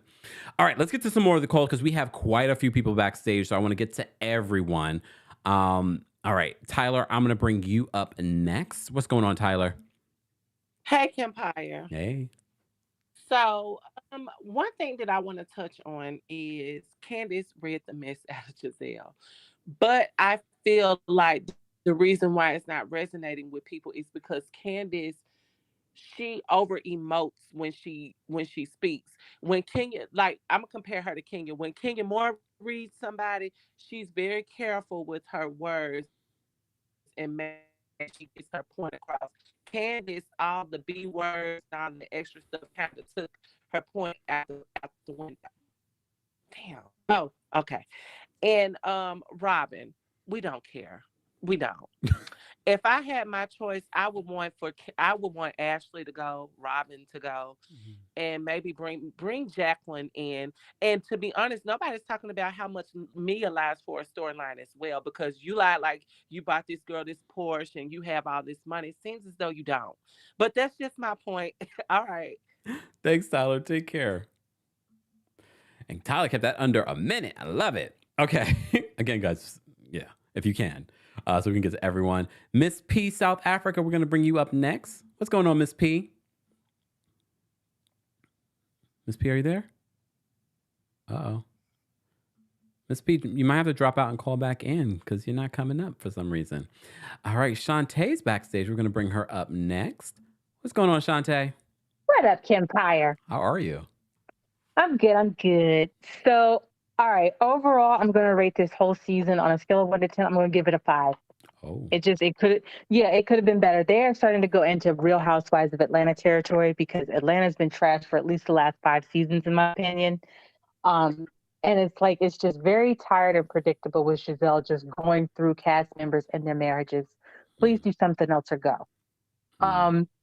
All right, let's get to some more of the calls because we have quite a few people backstage. So I want to get to everyone. All right, Tyler, I'm going to bring you up next. What's going on, Tyler? Hey, Kempire. Hey. So, one thing that I want to touch on is Candiace read the mess out of Giselle. But I feel like the reason why it's not resonating with people is because Candiace, she over emotes when she speaks. When Kenya, like I'm gonna compare her to Kenya. When Kenya Moore reads somebody, she's very careful with her words and she gets her point across. Candiace, all the B words, all the extra stuff kind of took her point out the window. Damn. Oh, okay. And Robin, we don't care. We don't. if I had my choice, I would want Ashley to go, Robin to go, and maybe bring Jacqueline in. And to be honest, nobody's talking about how much Mia lies for a storyline as well, because you lied like you bought this girl this Porsche and you have all this money. It seems as though you don't. But that's just my point. All right. Thanks, Tyler. Take care. And Tyler kept that under a minute. I love it. Okay. Again, guys, yeah, if you can. So we can get to everyone. Miss P, South Africa, we're going to bring you up next. What's going on, Miss P? Miss P, are you there? Uh-oh. Miss P, you might have to drop out and call back in because you're not coming up for some reason. All right, Shantae's backstage. We're going to bring her up next. What's going on, Shantae? What up, Kempire? How are you? I'm good. So, all right, overall, I'm going to rate this whole season on a scale of 1 to 10. I'm going to give it a 5. Oh. It could have been better. They are starting to go into Real Housewives of Atlanta territory because Atlanta's been trashed for at least the last 5 seasons, in my opinion. And it's just very tired and predictable with Giselle just going through cast members and their marriages. Please do something else or go.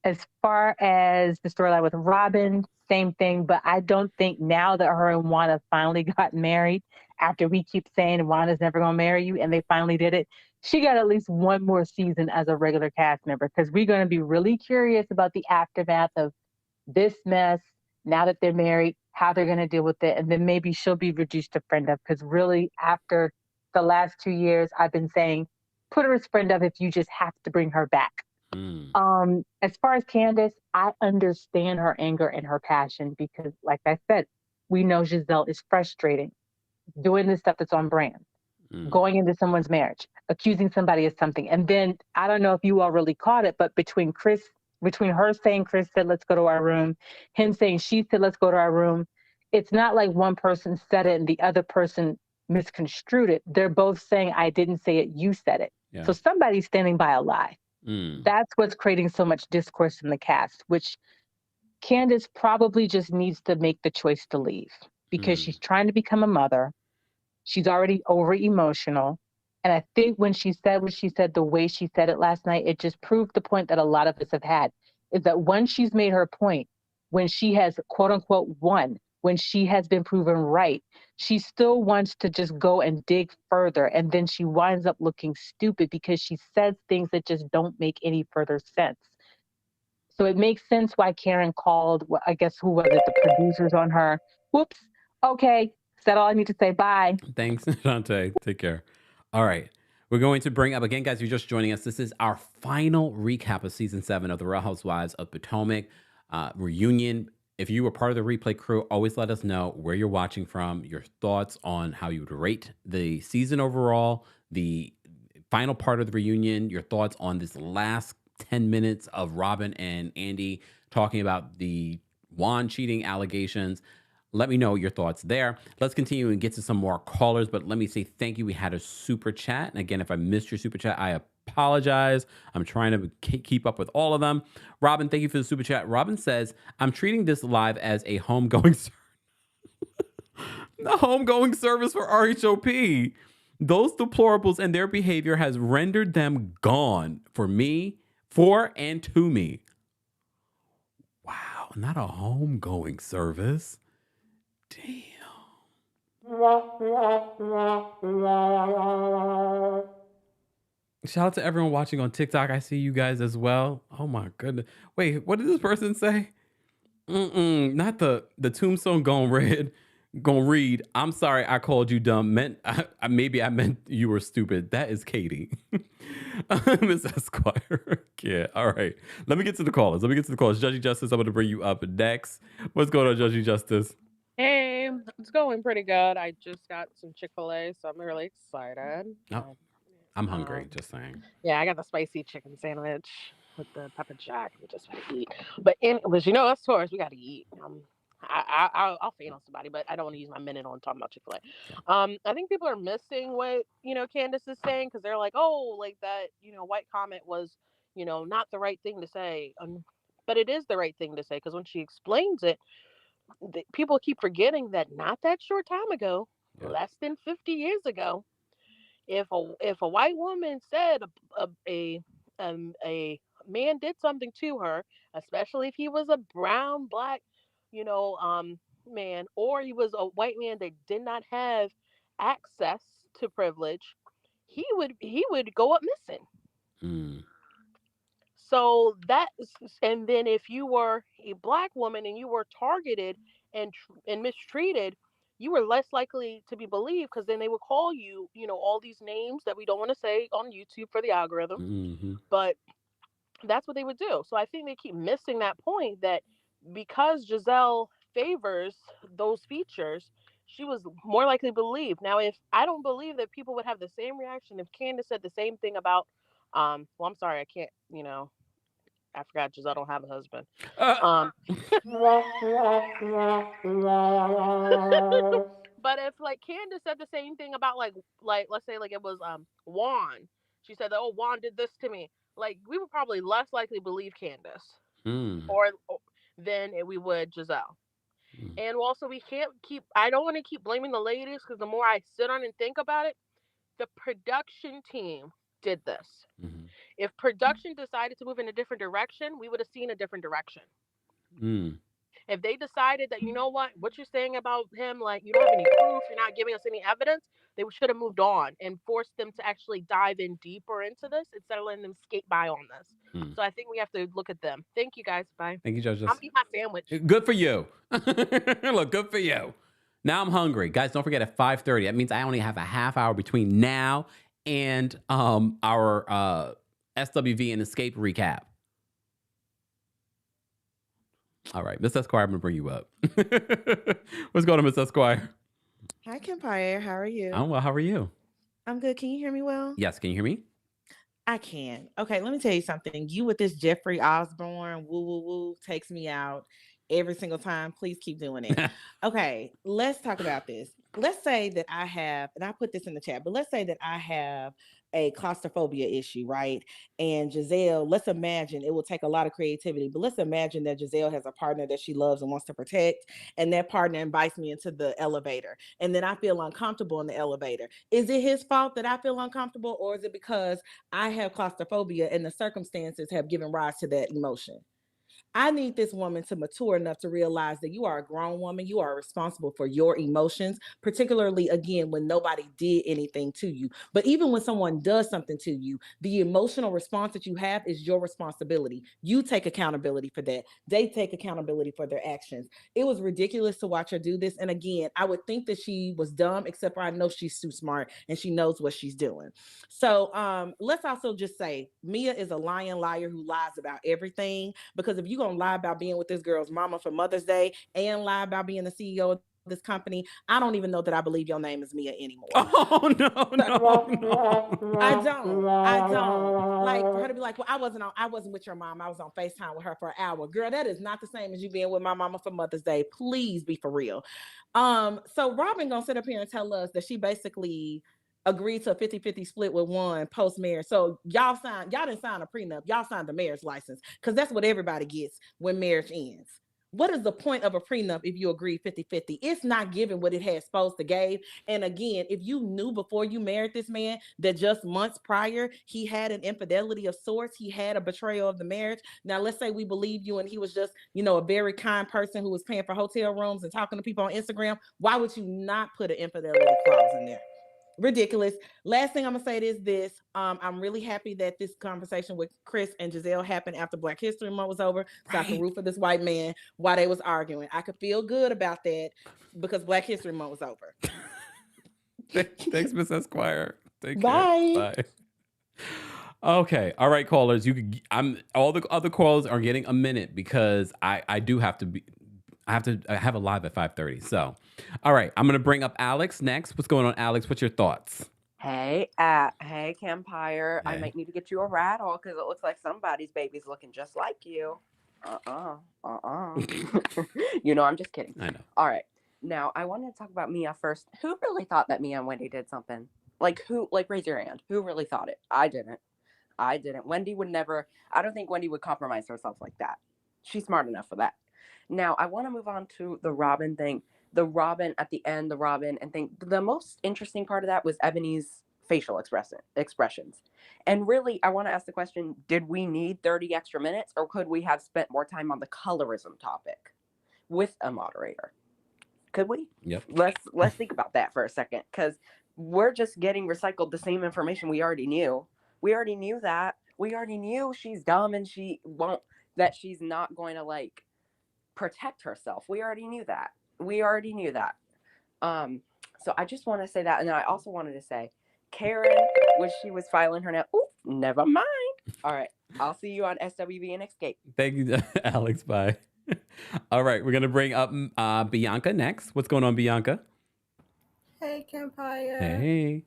As far as the storyline with Robin, same thing, but I don't think now that her and Juan have finally gotten married, after we keep saying Juana's never going to marry you, and they finally did it, she got at least one more season as a regular cast member, because we're going to be really curious about the aftermath of this mess, now that they're married, how they're going to deal with it, and then maybe she'll be reduced to friend of, because really, after the last 2 years, I've been saying, put her as friend of if you just have to bring her back. As far as Candace, I understand her anger and her passion because, like I said, we know Giselle is frustrating, doing this stuff that's on brand, going into someone's marriage, accusing somebody of something. And then, I don't know if you all really caught it, but between her saying Chris said, let's go to our room, him saying she said, let's go to our room, it's not like one person said it and the other person misconstrued it. They're both saying, I didn't say it, you said it. Yeah. So somebody's standing by a lie. That's what's creating so much discourse in the cast, which Candace probably just needs to make the choice to leave because she's trying to become a mother. She's already over emotional. And I think when she said what she said, the way she said it last night, it just proved the point that a lot of us have had, is that once she's made her point, when she has quote unquote won, when she has been proven right, she still wants to just go and dig further. And then she winds up looking stupid because she says things that just don't make any further sense. So it makes sense why Karen called, I guess, who was it, the producers on her. Whoops. Okay. Is that all I need to say? Bye. Thanks, Shantae. Take care. All right. We're going to bring up, again, guys, you're just joining us. This is our final recap of season 7 of The Real Housewives of Potomac reunion. If you were part of the replay crew, always let us know where you're watching from, your thoughts on how you would rate the season overall, the final part of the reunion, your thoughts on this last 10 minutes of Robin and Andy talking about the Juan cheating allegations. Let me know your thoughts there. Let's continue and get to some more callers, but let me say thank you. We had a super chat. And again, if I missed your super chat, I apologize. I'm trying to keep up with all of them. Robin, thank you for the super chat. Robin says, I'm treating this live as a homegoing the homegoing service for RHOP. Those deplorables and their behavior has rendered them gone for and to me. Wow, not a homegoing service. Damn. Shout out to everyone watching on TikTok. I see you guys as well. Oh my goodness. Wait, what did this person say? Not the tombstone gone read. I'm sorry I called you dumb. Maybe I meant you were stupid. That is Katie. Miss Esquire. Yeah, all right. Let me get to the callers. Judgy Justice, I'm going to bring you up next. What's going on, Judgy Justice? Hey, it's going pretty good. I just got some Chick-fil-A, so I'm really excited. Oh, I'm hungry, just saying. Yeah, I got the spicy chicken sandwich with the pepper jack. We just want to eat. But us tourists, we got to eat. I'll faint on somebody, but I don't want to use my minute on talking about Chick-fil-A. I think people are missing what, Candace is saying, because they're like, oh, like that, white comment was, not the right thing to say. But it is the right thing to say, because when she explains it, people keep forgetting that not that short time ago, less than 50 years ago, if a white woman said a man did something to her, especially if he was a brown, black, you know, man, or he was a white man that did not have access to privilege, he would go up missing. Mm. So that, and then if you were a black woman and you were targeted and mistreated, you were less likely to be believed because then they would call you, you know, all these names that we don't want to say on YouTube for the algorithm. Mm-hmm. But that's what they would do. So I think they keep missing that point that because Giselle favors those features, she was more likely believed. Now, if I don't believe that people would have the same reaction if Candace said the same thing about, well, I'm sorry, I can't, you know, I forgot Giselle don't have a husband. But if like Candace said the same thing about like let's say like it was Juan, she said that, oh, Juan did this to me. Like we would probably less likely believe Candace Mm. or than we would Giselle. And also we can't keep. I don't want to keep blaming the ladies because the more I sit on and think about it, the production team did this. Mm-hmm. If production decided to move in a different direction, we would have seen a different direction. Mm. If they decided that, you know what you're saying about him, like you don't have any proof, you're not giving us any evidence, they should have moved on and forced them to actually dive in deeper into this instead of letting them skate by on this. Mm. So I think we have to look at them. Thank you guys. Bye. Thank you, judges. I'll eat my sandwich. Good for you. Look, good for you. Now I'm hungry. Guys, don't forget at 5:30. That means I only have a half hour between now and our SWV and Escape recap. All right, Miss Esquire, I'm going to bring you up. What's going on, Miss Esquire? Hi, Kempire. How are you? I'm well. How are you? I'm good. Can you hear me well? Yes. Can you hear me? I can. Okay, let me tell you something. You with this Jeffrey Osborne woo woo woo takes me out every single time. Please keep doing it. Okay, let's talk about this. Let's say that I have, and I put this in the chat, but let's say that I have a claustrophobia issue, right? And Giselle, let's imagine it will take a lot of creativity, but let's imagine that Giselle has a partner that she loves and wants to protect, and that partner invites me into the elevator, and then I feel uncomfortable in the elevator. Is it his fault that I feel uncomfortable, or is it because I have claustrophobia and the circumstances have given rise to that emotion? I need this woman to mature enough to realize that you are a grown woman. You are responsible for your emotions, particularly, again, when nobody did anything to you. But even when someone does something to you, the emotional response that you have is your responsibility. You take accountability for that. They take accountability for their actions. It was ridiculous to watch her do this. And again, I would think that she was dumb, except for I know she's too smart and she knows what she's doing. So let's also just say Mia is a lying liar who lies about everything, because if you're gonna lie about being with this girl's mama for Mother's Day and lie about being the CEO of this company, I don't even know that I believe your name is Mia anymore. Oh no. I don't. Like for her to be like, well, I wasn't with your mom. I was on FaceTime with her for an hour. Girl, that is not the same as you being with my mama for Mother's Day. Please be for real. So Robin gonna sit up here and tell us that she basically agreed to a 50-50 split with Juan post-marriage. So y'all didn't sign a prenup. Y'all signed the marriage license, because that's what everybody gets when marriage ends. What is the point of a prenup if you agree 50-50? It's not giving what it had supposed to give. And again, if you knew before you married this man that just months prior, he had an infidelity of sorts, he had a betrayal of the marriage. Now, let's say we believe you and he was just, a very kind person who was paying for hotel rooms and talking to people on Instagram. Why would you not put an infidelity clause in there? Ridiculous. Last thing I'm gonna say is this. I'm really happy that this conversation with Chris and Giselle happened after Black History Month was over, so I can root for this white man while they was arguing. I could feel good about that because Black History Month was over. Thanks, Miss Esquire. Take Bye. Care. Bye. Okay. All right, callers. All the other callers are getting a minute because I do have to be. I have a live at 5:30. So, all right, I'm gonna bring up Alex next. What's going on, Alex? What's your thoughts? Hey, Kempire. Hey. I might need to get you a rattle because it looks like somebody's baby's looking just like you. I'm just kidding. I know. All right. Now, I wanted to talk about Mia first. Who really thought that Mia and Wendy did something? Raise your hand. Who really thought it? I didn't. Wendy would never, I don't think Wendy would compromise herself like that. She's smart enough for that. Now, I want to move on to the Robin thing. The Robin at the end, and think the most interesting part of that was Ebony's facial expressions. And really, I want to ask the question, did we need 30 extra minutes, or could we have spent more time on the colorism topic with a moderator? Could we? Yep. Let's think about that for a second, because we're just getting recycled the same information we already knew. We already knew that. We already knew she's dumb and that she's not going to like protect herself. We already knew that. So I just want to say that. And then I also wanted to say, Karen, when she was filing her now, never mind. All right. I'll see you on SWV and Escape. Thank you, Alex. Bye. All right. We're going to bring up Bianca next. What's going on, Bianca? Hey, Kempire. Hey.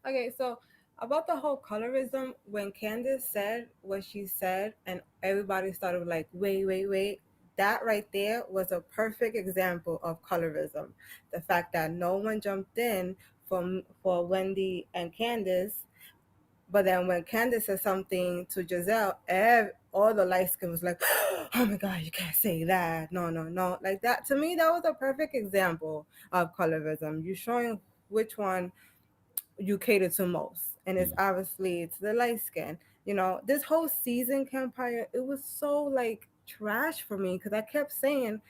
Okay, so about the whole colorism, when Candace said what she said and everybody started like, wait, that right there was a perfect example of colorism. The fact that no one jumped in for Wendy and Candace, but then when Candace said something to Giselle, all the light skin was like, oh my God, you can't say that. No. Like that, to me, that was a perfect example of colorism. You're showing which one you cater to most. And it's obviously it's the light skin. You know, this whole season, Kempire, it was so like trash for me because I kept saying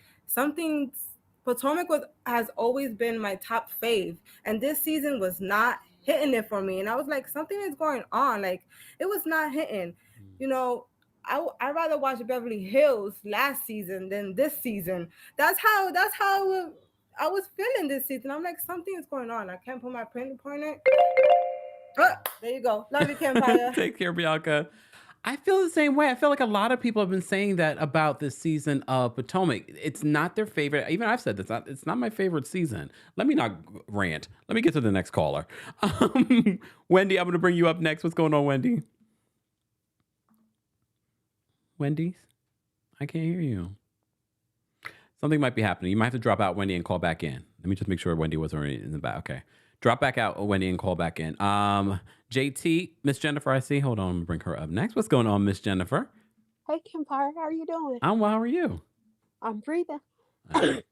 Potomac has always been my top fave, and this season was not hitting it for me. And I was like, something is going on. Like, it was not hitting. You know, I rather watch Beverly Hills last season than this season. That's how I was feeling this season. I'm like, something is going on. I can't put my point on it. Oh, there you go. Love you, Kempire. Take care, Bianca. I feel the same way. I feel like a lot of people have been saying that about this season of Potomac. It's not their favorite. Even I've said this. It's not my favorite season. Let me not rant. Let me get to the next caller. Wendy, I'm going to bring you up next. What's going on, Wendy? Wendy's? I can't hear you. Something might be happening. You might have to drop out, Wendy, and call back in. Let me just make sure Wendy was already in the back. Okay. Drop back out, Wendy, and call back in. JT, Miss Jennifer, I see. Hold on, I'm gonna bring her up next. What's going on, Miss Jennifer? Hey, Kempire, how are you doing? I'm well. How are you? I'm breathing. That's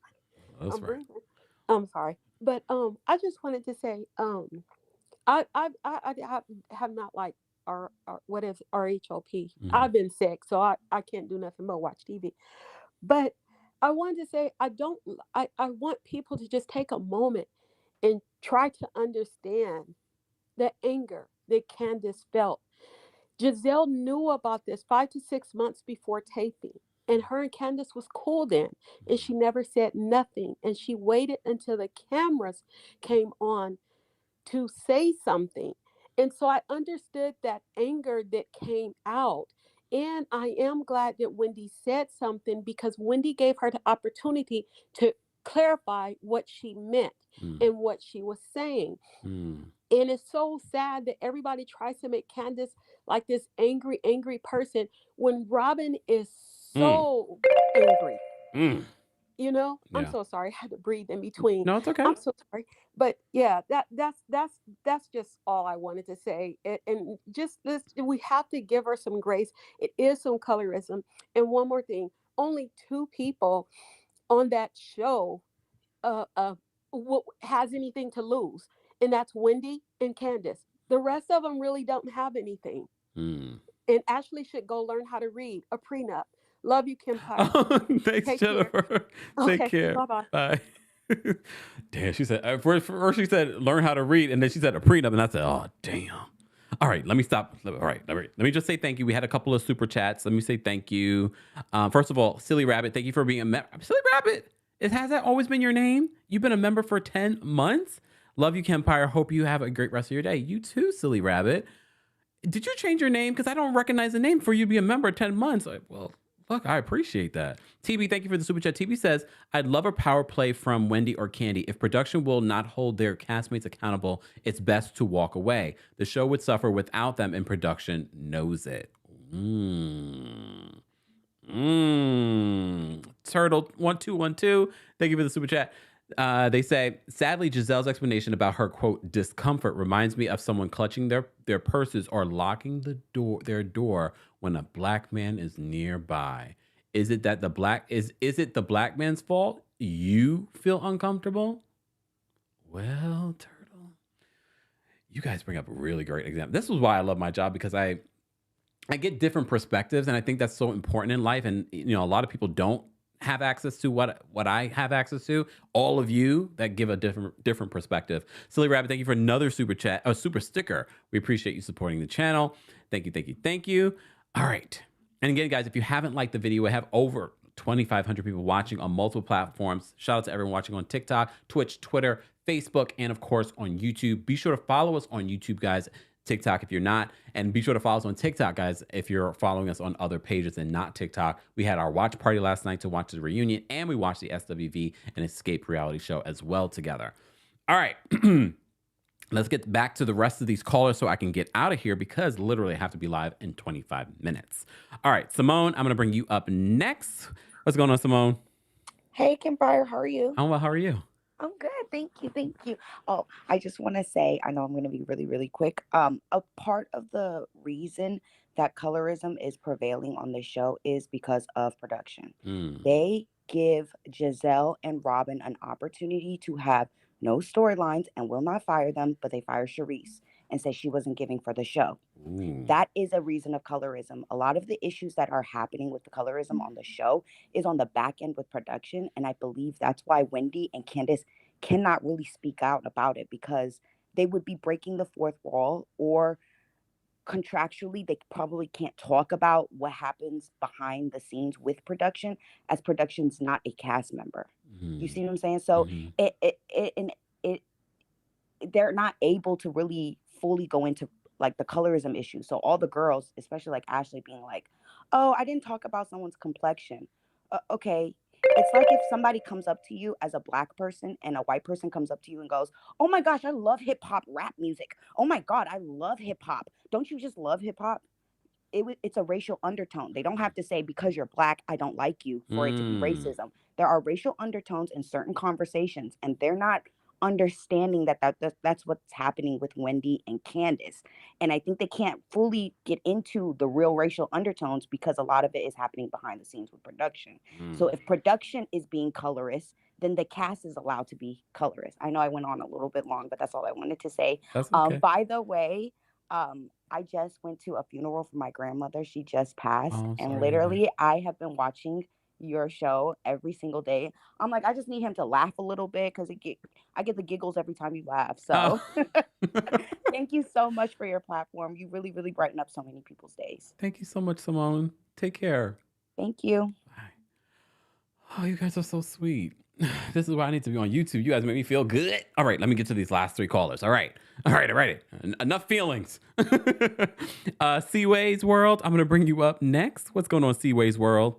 I'm right. breathing. I'm sorry, but I just wanted to say, I have not liked what is RHOP. I've been sick, so I can't do nothing but watch TV. But I wanted to say I want people to just take a moment and try to understand the anger that Candace felt. Giselle knew about this 5 to 6 months before taping, and her and Candace was cool then, and she never said nothing, and she waited until the cameras came on to say something. And so I understood that anger that came out. And I am glad that Wendy said something, because Wendy gave her the opportunity to clarify what she meant and what she was saying. And it's so sad that everybody tries to make Candace like this angry person when Robin is so angry. You know, I'm so sorry. I had to breathe in between. No, it's okay. I'm so sorry. But yeah, that's just all I wanted to say. And just this, we have to give her some grace. It is some colorism. And one more thing, only 2 people on that show has anything to lose, and that's Wendy and Candace. The rest of them really don't have anything. And Ashley should go learn how to read a prenup. Love you, Kempire. Thanks, Take Jennifer. Care. Take care. Bye-bye. Bye. Damn, she said, first she said, learn how to read, and then she said a prenup, and I said, oh, damn. All right, let me stop. All right, let me just say thank you. We had a couple of super chats. Let me say thank you. First of all, Silly Rabbit, thank you for being a member. Silly Rabbit, has that always been your name? You've been a member for 10 months? Love you, Kempire. Hope you have a great rest of your day. You too, Silly Rabbit. Did you change your name? Because I don't recognize the name for you to be a member 10 months. Well, look, I appreciate that. TB, thank you for the super chat. TB says, I'd love a power play from Wendy or Candy. If production will not hold their castmates accountable, it's best to walk away. The show would suffer without them, and production knows it. Turtle 1212, thank you for the super chat. They say, sadly, Giselle's explanation about her, quote, discomfort reminds me of someone clutching their purses or locking their door when a black man is nearby. Is it the black man's fault you feel uncomfortable? Well, Turtle, You guys bring up a really great example. This is why I love my job, because I get different perspectives, and I think that's so important in life. And a lot of people don't have access to what I have access to. All of you that give a different perspective. Silly Rabbit, thank you for another super chat, a super sticker. We appreciate you supporting the channel. Thank you, thank you, thank you. All right. And again, guys, if you haven't liked the video, we have over 2,500 people watching on multiple platforms. Shout out to everyone watching on TikTok, Twitch, Twitter, Facebook, and of course on YouTube. Be sure to follow us on YouTube, guys. TikTok if you're not, and be sure to follow us on TikTok, guys, if you're following us on other pages and not TikTok. We had our watch party last night to watch the reunion, and we watched the SWV and Escape reality show as well together. All right. Let's get back to the rest of these callers so I can get out of here, because literally I have to be live in 25 minutes. All right, Simone, I'm going to bring you up next. What's going on, Simone? Hey, Kempire, how are you? I'm well. How are you? I'm good. Thank you. Thank you. Oh, I just want to say, I know I'm going to be really, really quick. A part of the reason that colorism is prevailing on the show is because of production. They give Giselle and Robin an opportunity to have no storylines and will not fire them, but they fire Charisse and say she wasn't giving for the show. That is a reason of colorism. A lot of the issues that are happening with the colorism on the show is on the back end with production. And I believe that's why Wendy and Candace cannot really speak out about it, because they would be breaking the fourth wall, or contractually they probably can't talk about what happens behind the scenes with production, as production's not a cast member. You see what I'm saying? So they're not able to really fully go into like the colorism issue. So all the girls, especially like Ashley, being like, oh, I didn't talk about someone's complexion. Okay. It's like if somebody comes up to you as a Black person and a white person comes up to you and goes, oh my gosh, I love hip hop rap music. Oh my God, I love hip hop. Don't you just love hip hop? It's a racial undertone. They don't have to say, because you're Black, I don't like you, for it to be racism. There are racial undertones in certain conversations, and they're not understanding that's what's happening with Wendy and Candace. And I think they can't fully get into the real racial undertones, because a lot of it is happening behind the scenes with production. So if production is being colorist, then the cast is allowed to be colorist. I know I went on a little bit long, but that's all I wanted to say. That's okay. By the way, I just went to a funeral for my grandmother. She just passed. And literally, I have been watching your show every single day. I'm like, I just need him to laugh a little bit, because I get the giggles every time you laugh. So thank you so much for your platform. You really, really brighten up so many people's days. Thank you so much, Simone. Take care. Thank you. Oh, you guys are so sweet. This is why I need to be on YouTube. You guys make me feel good. All right, let me get to these last three callers. All right. Enough feelings. Seaways World, I'm going to bring you up next. What's going on, Seaways World?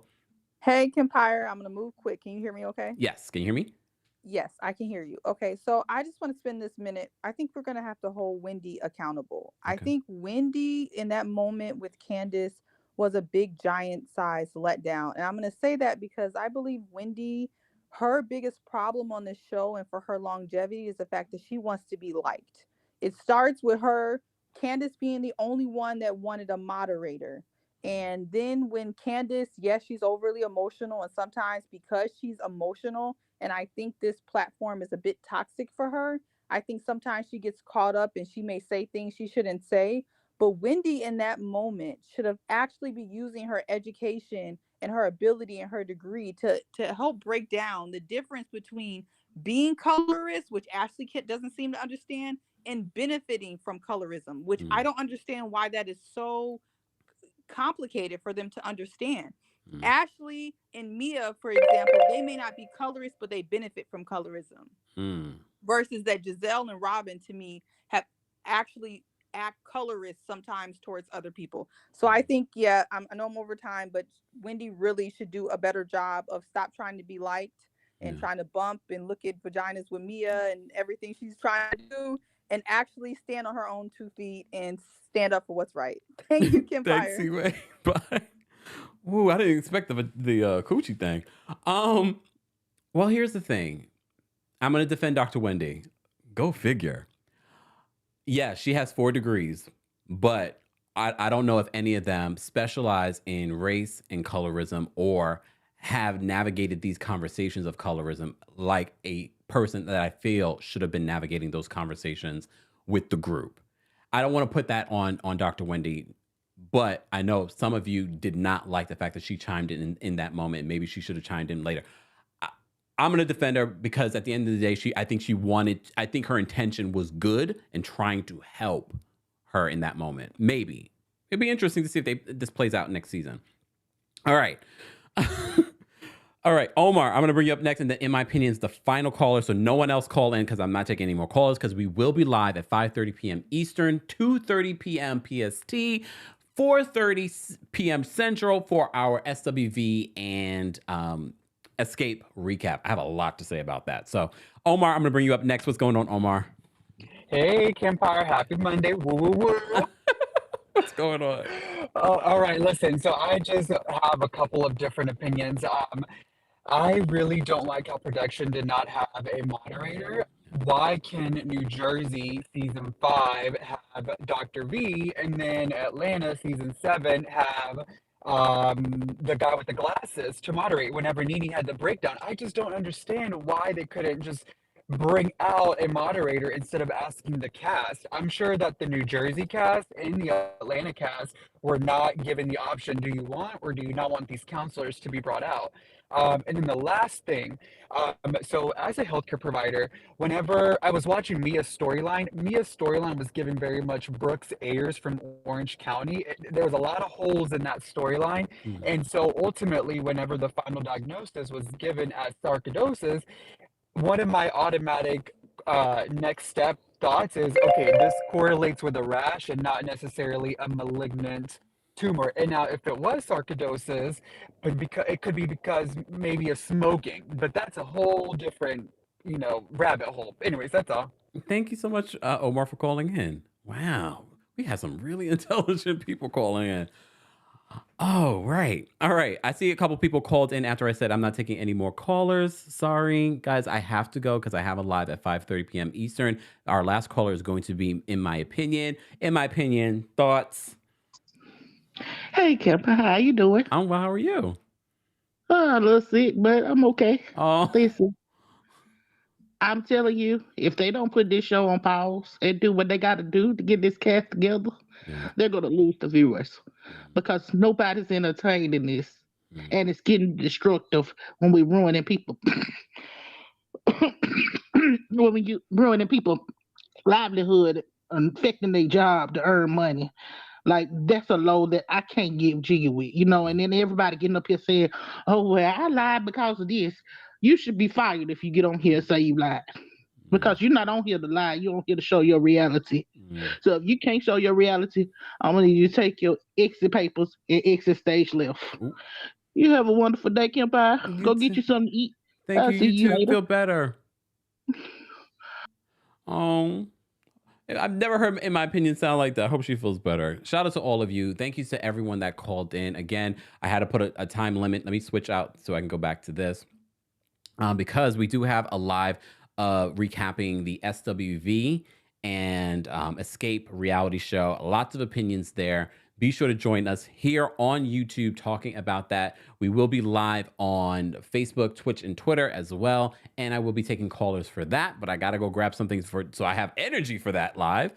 Hey, Kempire, I'm going to move quick. Can you hear me okay? Yes. Can you hear me? Yes, I can hear you. Okay, so I just want to spend this minute. I think we're going to have to hold Wendy accountable. Okay. I think Wendy in that moment with Candace was a big, giant size letdown. And I'm going to say that because I believe Wendy, her biggest problem on this show and for her longevity is the fact that she wants to be liked. It starts with her, Candace being the only one that wanted a moderator. And then when Candace, yes, she's overly emotional, and sometimes because she's emotional, and I think this platform is a bit toxic for her, I think sometimes she gets caught up and she may say things she shouldn't say. But Wendy in that moment should have actually been using her education and her ability and her degree to help break down the difference between being colorist, which Ashley Kit doesn't seem to understand, and benefiting from colorism, which I don't understand why that is so complicated for them to understand. Ashley and Mia, for example, they may not be colorists, but they benefit from colorism. Versus that Giselle and Robin, to me, have actually act colorist sometimes towards other people. So I think, yeah, I know I'm over time, but Wendy really should do a better job of stop trying to be liked and trying to bump and look at vaginas with Mia and everything she's trying to do, and actually stand on her own 2 feet and stand up for what's right. Thank you, Kempire. Thanks, Seaway. Bye. Ooh, I didn't expect the coochie thing. Well, here's the thing. I'm going to defend Dr. Wendy. Go figure. Yeah, she has 4 degrees, but I don't know if any of them specialize in race and colorism or have navigated these conversations of colorism like a person that I feel should have been navigating those conversations with the group. I don't want to put that on Dr. Wendy, but I know some of you did not like the fact that she chimed in that moment. Maybe she should have chimed in later. I'm going to defend her because at the end of the day, I think her intention was good and trying to help her in that moment. Maybe. It'd be interesting to see if this plays out next season. All right. All right, Omar, I'm going to bring you up next. And then, in my opinion, is the final caller. So no one else call in because I'm not taking any more calls because we will be live at 5:30 p.m. Eastern, 2:30 p.m. PST, 4:30 p.m. Central for our SWV and Escape recap. I have a lot to say about that. So, Omar, I'm going to bring you up next. What's going on, Omar? Hey, Kempire. Happy Monday. Woo, woo, woo. What's going on? Oh, all right. Listen, so I just have a couple of different opinions. I really don't like how production did not have a moderator. Why can New Jersey season 5 have Dr. V and then Atlanta season 7 have the guy with the glasses to moderate whenever Nene had the breakdown? I just don't understand why they couldn't just bring out a moderator instead of asking the cast. I'm sure that the New Jersey cast and the Atlanta cast were not given the option, do you want or do you not want these counselors to be brought out? And then the last thing, so as a healthcare provider, whenever I was watching Mia's storyline was given very much Brooks Ayers from Orange County. There was a lot of holes in that storyline. And so ultimately, whenever the final diagnosis was given as sarcoidosis, one of my automatic next step thoughts is, okay, this correlates with a rash and not necessarily a malignant tumor. And now if it was sarcoidosis, but because it could be because maybe of smoking, but that's a whole different, rabbit hole. Anyways, that's all. Thank you so much, Omar, for calling in. Wow. We have some really intelligent people calling in. Oh, right. All right. I see a couple people called in after I said I'm not taking any more callers. Sorry, guys. I have to go because I have a live at 5:30 p.m. Eastern. Our last caller is going to be, in my opinion, thoughts. Hey, Kempire, how you doing? I'm well. How are you? A little sick, but I'm okay. Oh. Listen, I'm telling you, if they don't put this show on pause and do what they got to do to get this cast together, they're going to lose the viewers because nobody's entertained in this. And it's getting destructive when we're ruining people. When you ruining people's livelihood and affecting their job to earn money. Like, that's a load that I can't give G with, and then everybody getting up here saying, oh, well, I lied because of this. You should be fired if you get on here and say you lied. Because you're not on here to lie. You're on here to show your reality. So if you can't show your reality, I'm going to need you to take your exit papers and exit stage left. You have a wonderful day, Kempire. Go get you something to eat. Thank you. You too. Feel better. I've never heard, in my opinion, sound like that. I hope she feels better. Shout out to all of you. Thank you to everyone that called in. Again, I had to put a time limit. Let me switch out so I can go back to this. Because we do have a live recapping the SWV and Escape reality show. Lots of opinions there. Be sure to join us here on YouTube talking about that. We will be live on Facebook, Twitch, and Twitter as well. And I will be taking callers for that, but I got to go grab something so I have energy for that live.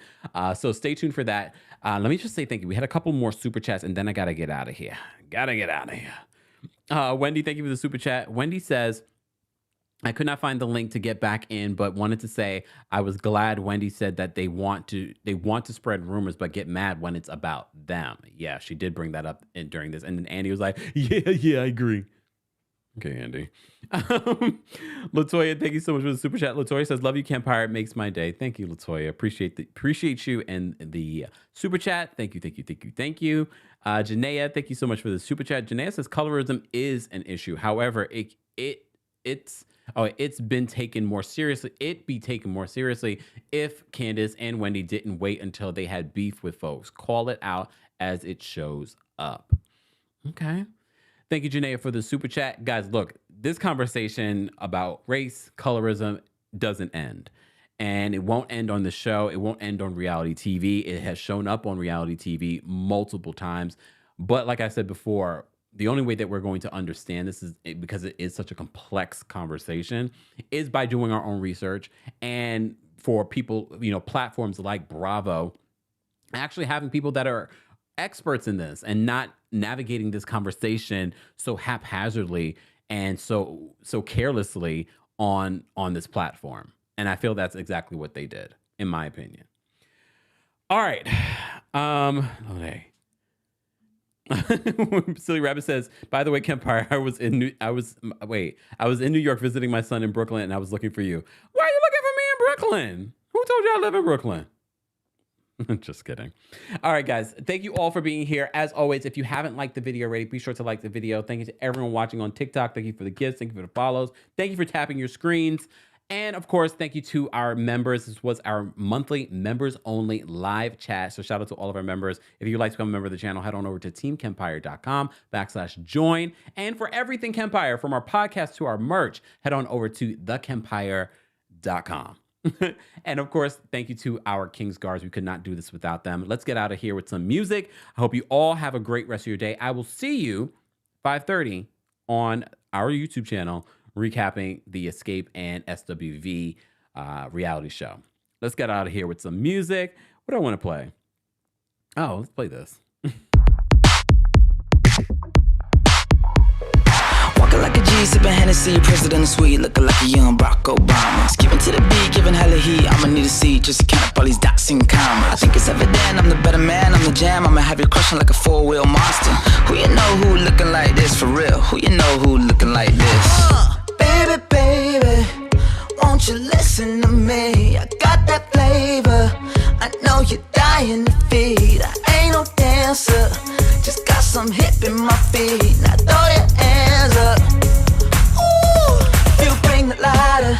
So stay tuned for that. Let me just say thank you. We had a couple more super chats and then I got to get out of here. Wendy, thank you for the super chat. Wendy says, I could not find the link to get back in, but wanted to say I was glad Wendy said that they want to spread rumors, but get mad when it's about them. Yeah, she did bring that up during this. And then Andy was like, yeah, I agree. Okay, Andy. Latoya, thank you so much for the super chat. Latoya says, love you, Kempire. It makes my day. Thank you, Latoya. Appreciate you and the super chat. Thank you. Janaea, thank you so much for the super chat. Janaea says colorism is an issue. However, it's been taken more seriously. It'd be taken more seriously if Candace and Wendy didn't wait until they had beef with folks. Call it out as it shows up. Okay. Thank you, Janaea, for the super chat. Guys, look, this conversation about race, colorism doesn't end. And it won't end on the show. It won't end on reality TV. It has shown up on reality TV multiple times. But like I said before, the only way that we're going to understand this is because it is such a complex conversation is by doing our own research. And for people, platforms like Bravo actually having people that are experts in this and not navigating this conversation so haphazardly and so carelessly on this platform. And I feel that's exactly what they did, in my opinion. All right. Okay. Silly Rabbit says, by the way, Kempire, I was in New York visiting my son in Brooklyn, and I was looking for you. Why are you looking for me in Brooklyn? Who told you I live in Brooklyn? Just kidding. All right, guys. Thank you all for being here. As always, if you haven't liked the video already, be sure to like the video. Thank you to everyone watching on TikTok. Thank you for the gifts. Thank you for the follows. Thank you for tapping your screens. And of course, thank you to our members. This was our monthly members only live chat. So shout out to all of our members. If you'd like to become a member of the channel, head on over to teamkempire.com/join. And for everything Kempire, from our podcast to our merch, head on over to TheKempire.com. And of course, thank you to our Kings Guards. We could not do this without them. Let's get out of here with some music. I hope you all have a great rest of your day. I will see you 5:30 on our YouTube channel, recapping the Escape and SWV reality show. Let's get out of here with some music. What do I want to play? Oh, let's play this. Walking like a G, sipping Hennessy, president of sweet, looking like a young Barack Obama. Skipping to the beat, giving hella heat. I'ma need a seat just to count up all these dots and commas. I think it's evident I'm the better man, I'm the jam. I'ma have you crushing like a four-wheel monster. Who you know who looking like this for real? Who you know who looking like this? Baby, baby, won't you listen to me? I got that flavor, I know you're dying to feed. I ain't no dancer, just got some hip in my feet. Now throw your hands up. Ooh, you bring the lighter,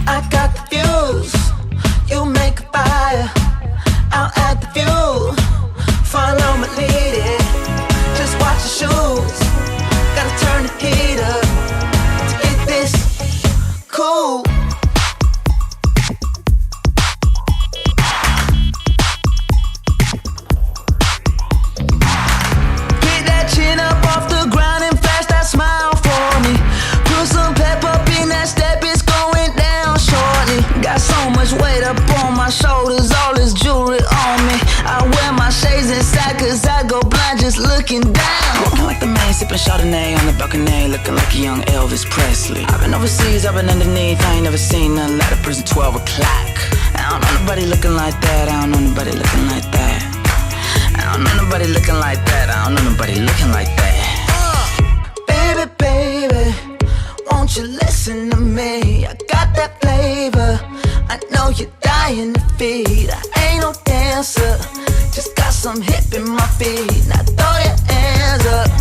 I got the fuse. You make a fire, I'll add the fuel. Follow my lead, just watch your shoes. Gotta turn the heat up to get this cool. Weight up on my shoulders, all this jewelry on me. I wear my shades inside cause I go blind just looking down. Walking like the man, sipping Chardonnay on the balcony, looking like a young Elvis Presley. I've been overseas, I've been underneath, I ain't never seen nothing like a prison 12 o'clock. I don't know nobody looking like that, I don't know nobody looking like that. I don't know nobody looking like that, I don't know nobody looking like that. Baby, baby, won't you listen to me? I got that flavor, I know you're dying to feed. I ain't no dancer, just got some hip in my feet. Now throw your hands up.